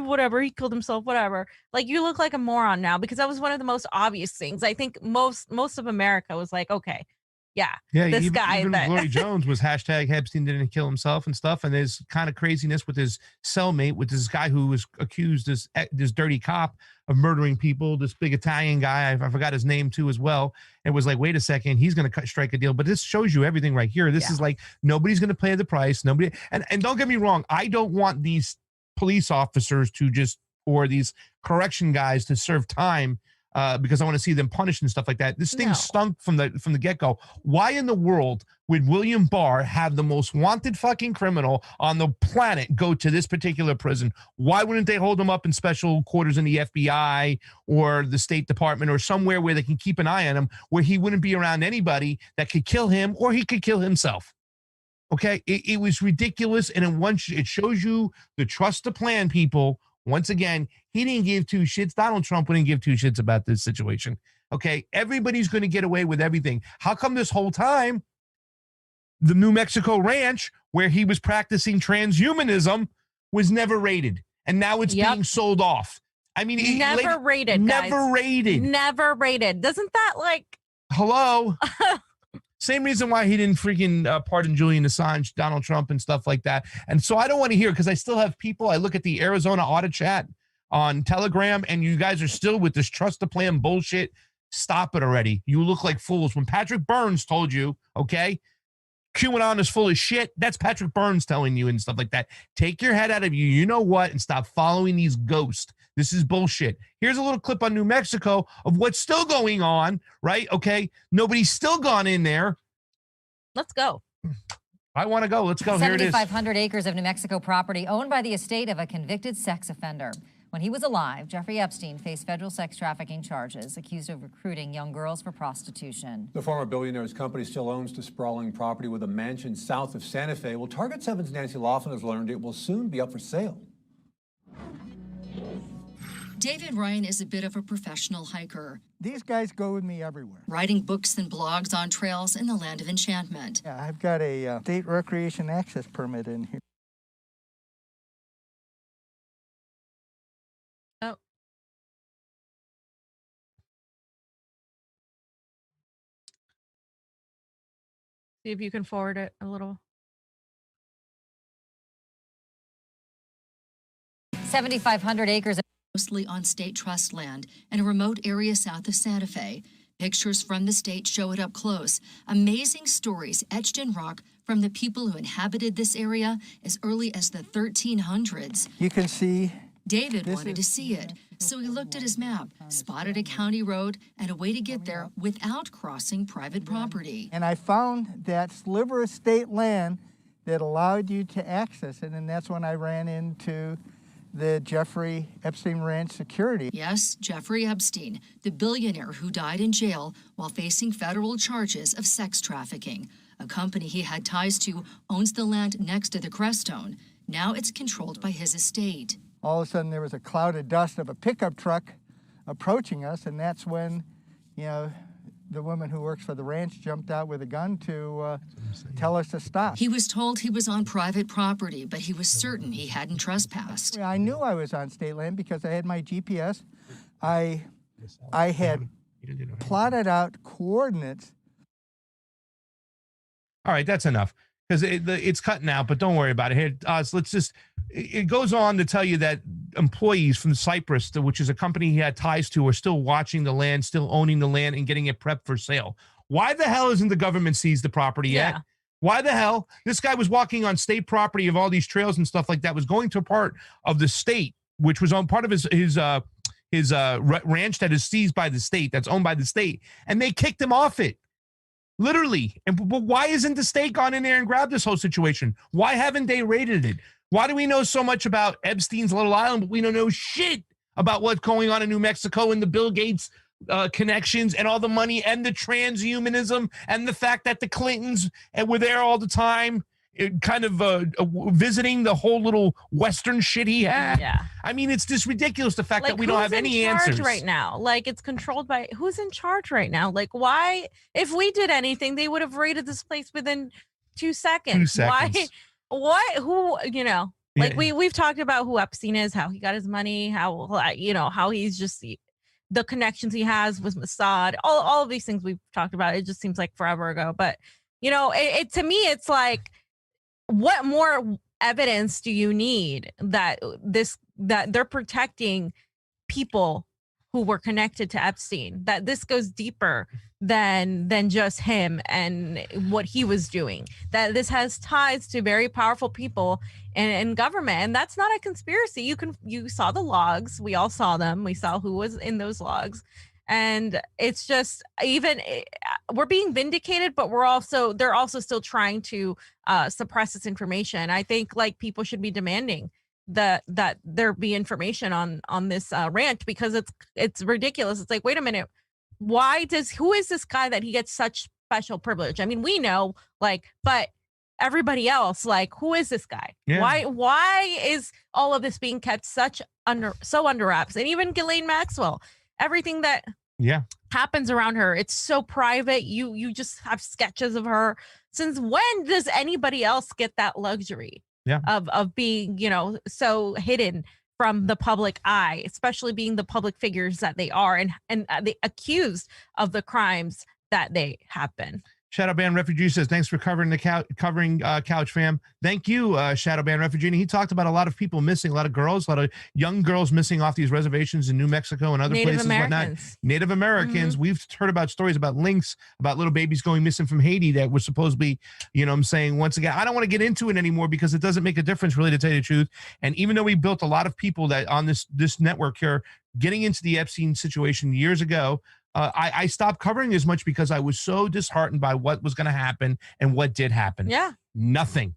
killed himself, whatever. Like, you look like a moron now, because that was one of the most obvious things. I think most of America was like, okay, this even, guy even that Glory Jones was hashtag Epstein didn't kill himself and stuff. And there's kind of craziness with his cellmate, with this guy who was accused, this dirty cop, of murdering people, this big Italian guy. I forgot his name too as well. It was like, wait a second, he's going to strike a deal. But this shows you everything right here. This is like, nobody's going to pay the price. Nobody. And don't get me wrong. I don't want these police officers to just, or these correction guys to serve time because I want to see them punished and stuff like that. This thing stunk from the get-go. Why in the world would William Barr have the most wanted fucking criminal on the planet go to this particular prison? Why wouldn't they hold him up in special quarters in the FBI or the State Department or somewhere where they can keep an eye on him, where he wouldn't be around anybody that could kill him or he could kill himself? Okay, it was ridiculous, and it shows you the trust to plan people. Once again, he didn't give two shits. Donald Trump wouldn't give two shits about this situation. Okay, everybody's going to get away with everything. How come this whole time the New Mexico ranch where he was practicing transhumanism was never raided, and now it's being sold off? I mean, never raided. Never raided. Never raided. Doesn't that like? Hello. Same reason why he didn't freaking pardon Julian Assange, Donald Trump, and stuff like that. And so I don't want to hear, because I still have people. I look at the Arizona audit chat on Telegram, and you guys are still with this trust the plan bullshit. Stop it already. You look like fools. When Patrick Burns told you, okay, QAnon is full of shit, that's Patrick Burns telling you and stuff like that. Take your head out of you know what, and stop following these ghosts. This is bullshit. Here's a little clip on New Mexico of what's still going on, right? Okay, nobody's still gone in there. Let's go. I want to go. Let's go. Here it is. 7,500 acres of New Mexico property owned by the estate of a convicted sex offender. When he was alive, Jeffrey Epstein faced federal sex trafficking charges, accused of recruiting young girls for prostitution. The former billionaire's company still owns the sprawling property with a mansion south of Santa Fe. Well, Target 7's Nancy Laughlin has learned it will soon be up for sale. David Ryan is a bit of a professional hiker. These guys go with me everywhere. Writing books and blogs on trails in the land of enchantment. Yeah, I've got a state recreation access permit in here. Oh. See if you can forward it a little. 7,500 acres. Mostly on state trust land in a remote area south of Santa Fe. Pictures from the state show it up close. Amazing stories etched in rock from the people who inhabited this area as early as the 1300s. You can see. David wanted to see it, so he looked at his map, spotted a county road and a way to get there without crossing private property. And I found that sliver of state land that allowed you to access it, and that's when I ran into the Jeffrey Epstein Ranch security. Yes, Jeffrey Epstein, the billionaire who died in jail while facing federal charges of sex trafficking. A company he had ties to owns the land next to the Crestone. Now it's controlled by his estate. All of a sudden there was a cloud of dust of a pickup truck approaching us, and that's when, you know, the woman who works for the ranch jumped out with a gun to tell us to stop. He was told he was on private property, but he was certain he hadn't trespassed. I knew I was on state land because I had my GPS. I had plotted out coordinates. All right, that's enough, because it's cutting out, but don't worry about it. Here, let's just, it goes on to tell you that employees from Cyprus, which is a company he had ties to, are still watching the land, still owning the land and getting it prepped for sale. Why the hell isn't the government seized the property yet? Why the hell? This guy was walking on state property of all these trails and stuff like that, was going to a part of the state, which was on part of his ranch that is seized by the state, that's owned by the state, and they kicked him off it. Literally. But why isn't the state gone in there and grabbed this whole situation? Why haven't they raided it? Why do we know so much about Epstein's little island, but we don't know shit about what's going on in New Mexico and the Bill Gates connections and all the money and the transhumanism and the fact that the Clintons were there all the time, kind of visiting the whole little Western shit he had. Yeah. I mean, it's just ridiculous, the fact Like, that we don't have any answers right now. Like, it's controlled by who's in charge right now. Like, why, if we did anything, they would have raided this place within 2 seconds. 2 seconds. Why, who, you know, like we've talked about who Epstein is, how he got his money, how, you know, how he's just the connections he has with Mossad, all of these things we've talked about. It just seems like forever ago. But, you know, it to me, it's like, what more evidence do you need that they're protecting people who were connected to Epstein, that this goes deeper than just him and what he was doing, that this has ties to very powerful people in government? And that's not a conspiracy. You saw the logs. We all saw them. We saw who was in those logs. And it's just, even we're being vindicated, but they're also still trying to suppress this information. I think like people should be demanding that there be information on this rant, because it's ridiculous. It's like, wait a minute, who is this guy that he gets such special privilege? I mean, we know, like, but everybody else, like, who is this guy? Yeah. Why is all of this being kept so under wraps? And even Ghislaine Maxwell, everything that happens around her, it's so private. You just have sketches of her. Since when does anybody else get that luxury of being, you know, so hidden from the public eye, especially being the public figures that they are, and the accused of the crimes that they have been? Shadowban Refugee says, thanks for covering the Couch fam. Thank you, Shadowban Refugee. And he talked about a lot of people missing, a lot of girls, a lot of young girls missing off these reservations in New Mexico and other places. Whatnot. Native Americans. Mm-hmm. We've heard about stories about links, about little babies going missing from Haiti that were supposedly, you know what I'm saying, once again, I don't want to get into it anymore because it doesn't make a difference, really, to tell you the truth. And even though we built a lot of people that on this network here, getting into the Epstein situation years ago, I stopped covering as much because I was so disheartened by what was going to happen and what did happen. Yeah. Nothing.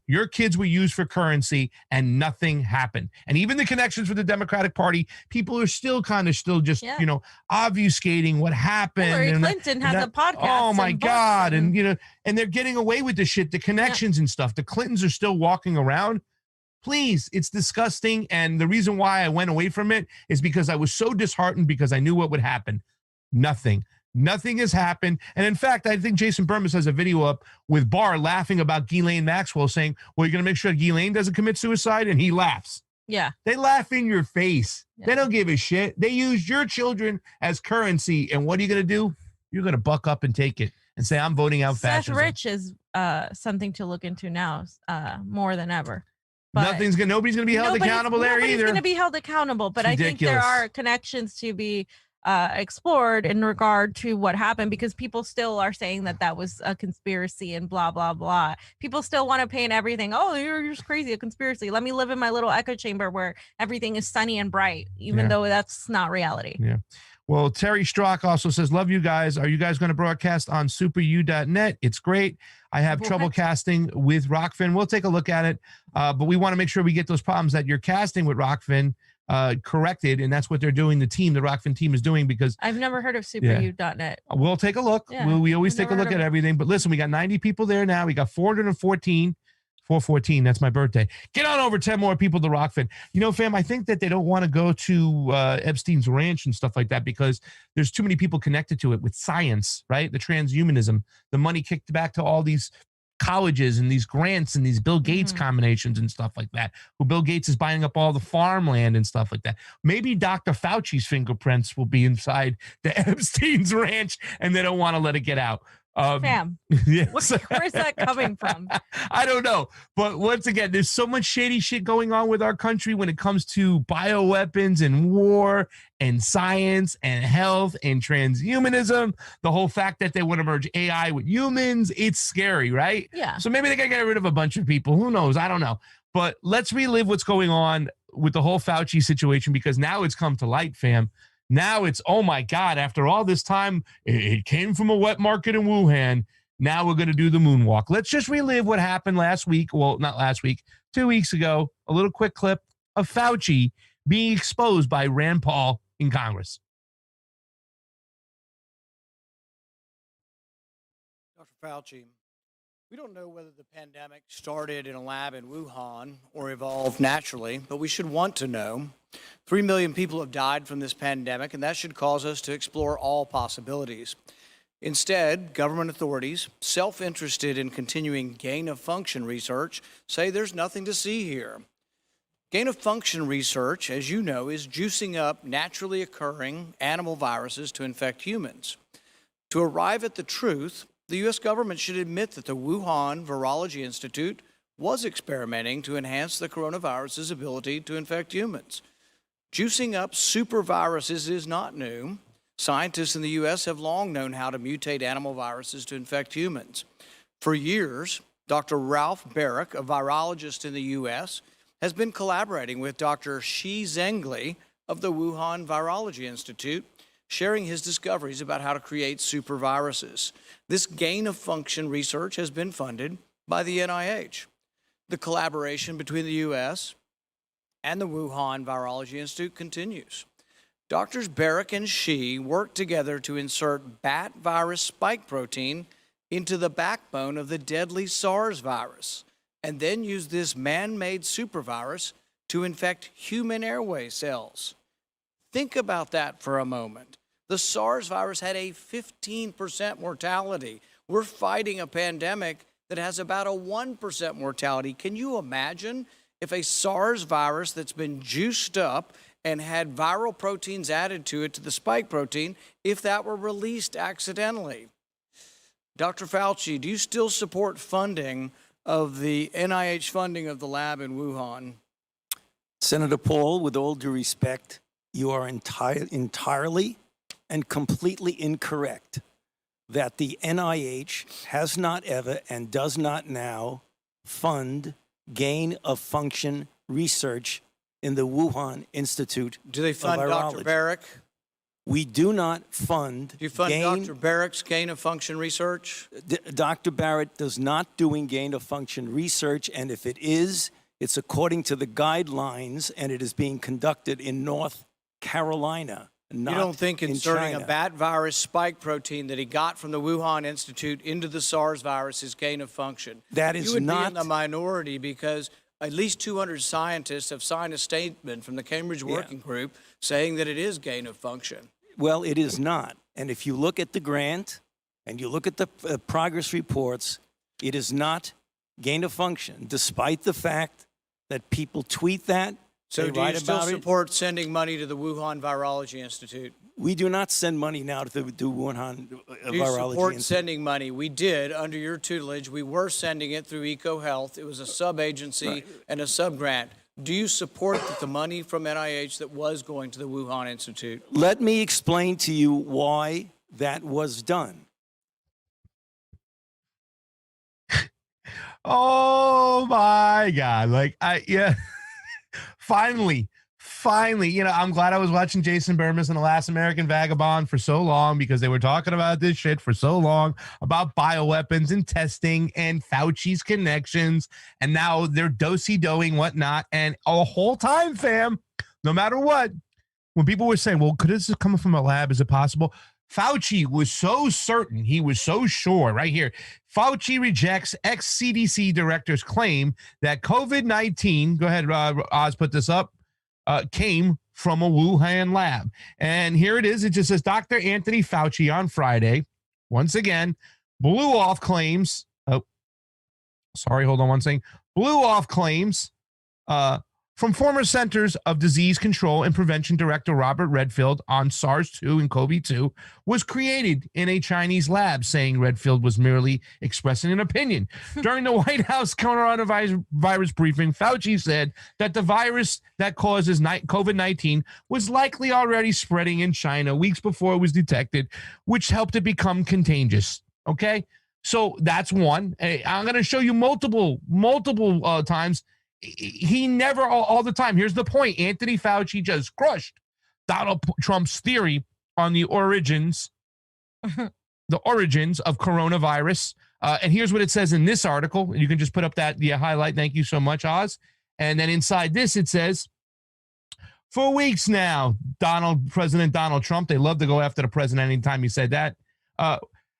Your kids were used for currency and nothing happened. And even the connections with the Democratic Party, people are still just, you know, obfuscating what happened. Hillary Clinton has a podcast. Oh my God. And, you know, and they're getting away with this shit, the connections and stuff. The Clintons are still walking around. Please, it's disgusting. And the reason why I went away from it is because I was so disheartened because I knew what would happen. Nothing has happened. And in fact, I think Jason Burmis has a video up with Barr laughing about Ghislaine Maxwell, saying, well, you're going to make sure Ghislaine doesn't commit suicide? And he laughs. Yeah. They laugh in your face. Yeah. They don't give a shit. They use your children as currency. And what are you going to do? You're going to buck up and take it and say, I'm voting out fascism. Seth Rich is something to look into now more than ever. But nobody's going to be held accountable there either. Nobody's going to be held accountable, but I think there are connections to be explored in regard to what happened, because people still are saying that was a conspiracy and blah, blah, blah. People still want to paint everything. Oh, you're just crazy, a conspiracy. Let me live in my little echo chamber where everything is sunny and bright, even though that's not reality. Yeah. Well, Terry Strock also says, love you guys. Are you guys going to broadcast on superu.net? It's great. I have trouble casting with Rokfin. We'll take a look at it, but we want to make sure we get those problems that you're casting with Rokfin corrected, and that's what they're doing. The Rokfin team is doing, because I've never heard of superu.net. We'll take a look. Yeah, we always take a look at everything. But listen, we got 90 people there now. We got 414. 414, that's my birthday. Get on over 10 more people to Rokfin. You know, fam, I think that they don't want to go to Epstein's ranch and stuff like that because there's too many people connected to it with science, right? The transhumanism, the money kicked back to all these colleges and these grants and these Bill Gates combinations and stuff like that, who Bill Gates is buying up all the farmland and stuff like that. Maybe Dr. Fauci's fingerprints will be inside the Epstein's ranch and they don't want to let it get out. Sam, yes. Where's that coming from? I don't know. But once again, there's so much shady shit going on with our country when it comes to bioweapons and war and science and health and transhumanism. The whole fact that they want to merge AI with humans, it's scary, right? Yeah. So maybe they got to get rid of a bunch of people. Who knows? I don't know. But let's relive what's going on with the whole Fauci situation, because now it's come to light, fam. Now it's, oh my God, after all this time, it came from a wet market in Wuhan. Now we're going to do the moonwalk. Let's just relive what happened last week. Well, not last week, 2 weeks ago. A little quick clip of Fauci being exposed by Rand Paul in Congress. Dr. Fauci, we don't know whether the pandemic started in a lab in Wuhan or evolved naturally, but we should want to know. 3 million people have died from this pandemic, and that should cause us to explore all possibilities. Instead, government authorities, self-interested in continuing gain-of-function research, say there's nothing to see here. Gain-of-function research, as you know, is juicing up naturally occurring animal viruses to infect humans. To arrive at the truth, the U.S. government should admit that the Wuhan Virology Institute was experimenting to enhance the coronavirus's ability to infect humans. Juicing up superviruses is not new. Scientists in the U.S. have long known how to mutate animal viruses to infect humans. For years, Dr. Ralph Barrick, a virologist in the U.S., has been collaborating with Dr. Shi Zhengli of the Wuhan Virology Institute, sharing his discoveries about how to create superviruses. This gain-of-function research has been funded by the NIH. The collaboration between the U.S. and the Wuhan Virology Institute continues. Doctors Barrick and Shi worked together to insert bat virus spike protein into the backbone of the deadly SARS virus, and then use this man-made supervirus to infect human airway cells. Think about that for a moment. The SARS virus had a 15% mortality. We're fighting a pandemic that has about a 1% mortality. Can you imagine if a SARS virus that's been juiced up and had viral proteins added to it, to the spike protein, if that were released accidentally? Dr. Fauci, do you still support funding of the NIH funding of the lab in Wuhan? Senator Paul, with all due respect, you are entirely and completely incorrect that the NIH has not ever and does not now fund gain-of-function research in the Wuhan Institute of Virology. Do they fund Dr. Barrick? We do not fund. Do you fund Dr. Barrick's gain-of-function research? Dr. Barrett does not doing gain-of-function research, and if it is, it's according to the guidelines, and it is being conducted in North Carolina, not You don't think in inserting China. a bat virus spike protein that he got from the Wuhan Institute into the SARS virus is gain-of-function? That is You would not- be in the minority because at least 200 scientists have signed a statement from the Cambridge Working Group saying that it is gain-of-function. Well, it is not. And if you look at the grant and you look at the progress reports, it is not gain of function, despite the fact that people tweet that. So they do you write still about it. support sending money to the Wuhan Virology Institute? We do not send money now to the Wuhan Do you Virology support Institute. sending money? We did, under your tutelage. We were sending it through EcoHealth. It was a sub-agency and a sub-grant. Do you support that the money from NIH that was going to the Wuhan Institute? Let me explain to you why that was done. Oh my God. Finally, I'm glad I was watching Jason Burmis and The Last American Vagabond for so long, because they were talking about this shit for so long about bioweapons and testing and Fauci's connections. And now they're do-si-doing whatnot. And a whole time, fam, no matter what, when people were saying, well, could this come from a lab? Is it possible? Fauci was so certain, he was so sure, right here. Fauci rejects ex-CDC director's claim that COVID-19, go ahead, Oz, put this up, came from a Wuhan lab. And here it is. It just says Dr. Anthony Fauci on Friday, once again, blew off claims. Blew off claims from former Centers of Disease Control and Prevention Director Robert Redfield on SARS-2 and COVID-2 was created in a Chinese lab, saying Redfield was merely expressing an opinion. During the White House coronavirus briefing, Fauci said that the virus that causes COVID-19 was likely already spreading in China weeks before it was detected, which helped it become contagious. Okay? So that's one. I'm going to show you multiple times. He never, all the time. Here's the point. Anthony Fauci just crushed Donald Trump's theory on the origins of coronavirus. And here's what it says in this article. You can just put up the highlight. Thank you so much, Oz. And then inside this, it says, for weeks now, President Donald Trump, they love to go after the president anytime he said that,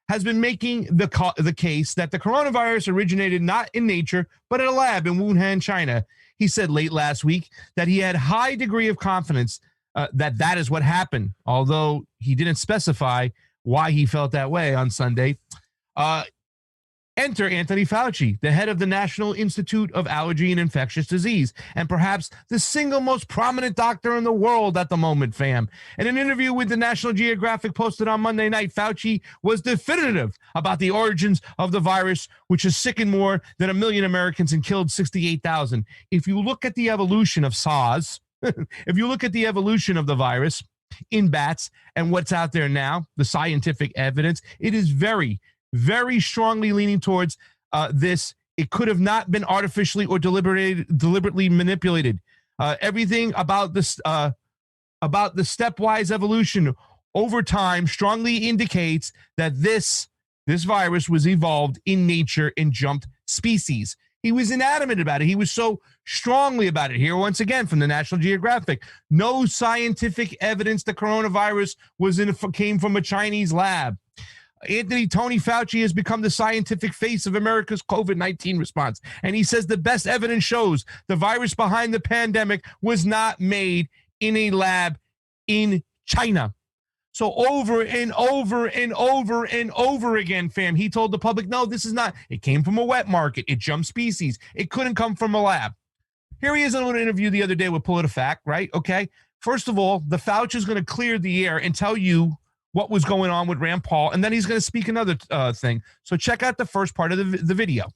has been making the case that the coronavirus originated not in nature, but in a lab in Wuhan, China. He said late last week that he had high degree of confidence that is what happened, although he didn't specify why he felt that way on Sunday. Enter Anthony Fauci, the head of the National Institute of Allergy and Infectious Disease, and perhaps the single most prominent doctor in the world at the moment, fam. In an interview with the National Geographic posted on Monday night, Fauci was definitive about the origins of the virus, which has sickened more than 1 million Americans and killed 68,000. If you look at the evolution of SARS, if you look at the evolution of the virus in bats and what's out there now, the scientific evidence, it is very, very strongly leaning towards this. It could have not been artificially or deliberately manipulated. Everything about this, about the stepwise evolution over time strongly indicates that this virus was evolved in nature and jumped species. He was inadamant about it. He was so strongly about it. Here, once again, from the National Geographic, no scientific evidence the coronavirus came from a Chinese lab. Tony Fauci has become the scientific face of America's COVID-19 response. And he says the best evidence shows the virus behind the pandemic was not made in a lab in China. So over and over and over and over again, fam, he told the public, no, this is not. It came from a wet market. It jumped species. It couldn't come from a lab. Here he is in an interview the other day with PolitiFact, right? Okay. First of all, the Fauci is going to clear the air and tell you what was going on with Rand Paul, and then he's going to speak another thing. So check out the first part of the video.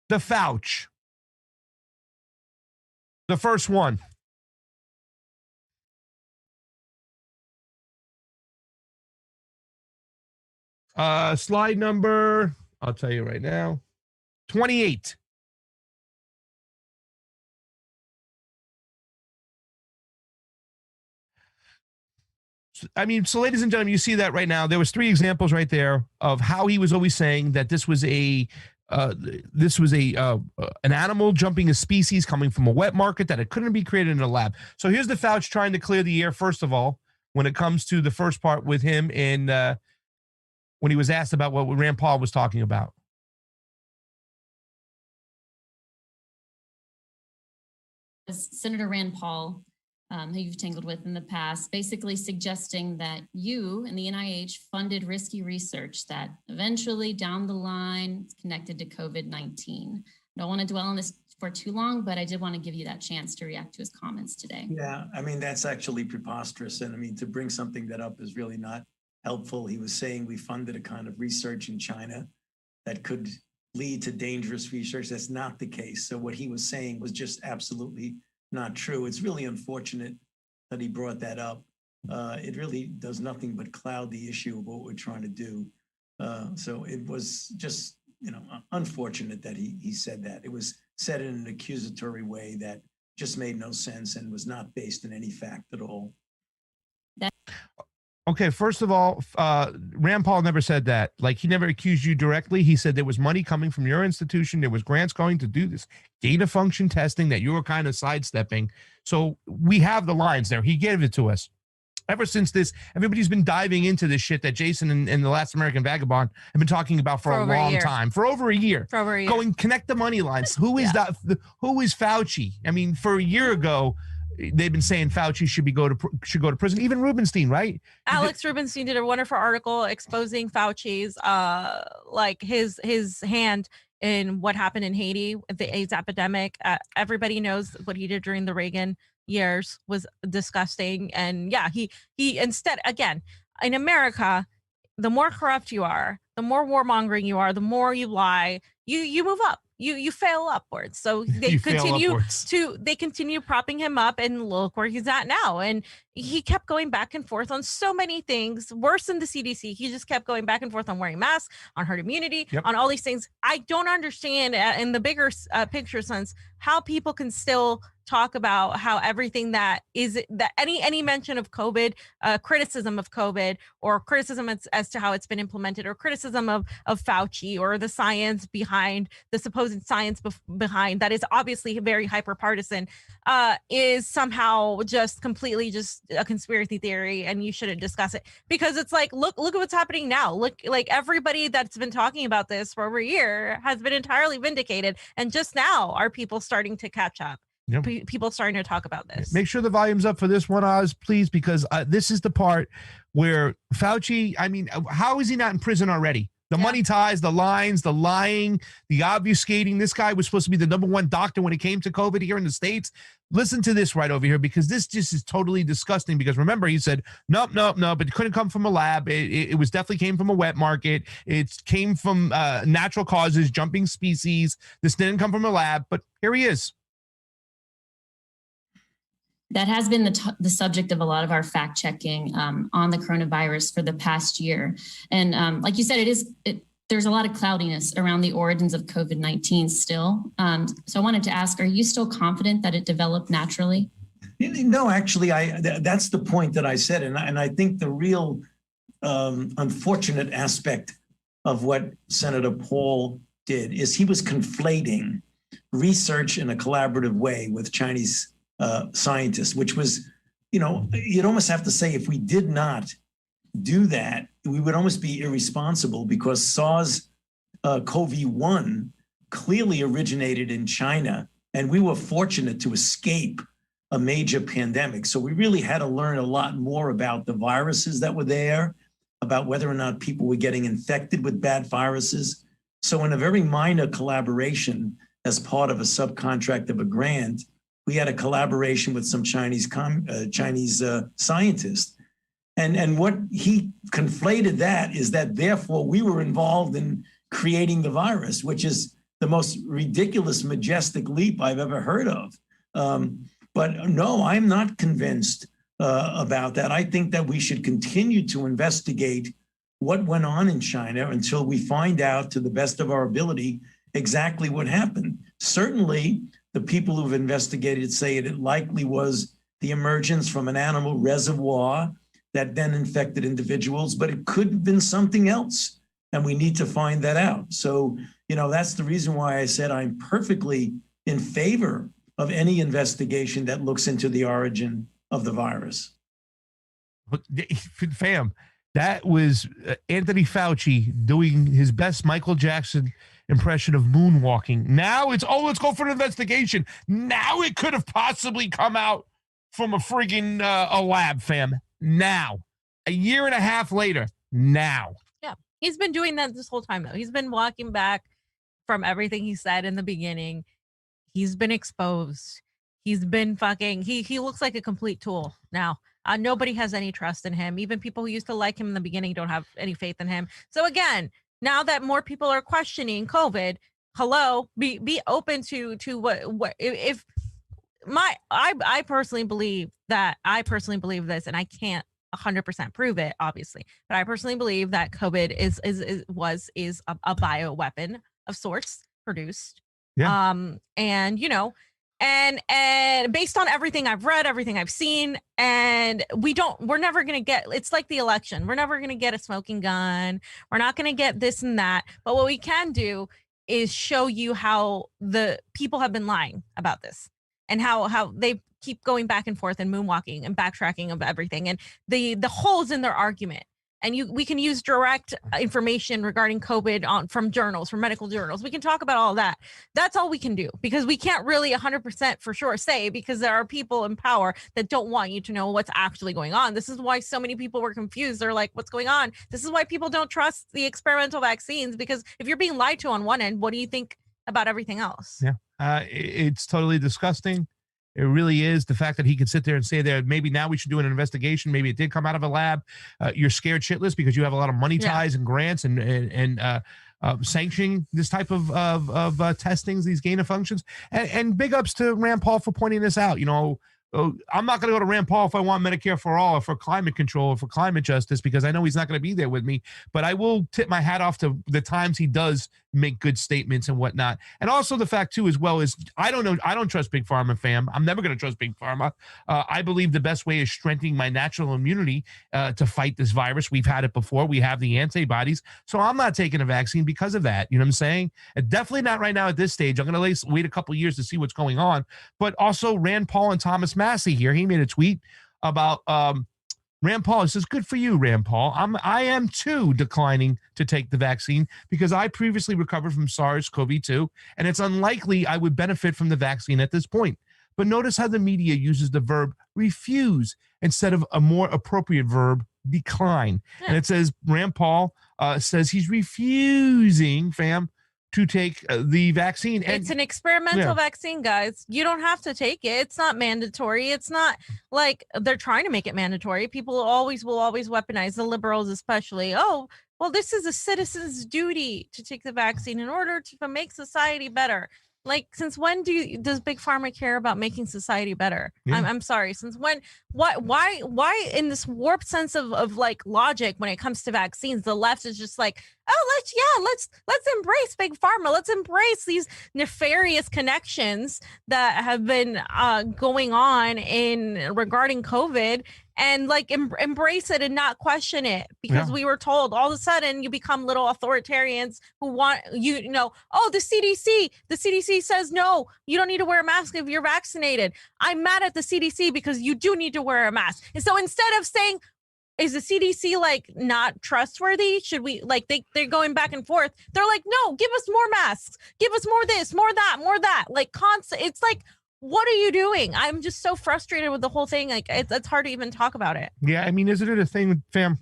The Fauci. The first one. Slide number, I'll tell you right now, 28. I mean, so ladies and gentlemen, you see that right now. There was 3 examples right there of how he was always saying that this was an animal jumping a species coming from a wet market, that it couldn't be created in a lab. So here's the Fauci trying to clear the air, first of all, when it comes to the first part with him in when he was asked about what Rand Paul was talking about. Senator Rand Paul, who you've tangled with in the past, basically suggesting that you and the NIH funded risky research that eventually down the line is connected to COVID-19. Don't want to dwell on this for too long, but I did want to give you that chance to react to his comments today. Yeah, I mean, that's actually preposterous. And I mean, to bring something that up is really not helpful. He was saying we funded a kind of research in China that could lead to dangerous research. That's not the case. So what he was saying was just absolutely not true. It's really unfortunate that he brought that up. It really does nothing but cloud the issue of what we're trying to do. So it was just, unfortunate that he said that. It was said in an accusatory way that just made no sense and was not based in any fact at all. Okay, first of all, Rand Paul never said that. Like, he never accused you directly. He said there was money coming from your institution. There was grants going to do this data function testing that you were kind of sidestepping. So we have the lines there. He gave it to us. Ever since this, everybody's been diving into this shit that Jason and the Last American Vagabond have been talking about for a long time, for over a year. Going, connect the money lines. Who is that? Who is Fauci? I mean, for a year ago, they've been saying Fauci should go to prison. Even Rubenstein, right? Alex Rubenstein did a wonderful article exposing Fauci's like his hand in what happened in Haiti with the AIDS epidemic. Everybody knows what he did during the Reagan years was disgusting. And yeah, he instead, again, in America, the more corrupt you are, the more warmongering you are, the more you lie, you move up. You fail upwards. So they continue propping him up, and look where he's at now. And he kept going back and forth on so many things, worse than the CDC. He just kept going back and forth on wearing masks, on herd immunity, on all these things. I don't understand in the bigger picture sense how people can still talk about how everything that any mention of COVID, criticism of COVID, or criticism as to how it's been implemented, or criticism of Fauci, or the science behind the supposed science behind that is obviously very hyper partisan, is somehow just completely just a conspiracy theory, and you shouldn't discuss it, because it's like, look at what's happening now. Look, like, everybody that's been talking about this for over a year has been entirely vindicated, and just now are people starting to catch up. people starting to talk about this. Make sure the volume's up for this one, Oz, please, because this is the part where Fauci, I mean, how is he not in prison already? The money ties, the lines, the lying, the obfuscating. This guy was supposed to be the #1 doctor when it came to COVID here in the States. Listen to this right over here, because this just is totally disgusting. Because remember, he said, nope, but it couldn't come from a lab. It was definitely came from a wet market. It came from natural causes, jumping species. This didn't come from a lab, but here he is. That has been the subject of a lot of our fact checking on the coronavirus for the past year. And like you said, there's a lot of cloudiness around the origins of COVID-19 still. So I wanted to ask, are you still confident that it developed naturally? No, actually, that's the point that I said. And I think the real unfortunate aspect of what Senator Paul did is he was conflating research in a collaborative way with Chinese scientists, which was, you'd almost have to say if we did not do that, we would almost be irresponsible, because SARS-CoV-1 clearly originated in China, and we were fortunate to escape a major pandemic. So we really had to learn a lot more about the viruses that were there, about whether or not people were getting infected with bad viruses. So in a very minor collaboration as part of a subcontract of a grant, we had a collaboration with some Chinese scientists. And what he conflated that is that therefore we were involved in creating the virus, which is the most ridiculous, majestic leap I've ever heard of. But no, I'm not convinced about that. I think that we should continue to investigate what went on in China until we find out, to the best of our ability, exactly what happened. Certainly, the people who've investigated say it likely was the emergence from an animal reservoir that then infected individuals, but it could have been something else, and we need to find that out. So, that's the reason why I said I'm perfectly in favor of any investigation that looks into the origin of the virus. Fam, that was Anthony Fauci doing his best Michael Jackson impression of moonwalking. Now it's, let's go for an investigation. Now it could have possibly come out from a friggin' a lab, fam. Now, a year and a half later, now. Yeah, he's been doing that this whole time, though. He's been walking back from everything he said in the beginning. He's been exposed. He's been he looks like a complete tool now. Nobody has any trust in him. Even people who used to like him in the beginning don't have any faith in him. So again, now that more people are questioning COVID, be open to what if I personally believe this, and I can't 100% prove it, obviously, but I personally believe that COVID is a bioweapon of sorts produced. Yeah. And based on everything I've read, everything I've seen, and we're never going to get, it's like the election. We're never going to get a smoking gun. We're not going to get this and that. But what we can do is show you how the people have been lying about this, and how they keep going back and forth and moonwalking and backtracking of everything, and the holes in their argument. And we can use direct information regarding COVID from journals, from medical journals. We can talk about all that. That's all we can do, because we can't really 100% for sure say, because there are people in power that don't want you to know what's actually going on. This is why so many people were confused. They're like, what's going on? This is why people don't trust the experimental vaccines, because if you're being lied to on one end, what do you think about everything else? Yeah, it's totally disgusting. It really is. The fact that he could sit there and say that maybe now we should do an investigation. Maybe it did come out of a lab. You're scared shitless because you have a lot of money ties and grants and sanctioning this type of testings, these gain of functions. And big ups to Rand Paul for pointing this out. I'm not going to go to Rand Paul if I want Medicare for all, or for climate control, or for climate justice, because I know he's not going to be there with me. But I will tip my hat off to the times he does make good statements and whatnot. And also the fact, too, as well, is I don't trust Big Pharma, fam. I'm never going to trust Big Pharma. I believe the best way is strengthening my natural immunity to fight this virus. We've had it before. We have the antibodies. So I'm not taking a vaccine because of that. You know what I'm saying? Definitely not right now at this stage. I'm going to wait a couple of years to see what's going on. But also Rand Paul and Thomas Massey here. He made a tweet about Rand Paul. He says, good for you, Rand Paul. I am too declining to take the vaccine because I previously recovered from SARS-CoV-2, and it's unlikely I would benefit from the vaccine at this point. But notice how the media uses the verb refuse instead of a more appropriate verb, decline. And it says Rand Paul says he's refusing, fam, to take the vaccine. And it's an experimental vaccine, guys. You don't have to take it. It's not mandatory. It's not like they're trying to make it mandatory. People will always weaponize, the liberals especially. Oh, well, this is a citizen's duty to take the vaccine in order to make society better. Like, since when does Big Pharma care about making society better? Yeah. I'm sorry. Since when? Why in this warped sense of like logic when it comes to vaccines, the left is just like, oh, let's embrace Big Pharma. Let's embrace these nefarious connections that have been going on regarding COVID, and like embrace it and not question it, because we were told all of a sudden you become little authoritarians who want oh, the CDC says no, you don't need to wear a mask if you're vaccinated. I'm mad at the CDC because you do need to wear a mask. And so instead of saying, is the CDC like not trustworthy? Should we like they're going back and forth? They're like, no, give us more masks, give us more this, more that, more that. Like constant. It's like, what are you doing? I'm just so frustrated with the whole thing. Like it's hard to even talk about it. Yeah, I mean, isn't it a thing, fam?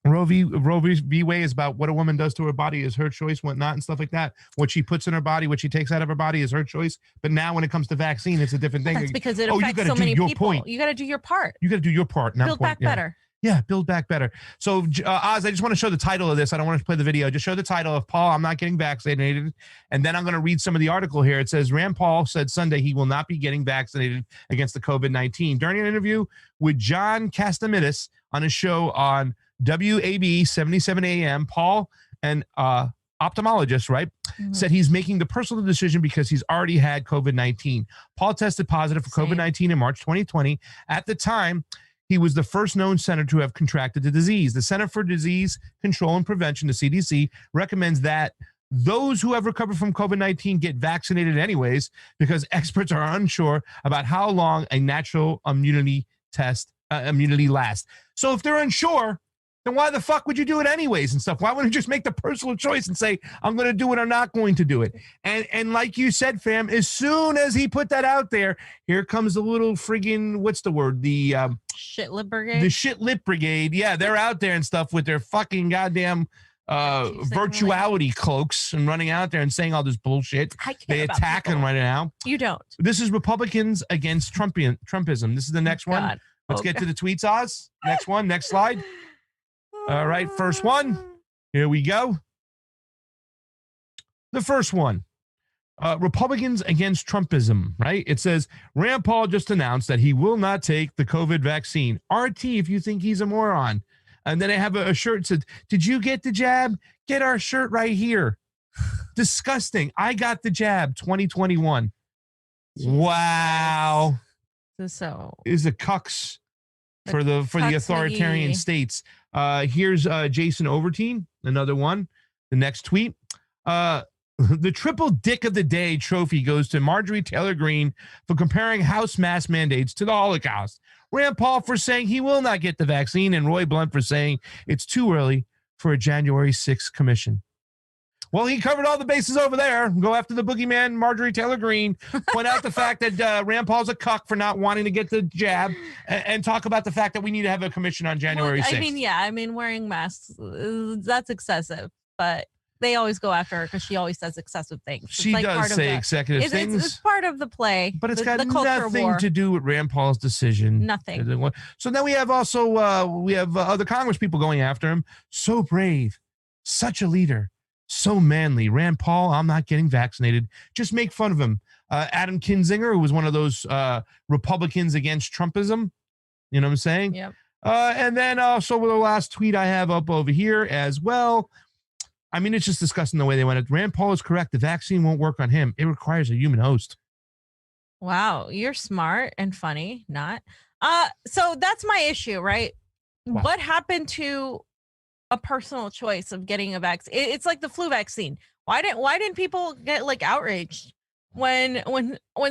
Roe v. Wade is about what a woman does to her body is her choice, whatnot, and stuff like that. What she puts in her body, what she takes out of her body is her choice. But now when it comes to vaccine, it's a different thing. That's because it affects so many people. You got to do your part. You got to do your part. Build back better. Yeah, build back better. So, Oz, I just want to show the title of this. I don't want to play the video. Just show the title of Paul, I'm not getting vaccinated. And then I'm going to read some of the article here. It says, Rand Paul said Sunday he will not be getting vaccinated against the COVID-19. During an interview with John Castellantis on his show on WAB 77 AM, Paul, an ophthalmologist, right, said he's making the personal decision because he's already had COVID-19. Paul tested positive for COVID-19 in March 2020. At the time, he was the first known senator to have contracted the disease. The Center for Disease Control and Prevention, the CDC, recommends that those who have recovered from COVID-19 get vaccinated anyways, because experts are unsure about how long a natural immunity lasts. So if they're unsure, then why the fuck would you do it anyways and stuff? Why wouldn't you just make the personal choice and say, I'm going to do it or not going to do it? And like you said, fam, as soon as he put that out there, here comes the little friggin', what's the word? The shit lip brigade. The shit lip brigade. Yeah, they're out there and stuff with their fucking goddamn virtuality cloaks and running out there and saying all this bullshit. They attack him right now. You don't. This is Republicans against Trumpism. This is the next one. Let's get to the tweets, Oz. Next one. Next slide. All right, first one. Here we go. The first one. Republicans against Trumpism, right? It says, Rand Paul just announced that he will not take the COVID vaccine. RT, if you think he's a moron. And then I have a shirt that said, did you get the jab? Get our shirt right here. Disgusting. I got the jab 2021. Wow. So is a cucks for the authoritarian states. Here's Jason Overteen, another one. The next tweet. The triple dick of the day trophy goes to Marjorie Taylor Greene for comparing House mask mandates to the Holocaust. Rand Paul for saying he will not get the vaccine, and Roy Blunt for saying it's too early for a January 6th commission. Well, he covered all the bases over there. Go after the boogeyman, Marjorie Taylor Greene, point out the fact that Rand Paul's a cuck for not wanting to get the jab, and talk about the fact that we need to have a commission on January 6th. I mean, wearing masks, that's excessive, but they always go after her because she always says excessive things. She does say executive things. It's part of the play. But it's got nothing to do with Rand Paul's decision. Nothing. So then we have also, other Congress people going after him. So brave, such a leader. So manly. Rand Paul, I'm not getting vaccinated. Just make fun of him. Adam Kinzinger, who was one of those Republicans against Trumpism. You know what I'm saying? Yep. And then also with the last tweet I have up over here as well. I mean, it's just disgusting the way they went it. Rand Paul is correct. The vaccine won't work on him. It requires a human host. Wow. You're smart and funny. Not. So that's my issue, right? Wow. What happened to a personal choice of getting a vaccine? It's like the flu vaccine. Why didn't people get like outraged when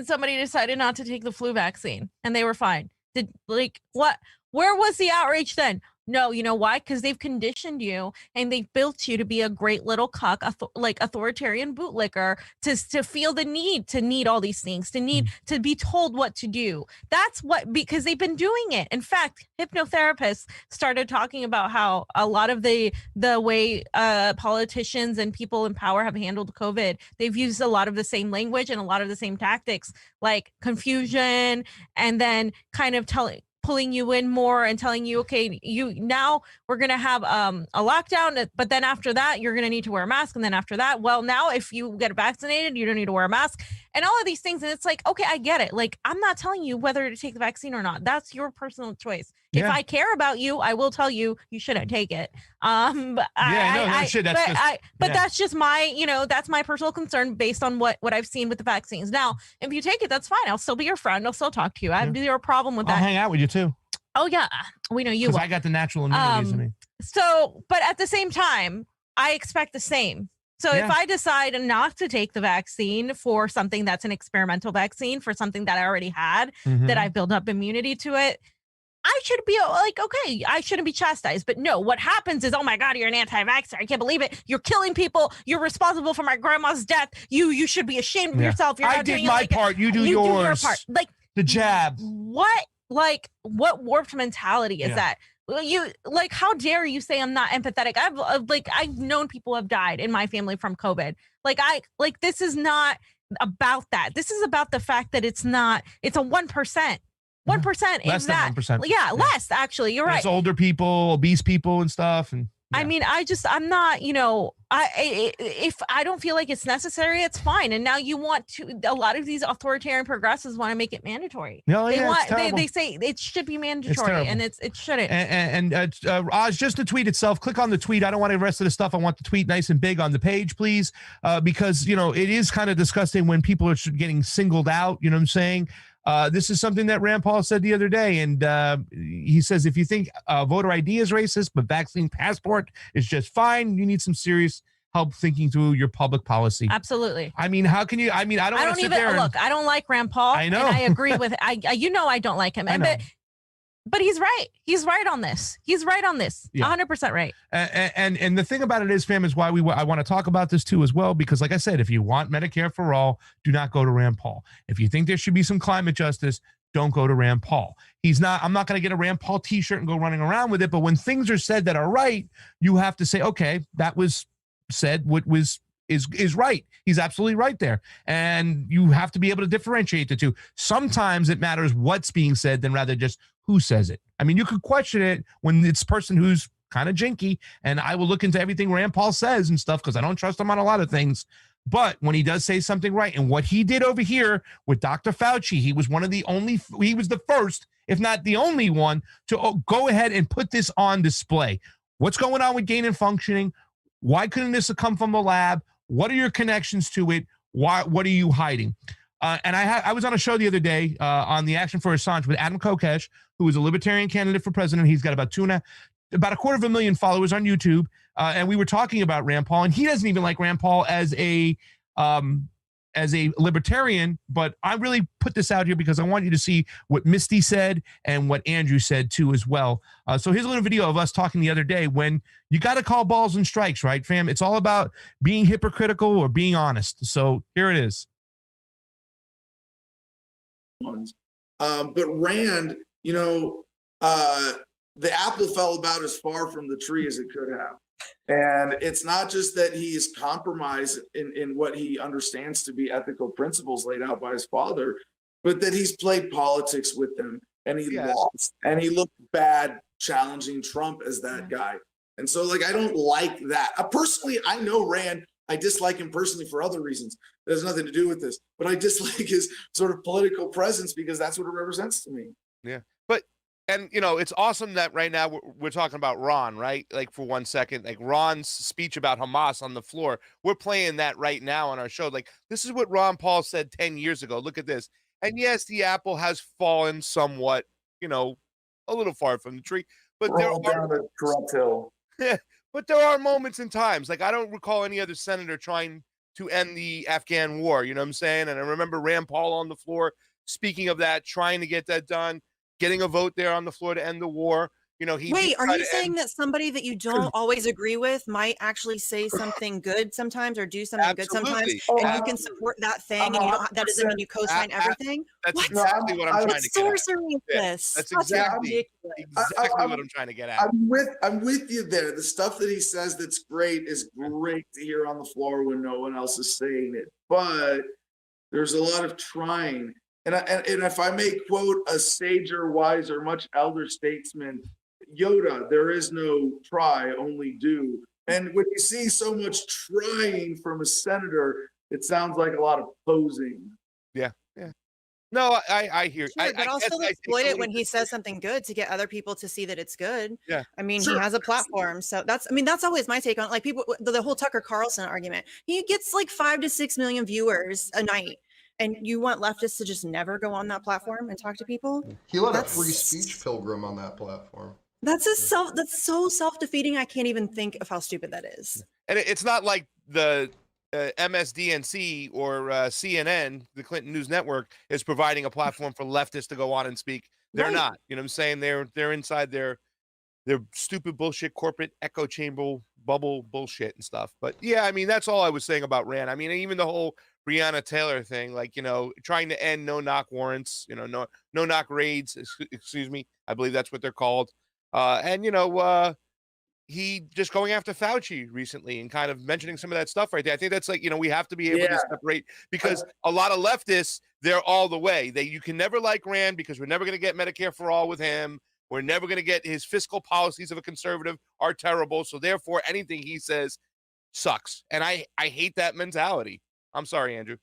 somebody decided not to take the flu vaccine and they were fine? Where was the outrage then? No, you know why? Because they've conditioned you and they've built you to be a great little cuck, like authoritarian bootlicker, to feel the need to need all these things, to need to be told what to do. That's what, because they've been doing it. In fact, hypnotherapists started talking about how a lot of the way politicians and people in power have handled COVID, they've used a lot of the same language and a lot of the same tactics, like confusion, and then kind of pulling you in more and telling you, okay, now we're going to have a lockdown, but then after that, you're going to need to wear a mask. And then after that, well, now if you get vaccinated, you don't need to wear a mask, and all of these things. And it's like, okay, I get it. Like, I'm not telling you whether to take the vaccine or not. That's your personal choice. If I care about you, I will tell you shouldn't take it. But that's just my, that's my personal concern based on what I've seen with the vaccines. Now, if you take it, that's fine. I'll still be your friend. I'll still talk to you. I have zero problem with that. I'll hang out with you too. Oh yeah, we know you. Because I got the natural immunities in me. So, but at the same time, I expect the same. So if I decide not to take the vaccine for something that's an experimental vaccine, for something that I already had, that I built up immunity to it, I should be like, okay, I shouldn't be chastised. But no, what happens is, oh my God, you're an anti-vaxxer. I can't believe it. You're killing people. You're responsible for my grandma's death. You should be ashamed of yourself. You're I did my part. You do yours. Do your part. Like the jab. What warped mentality is that? You like, how dare you say I'm not empathetic? I've known people have died in my family from COVID. This is not about that. This is about the fact that it's a 1%. 1% Less is than that. 1%. Yeah, less actually. You're right. It's older people, obese people and stuff. And I mean, I'm not, if I don't feel like it's necessary, it's fine. And now you want to, a lot of these authoritarian progressives want to make it mandatory. They say it should be mandatory, and it shouldn't. And Oz, just the tweet itself, click on the tweet. I don't want the rest of the stuff. I want the tweet nice and big on the page, please. Because, it is kind of disgusting when people are getting singled out. You know what I'm saying? This is something that Rand Paul said the other day, and he says, if you think voter ID is racist, but vaccine passport is just fine, you need some serious help thinking through your public policy. Absolutely. I mean, how can you? I mean, I don't even look. I don't like Rand Paul. I know. And I agree with. I don't like him. But he's right. He's right on this. He's right on this. 100% right. And the thing about it is, fam, is why I want to talk about this too as well, because like I said, if you want Medicare for all, do not go to Rand Paul. If you think there should be some climate justice, don't go to Rand Paul. I'm not going to get a Rand Paul t-shirt and go running around with it. But when things are said that are right, you have to say, okay, that was said what is right. He's absolutely right there. And you have to be able to differentiate the two. Sometimes it matters what's being said than rather just who says it. I mean, you could question it when it's a person who's kind of jinky, and I will look into everything Rand Paul says and stuff because I don't trust him on a lot of things. But when he does say something right, and what he did over here with Dr. Fauci, he was the first, if not the only one, to go ahead and put this on display. What's going on with gain and functioning? Why couldn't this have come from the lab? What are your connections to it? What are you hiding? And I was on a show the other day on the Action for Assange with Adam Kokesh, who is a libertarian candidate for president. He's got about 250,000 followers on YouTube. And we were talking about Rand Paul, and he doesn't even like Rand Paul as a libertarian. But I really put this out here because I want you to see what Misty said and what Andrew said too as well. So here's a little video of us talking the other day when you got to call balls and strikes, right, fam? It's all about being hypocritical or being honest. So here it is. But Rand, the apple fell about as far from the tree as it could have. And it's not just that he's compromised in what he understands to be ethical principles laid out by his father, but that he's played politics with them and he lost. And he looked bad challenging Trump as that guy. And so, I don't like that. Personally, I know Rand. I dislike him personally for other reasons. It has nothing to do with this. But I dislike his sort of political presence because that's what it represents to me. Yeah. And, it's awesome that right now we're talking about Ron, right? Like for 1 second, like Ron's speech about Hamas on the floor. We're playing that right now on our show. Like, this is what Ron Paul said 10 years ago. Look at this. And yes, the apple has fallen somewhat, a little far from the tree. But there are down a corrupt hill. But there are moments and times. Like, I don't recall any other senator trying to end the Afghan war. You know what I'm saying? And I remember Rand Paul on the floor speaking of that, trying to get that done. Getting a vote there on the floor to end the war. You know, he Wait, did are try you to saying end- that somebody that you don't always agree with might actually say something good sometimes or do something good sometimes, Absolutely. and you can support that thing, and you don't, that doesn't mean you co-sign everything? That's What? exactly what I'm trying What to get at. sorcery is Yeah, this? that's That's exactly ridiculous. what I'm trying to get at. I'm with you there. The stuff that he says that's great is great to hear on the floor when no one else is saying it. But there's a lot of trying. And if I may quote a sager, wiser, much elder statesman, Yoda, there is no try, only do. And when you see so much trying from a senator, it sounds like a lot of posing. Yeah. No, I hear. Sure, but I'll still exploit it when he says. says something good to get other people to see that it's good. Yeah. I mean, Sure. he has a platform. So that's always my take on it. Like people, the whole Tucker Carlson argument. He gets like 5 to 6 million viewers a night. And you want leftists to just never go on that platform and talk to people? He let a That's- free speech pilgrim on that platform. That's so self-defeating. I can't even think of how stupid that is. And it's not like the MSDNC or CNN, the Clinton News Network, is providing a platform for leftists to go on and speak. They're Right. not. You know what I'm saying? They're inside their stupid bullshit corporate echo chamber bubble bullshit and stuff. But yeah, I mean, that's all I was saying about Rand. I mean, even the whole Breonna Taylor thing, like, you know, trying to end no knock warrants, you know, no knock raids, excuse me. I believe that's what they're called. And you know, he just going after Fauci recently and kind of mentioning some of that stuff right there. I think that's like, you know, we have to be able to separate, because a lot of leftists, they're all the way. You can never like Rand because we're never going to get Medicare for all with him. We're never going to get his fiscal policies of a conservative are terrible. So therefore, anything he says sucks. And I hate that mentality. I'm sorry, Andrew.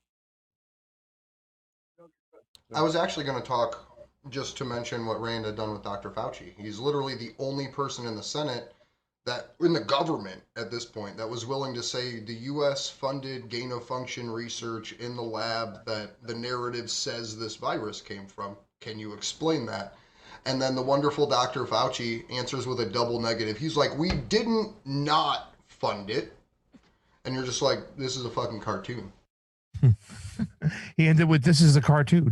I was actually going to talk, just to mention what Rand had done with Dr. Fauci. He's literally the only person in the Senate in the government at this point, that was willing to say the U.S. funded gain of function research in the lab that the narrative says this virus came from. Can you explain that? And then the wonderful Dr. Fauci answers with a double negative. He's like, we didn't not fund it. And you're just like, this is a fucking cartoon. He ended with, this is a cartoon.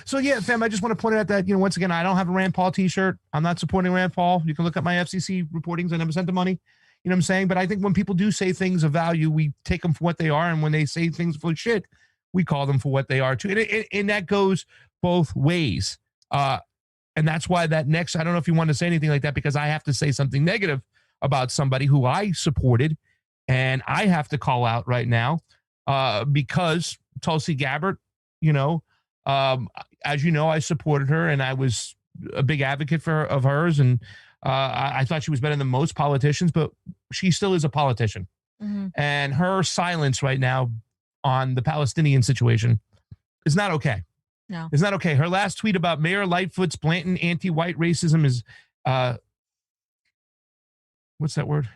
So yeah, fam, I just want to point out that, you know, once again, I don't have a Rand Paul t-shirt. I'm not supporting Rand Paul. You can look at my FCC reportings. I never sent the money. You know what I'm saying? But I think when people do say things of value, we take them for what they are. And when they say things full of shit, we call them for what they are too. And that goes both ways. And that's why that next, I don't know if you want to say anything like that, because I have to say something negative about somebody who I supported, and I have to call out right now because Tulsi Gabbard, you know, as you know, I supported her and I was a big advocate of hers. And I thought she was better than most politicians, but she still is a politician. Mm-hmm. And her silence right now on the Palestinian situation is not okay. No, it's not okay. Her last tweet about Mayor Lightfoot's blatant anti-white racism is, what's that word?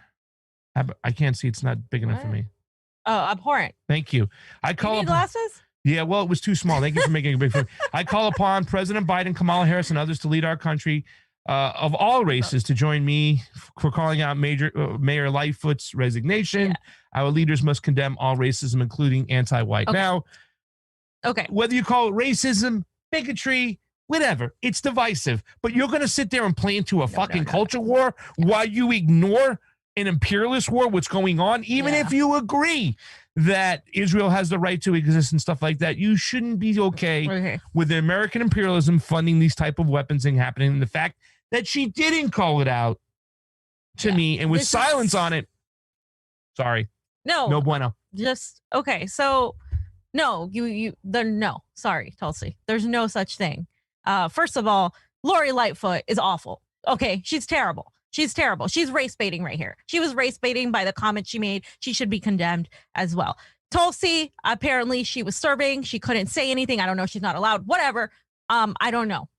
I can't see. It's not big enough for me. Oh, abhorrent. Thank you. I call you need glasses? Yeah, well, it was too small. Thank you for making a big point. I call upon President Biden, Kamala Harris, and others to lead our country of all races to join me for calling out Mayor Lightfoot's resignation. Yeah. Our leaders must condemn all racism, including anti-white. Okay. Now, whether you call it racism, bigotry, whatever, it's divisive. But you're going to sit there and play into a fucking culture war while you ignore an imperialist war, what's going on, even if you agree that Israel has the right to exist and stuff like that. You shouldn't be okay with the American imperialism funding these type of weapons and happening. And the fact that she didn't call it out to me and with silence on it. Sorry. No bueno. Just okay. So no, no, sorry, Tulsi. There's no such thing. First of all, Lori Lightfoot is awful. Okay. She's terrible. She's terrible. She's race baiting right here. She was race baiting by the comment she made. She should be condemned as well. Tulsi, apparently she was serving. She couldn't say anything. I don't know. She's not allowed. Whatever. I don't know.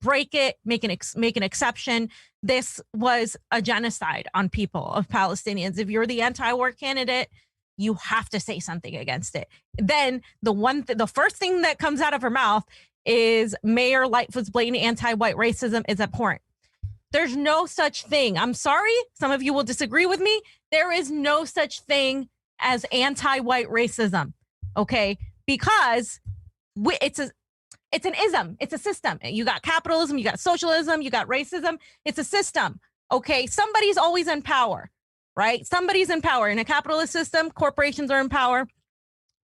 Break it. Make an exception. This was a genocide on people of Palestinians. If you're the anti-war candidate, you have to say something against it. Then the first thing that comes out of her mouth is Mayor Lightfoot's blatant anti-white racism is abhorrent. There's no such thing. I'm sorry. Some of you will disagree with me. There is no such thing as anti-white racism. Okay. Because It's an ism. It's a system. You got capitalism, you got socialism, you got racism. It's a system. Okay. Somebody's always in power, right? Somebody's in power. In a capitalist system, corporations are in power,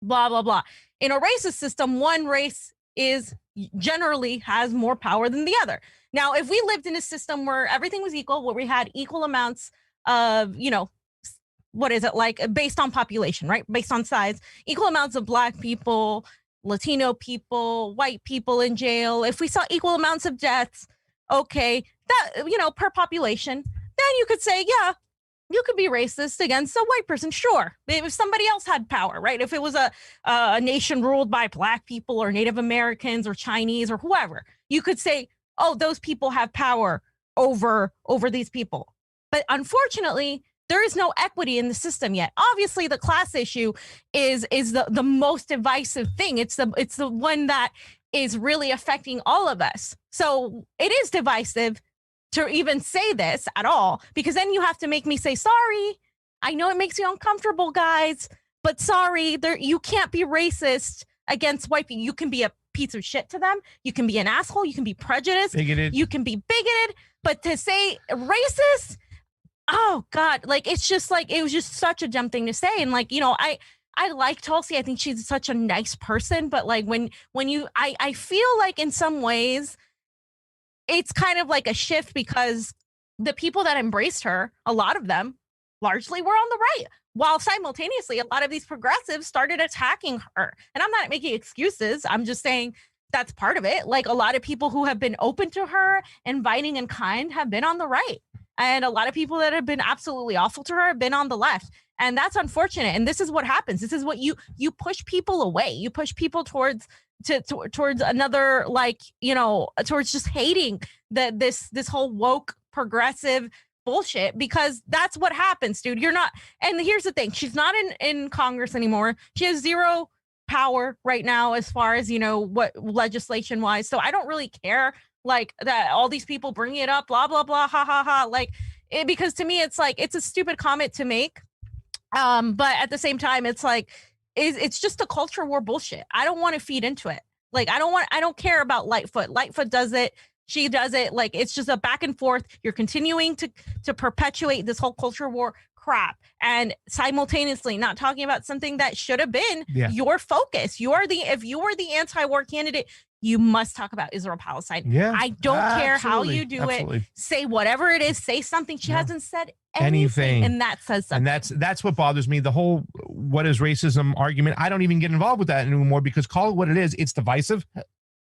blah, blah, blah. In a racist system, one race is generally has more power than the other. Now, if we lived in a system where everything was equal, where we had equal amounts of, you know, what is it like based on population, right? Based on size, equal amounts of Black people, Latino people, white people in jail. If we saw equal amounts of deaths, okay, that, you know, per population, then you could say, yeah, you could be racist against a white person. Sure. If somebody else had power, right? If it was a nation ruled by Black people or Native Americans or Chinese or whoever, you could say, oh, those people have power over these people. But unfortunately, there is no equity in the system yet. Obviously, the class issue is the most divisive thing. It's the one that is really affecting all of us. So it is divisive to even say this at all, because then you have to make me say, sorry, I know it makes you uncomfortable, guys, but sorry, you can't be racist against white people. You can be a piece of shit to them. You can be an asshole. You can be prejudiced. Bigoted. You can be bigoted. But to say racist, oh God, like, it's just like, it was just such a dumb thing to say. And like, you know, I like Tulsi. I think she's such a nice person. But like when I feel like in some ways, it's kind of like a shift, because the people that embraced her, a lot of them largely were on the right, while simultaneously a lot of these progressives started attacking her. And I'm not making excuses. I'm just saying that's part of it. Like, a lot of people who have been open to her, inviting and kind, have been on the right. And a lot of people that have been absolutely awful to her have been on the left. And that's unfortunate. And this is what happens. This is what you push people away. You push people towards another, like, you know, towards just hating this whole woke progressive bullshit, because that's what happens, dude. You're not. And here's the thing. She's not in Congress anymore. She has zero power right now, as far as, you know, what legislation wise. So I don't really care, like, that all these people bring it up, blah, blah, blah, ha, ha, ha. Like, because to me, it's like, it's a stupid comment to make. But at the same time, it's like, it's just a culture war bullshit. I don't want to feed into it. Like, I don't care about Lightfoot. Lightfoot does it. She does it. Like, it's just a back and forth. You're continuing to perpetuate this whole culture war crap, and simultaneously not talking about something that should have been your focus. If you are the anti-war candidate, you must talk about Israel-Palestine. Yeah, I don't care how you do it. Say whatever it is. Say something. She hasn't said anything, and that says something. And that's what bothers me. The whole what is racism argument. I don't even get involved with that anymore, because call it what it is. It's divisive.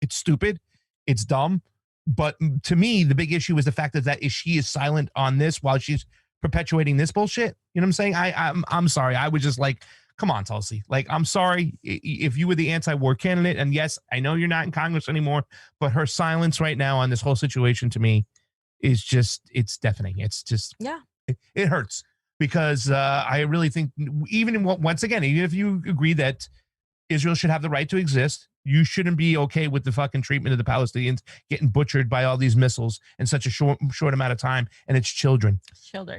It's stupid. It's dumb. But to me, the big issue is the fact that she is silent on this while she's perpetuating this bullshit. You know what I'm saying? I'm sorry. I was just like, come on, Tulsi. Like, I'm sorry if you were the anti-war candidate, and yes, I know you're not in Congress anymore, but her silence right now on this whole situation to me is just, it's deafening. It's just, it hurts, because I really think, once again, even if you agree that Israel should have the right to exist, you shouldn't be okay with the fucking treatment of the Palestinians getting butchered by all these missiles in such a short amount of time. And it's children,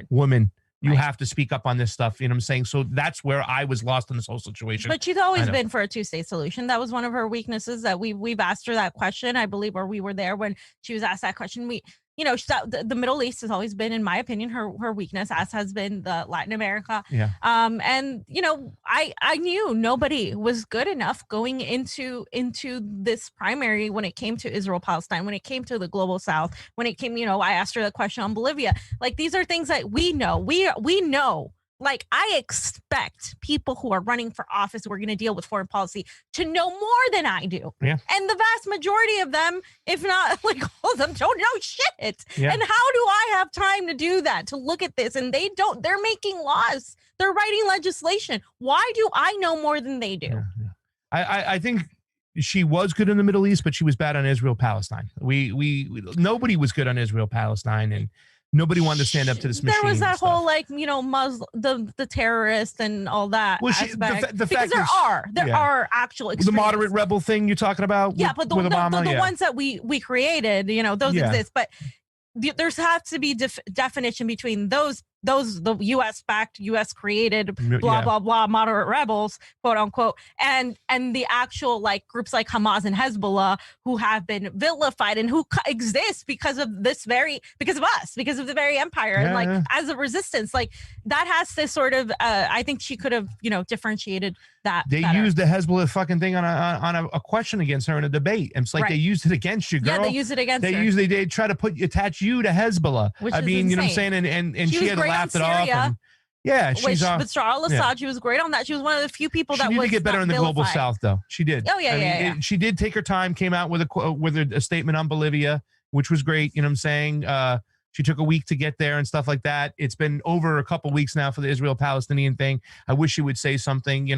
women. You have to speak up on this stuff. You know what I'm saying? So that's where I was lost in this whole situation. But she's always been for a two-state solution. That was one of her weaknesses, that we've asked her that question, I believe, or we were there when she was asked that question. You know, the Middle East has always been, in my opinion, her weakness, as has been the Latin America. Yeah. And you know, I knew nobody was good enough going into this primary when it came to Israel-Palestine, when it came to the global South, when it came, you know, I asked her the question on Bolivia. Like, these are things that we know. We know. Like, I expect people who are running for office who are going to deal with foreign policy to know more than I do. Yeah. And the vast majority of them, if not like all of them, don't know shit. Yeah. And how do I have time to do that, to look at this? And they're making laws. They're writing legislation. Why do I know more than they do? Yeah. I think she was good in the Middle East, but she was bad on Israel-Palestine. Nobody was good on Israel-Palestine, and nobody wanted to stand up to this machine. There was that whole, like, you know, Muslim, the terrorists and all that. Well, aspect. the fact because there are actual the moderate rebel thing you're talking about. But the ones that we created, you know, those exist. But there has to be definition between those the U.S. backed, U.S. created, blah blah blah, moderate rebels, quote unquote, and the actual like groups like Hamas and Hezbollah who have been vilified and who exist because of us, because of the very empire, and like as a resistance, like that has to sort of. I think she could have differentiated that. They better. used the Hezbollah fucking thing on a question against her in a debate, and it's like they used it against you, girl. Yeah, they used it against her. They try to attach you to Hezbollah. Which I is mean, you know what I'm insane. saying, and she had to laugh it off. And, she's with Bashar al-Assad, she was great on that. She was one of the few people that needed was to get better in the global vilified. south, though. She did. Oh yeah, She did take her time. Came out with a statement on Bolivia, which was great. You know what I'm saying? She took a week to get there and stuff like that. It's been over a couple weeks now for the Israel-Palestinian thing. I wish she would say something.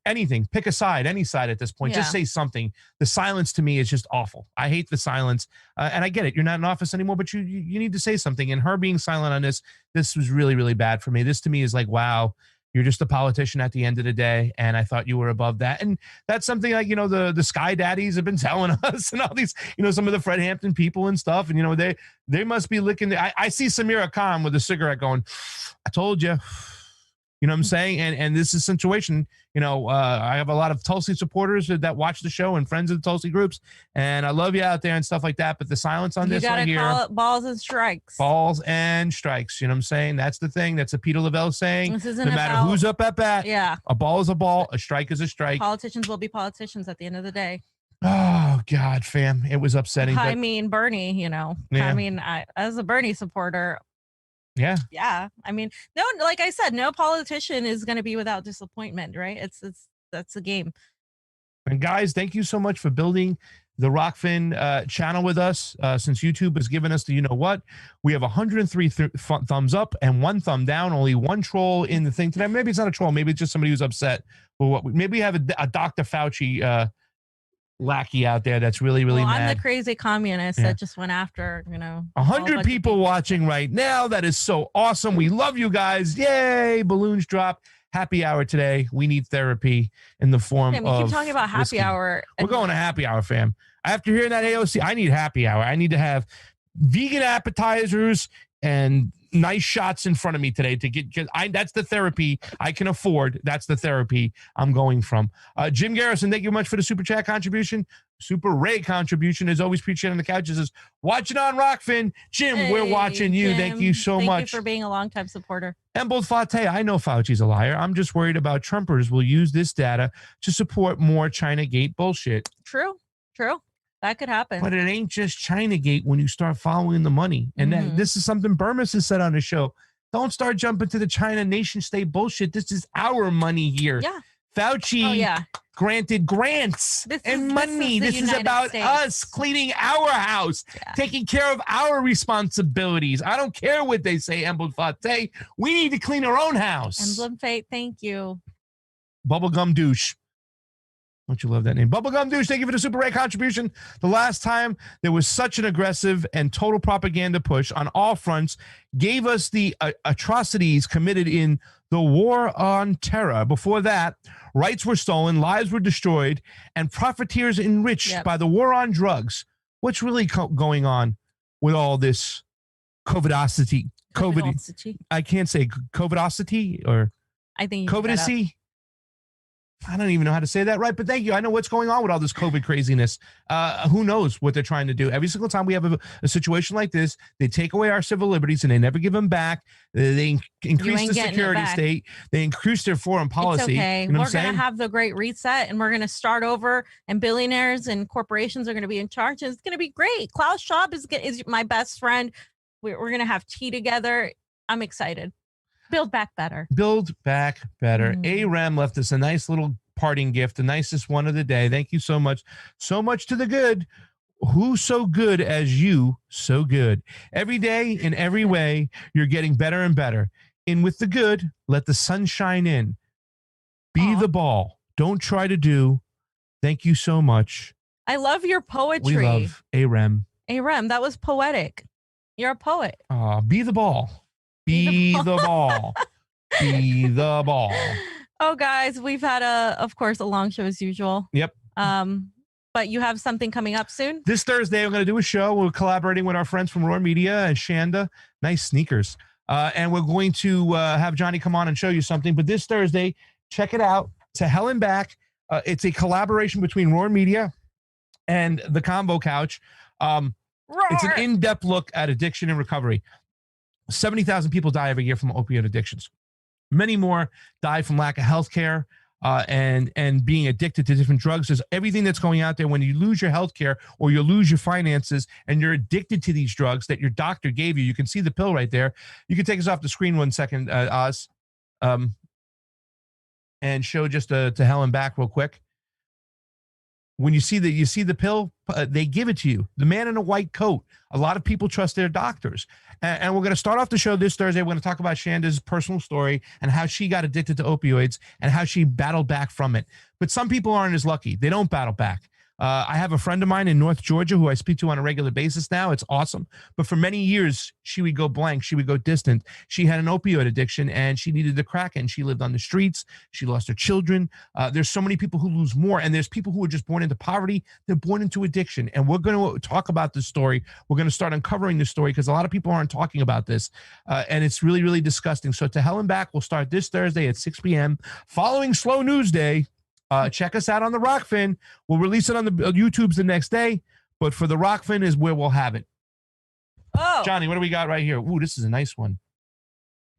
Anything. Pick a side, any side at this point. Just say something. The silence to me is just awful. I hate the silence, and I get it. You're not in office anymore, but you need to say something. And her being silent on this was really, really bad for me. This to me is like, wow. You're just a politician at the end of the day, and I thought you were above that. And that's something like, the Sky Daddies have been telling us, and all these, some of the Fred Hampton people and stuff. And, they must be licking. I see Samira Khan with a cigarette going, I told you. You know what I'm saying? And this is a situation, I have a lot of Tulsi supporters that watch the show and friends of the Tulsi groups. And I love you out there and stuff like that. But the silence on this right here. You got to call it balls and strikes. Balls and strikes. You know what I'm saying? That's the thing. That's a Peter Lavelle saying. This isn't no matter who's up at bat. Yeah. A ball is a ball. A strike is a strike. Politicians will be politicians at the end of the day. Oh, God, fam. It was upsetting. I mean, Bernie, I mean, as a Bernie supporter. Yeah. I mean, no, like I said, no politician is going to be without disappointment, right? That's a game. And guys, thank you so much for building the Rokfin channel with us. Since YouTube has given us the, we have 103 thumbs up and 1 thumb down. Only 1 troll in the thing today. Maybe it's not a troll. Maybe it's just somebody who's upset. Well, maybe we have a Dr. Fauci lackey out there that's really, really mad. I'm the crazy communist that just went after, 100 people watching right now. That is so awesome. We love you guys. Yay. Balloons drop. Happy hour today. We need therapy in the form of keep talking about happy whiskey. Hour. We're going to happy hour, fam. After hearing that AOC, I need happy hour. I need to have vegan appetizers and nice shots in front of me today to get, that's the therapy I can afford. That's the therapy I'm going from. Jim Garrison, thank you much for the super chat contribution. Super Ray contribution, as always, preaching on the couch. It says, watching on Rokfin. Jim, we're watching you. Jim, thank you so much. Thank you for being a longtime supporter. Embold Fate, I know Fauci's a liar. I'm just worried about Trumpers will use this data to support more Chinagate bullshit. True. That could happen. But it ain't just Chinagate when you start following the money. And then this is something Burmis has said on the show. Don't start jumping to the China nation state bullshit. This is our money here. Yeah. Fauci granted grants and money. This is about us cleaning our house, taking care of our responsibilities. I don't care what they say, Emblem Fate. We need to clean our own house. Emblem Fate, thank you. Bubblegum Douche. Don't you love that name? Bubblegum Douche, thank you for the Super Ray contribution. The last time there was such an aggressive and total propaganda push on all fronts gave us the atrocities committed in the war on terror. Before that, rights were stolen, lives were destroyed, and profiteers enriched by the war on drugs. What's really going on with all this COVIDosity? I can't say COVIDosity or I think COVIDosity. I don't even know how to say that right, but thank you. I know what's going on with all this COVID craziness. Who knows what they're trying to do? Every single time we have a situation like this, they take away our civil liberties and they never give them back. They increase the security state. They increase their foreign policy. It's okay. You know we're going to have the great reset and we're going to start over, and billionaires and corporations are going to be in charge. And it's going to be great. Klaus Schwab is my best friend. We're going to have tea together. I'm excited. Build back better. Build back better. ARAM left us a nice little parting gift, the nicest one of the day. Thank you so much. So much to the good. Who so good as you, so good. Every day, in every way, you're getting better and better. In with the good, let the sun shine in. Be the ball. Don't try to do. Thank you so much. I love your poetry. We love ARAM. ARAM, that was poetic. You're a poet. Be the ball. Be the ball. Be the ball. Oh, guys, we've had of course, a long show as usual. Yep. But you have something coming up soon? This Thursday, we're going to do a show. We're collaborating with our friends from Roar Media and Shanda. Nice sneakers. and we're going to have Johnny come on and show you something. But this Thursday, check it out. To Hell and Back. It's a collaboration between Roar Media and the Convo Couch. It's an in-depth look at addiction and recovery. 70,000 people die every year from opioid addictions. Many more die from lack of health care and being addicted to different drugs. There's everything that's going out there when you lose your health care or you lose your finances and you're addicted to these drugs that your doctor gave you. You can see the pill right there. You can take us off the screen 1 second, Oz, and show just to Hell and Back real quick. When you see the pill, they give it to you. The man in a white coat. A lot of people trust their doctors. And we're going to start off the show this Thursday. We're going to talk about Shanda's personal story and how she got addicted to opioids and how she battled back from it. But some people aren't as lucky. They don't battle back. I have a friend of mine in North Georgia who I speak to on a regular basis now. It's awesome. But for many years, she would go blank. She would go distant. She had an opioid addiction and she needed the crack and she lived on the streets. She lost her children. There's so many people who lose more. And there's people who are just born into poverty. They're born into addiction. And we're going to talk about this story. We're going to start uncovering this story because a lot of people aren't talking about this. And it's really, really disgusting. So To Hell and Back will start this Thursday at 6 p.m. following Slow News Day. Check us out on the Rokfin. We'll release it on the YouTubes the next day, but for the Rokfin is where we'll have it. Oh, Johnny, what do we got right here? Ooh, this is a nice one.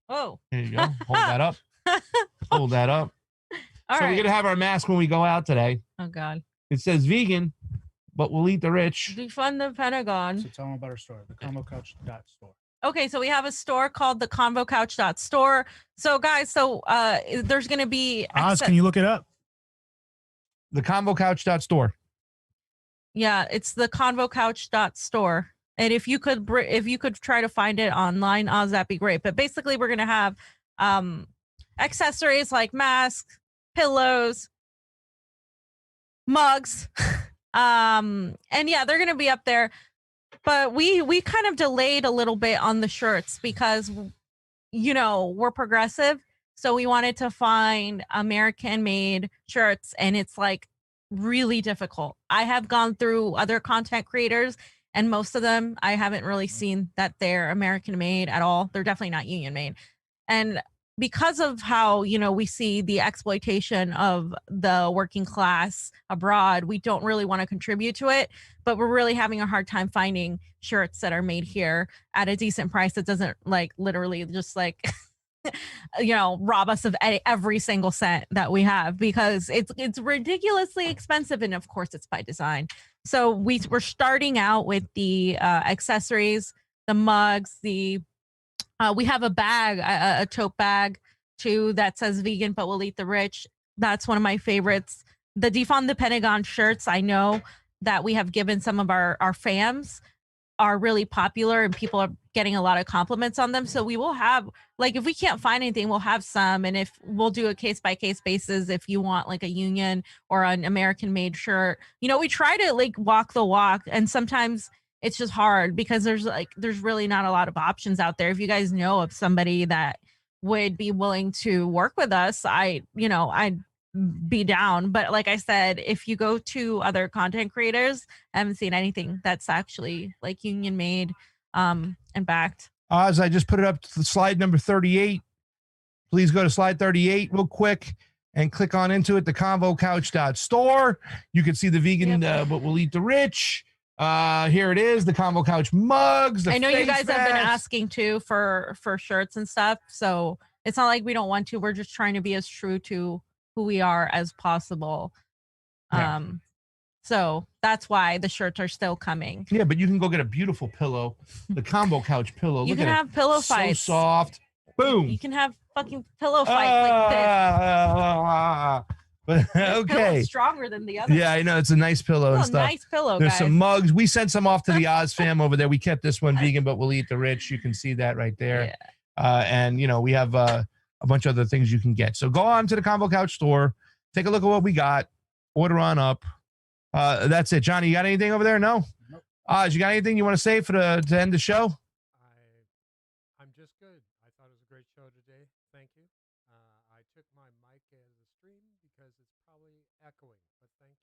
Oh, Here you go. Hold that up. Hold that up. All so right. we're gonna have our mask when we go out today. Oh God. It says vegan, but we'll eat the rich. Defund the Pentagon. So tell them about our store, the ConvoCouch.store. Okay, so we have a store called the ConvoCouch.store. So guys, there's gonna be Oz, can you look it up? The ConvoCouch.store. Yeah, it's the ConvoCouch.store. And if you could try to find it online, Oz, that'd be great. But basically, we're gonna have accessories like masks, pillows, mugs, and yeah, they're gonna be up there. But we kind of delayed a little bit on the shirts because we're progressive. So we wanted to find American-made shirts, and it's like really difficult. I have gone through other content creators, and most of them, I haven't really seen that they're American-made at all. They're definitely not union-made. And because of how, we see the exploitation of the working class abroad, we don't really want to contribute to it, but we're really having a hard time finding shirts that are made here at a decent price that doesn't literally just rob us of every single cent that we have, because it's ridiculously expensive, and of course it's by design. So we're starting out with the accessories, the mugs, we have a bag, a tote bag too that says vegan but we'll eat the rich. That's one of my favorites. The Defund the Pentagon shirts, I know that we have given some of our fams, are really popular and people are getting a lot of compliments on them. So we will have, if we can't find anything, we'll have some. And if we'll do a case by case basis, if you want a union or an American made shirt, we try to walk the walk. And sometimes it's just hard because there's really not a lot of options out there. If you guys know of somebody that would be willing to work with us, I'd be down. But like I said, if you go to other content creators, I haven't seen anything that's actually union made and backed. Oz, I just put it up to slide number 38. Please go to slide 38 real quick and click on into it, the ConvoCouch.store. You can see the vegan, but we'll eat the rich. Here it is, the Convo Couch mugs. I know you guys have been asking too for shirts and stuff. So it's not like we don't want to. We're just trying to be as true to who we are as possible. Yeah. So that's why the shirts are still coming. Yeah, but you can go get a beautiful pillow, the Convo Couch pillow. You Look can at have it. pillow fights. So soft. Boom. You can have fucking pillow fights But This okay. pillow's stronger than the other. Yeah, I know. It's a nice pillow and It's a stuff. nice pillow, There's guys. some mugs. We sent some off to the Oz fam over there. We kept this one vegan, but we'll eat the rich. You can see that right there. Yeah. And, we have a bunch of other things you can get. So go on to the Convo Couch store. Take a look at what we got. Order on up. That's it. Johnny, you got anything over there? No? Nope. Oz, you got anything you want to say to end the show? I'm just good. I thought it was a great show today. Thank you. I took my mic out of the stream because it's probably echoing, but thank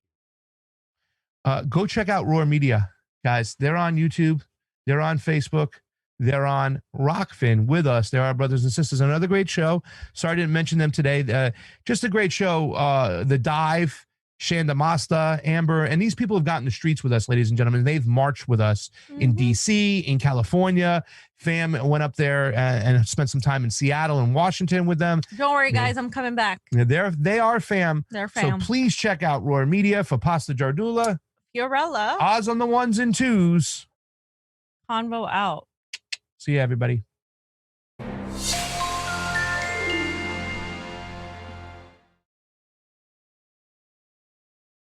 you. Go check out Roar Media, guys. They're on YouTube. They're on Facebook. They're on Rokfin with us. They're our brothers and sisters. Another great show. Sorry I didn't mention them today. Just a great show. The Dive, Shanda Masta, Amber, and these people have gotten the streets with us, ladies and gentlemen. They've marched with us in DC, in California. Fam went up there and spent some time in Seattle and Washington with them. Don't worry, guys. I'm coming back. They are fam. They're fam. So please check out Roar Media for Pasta Jardula. Fiorella. Oz on the 1s and 2s. Convo out. See you, everybody.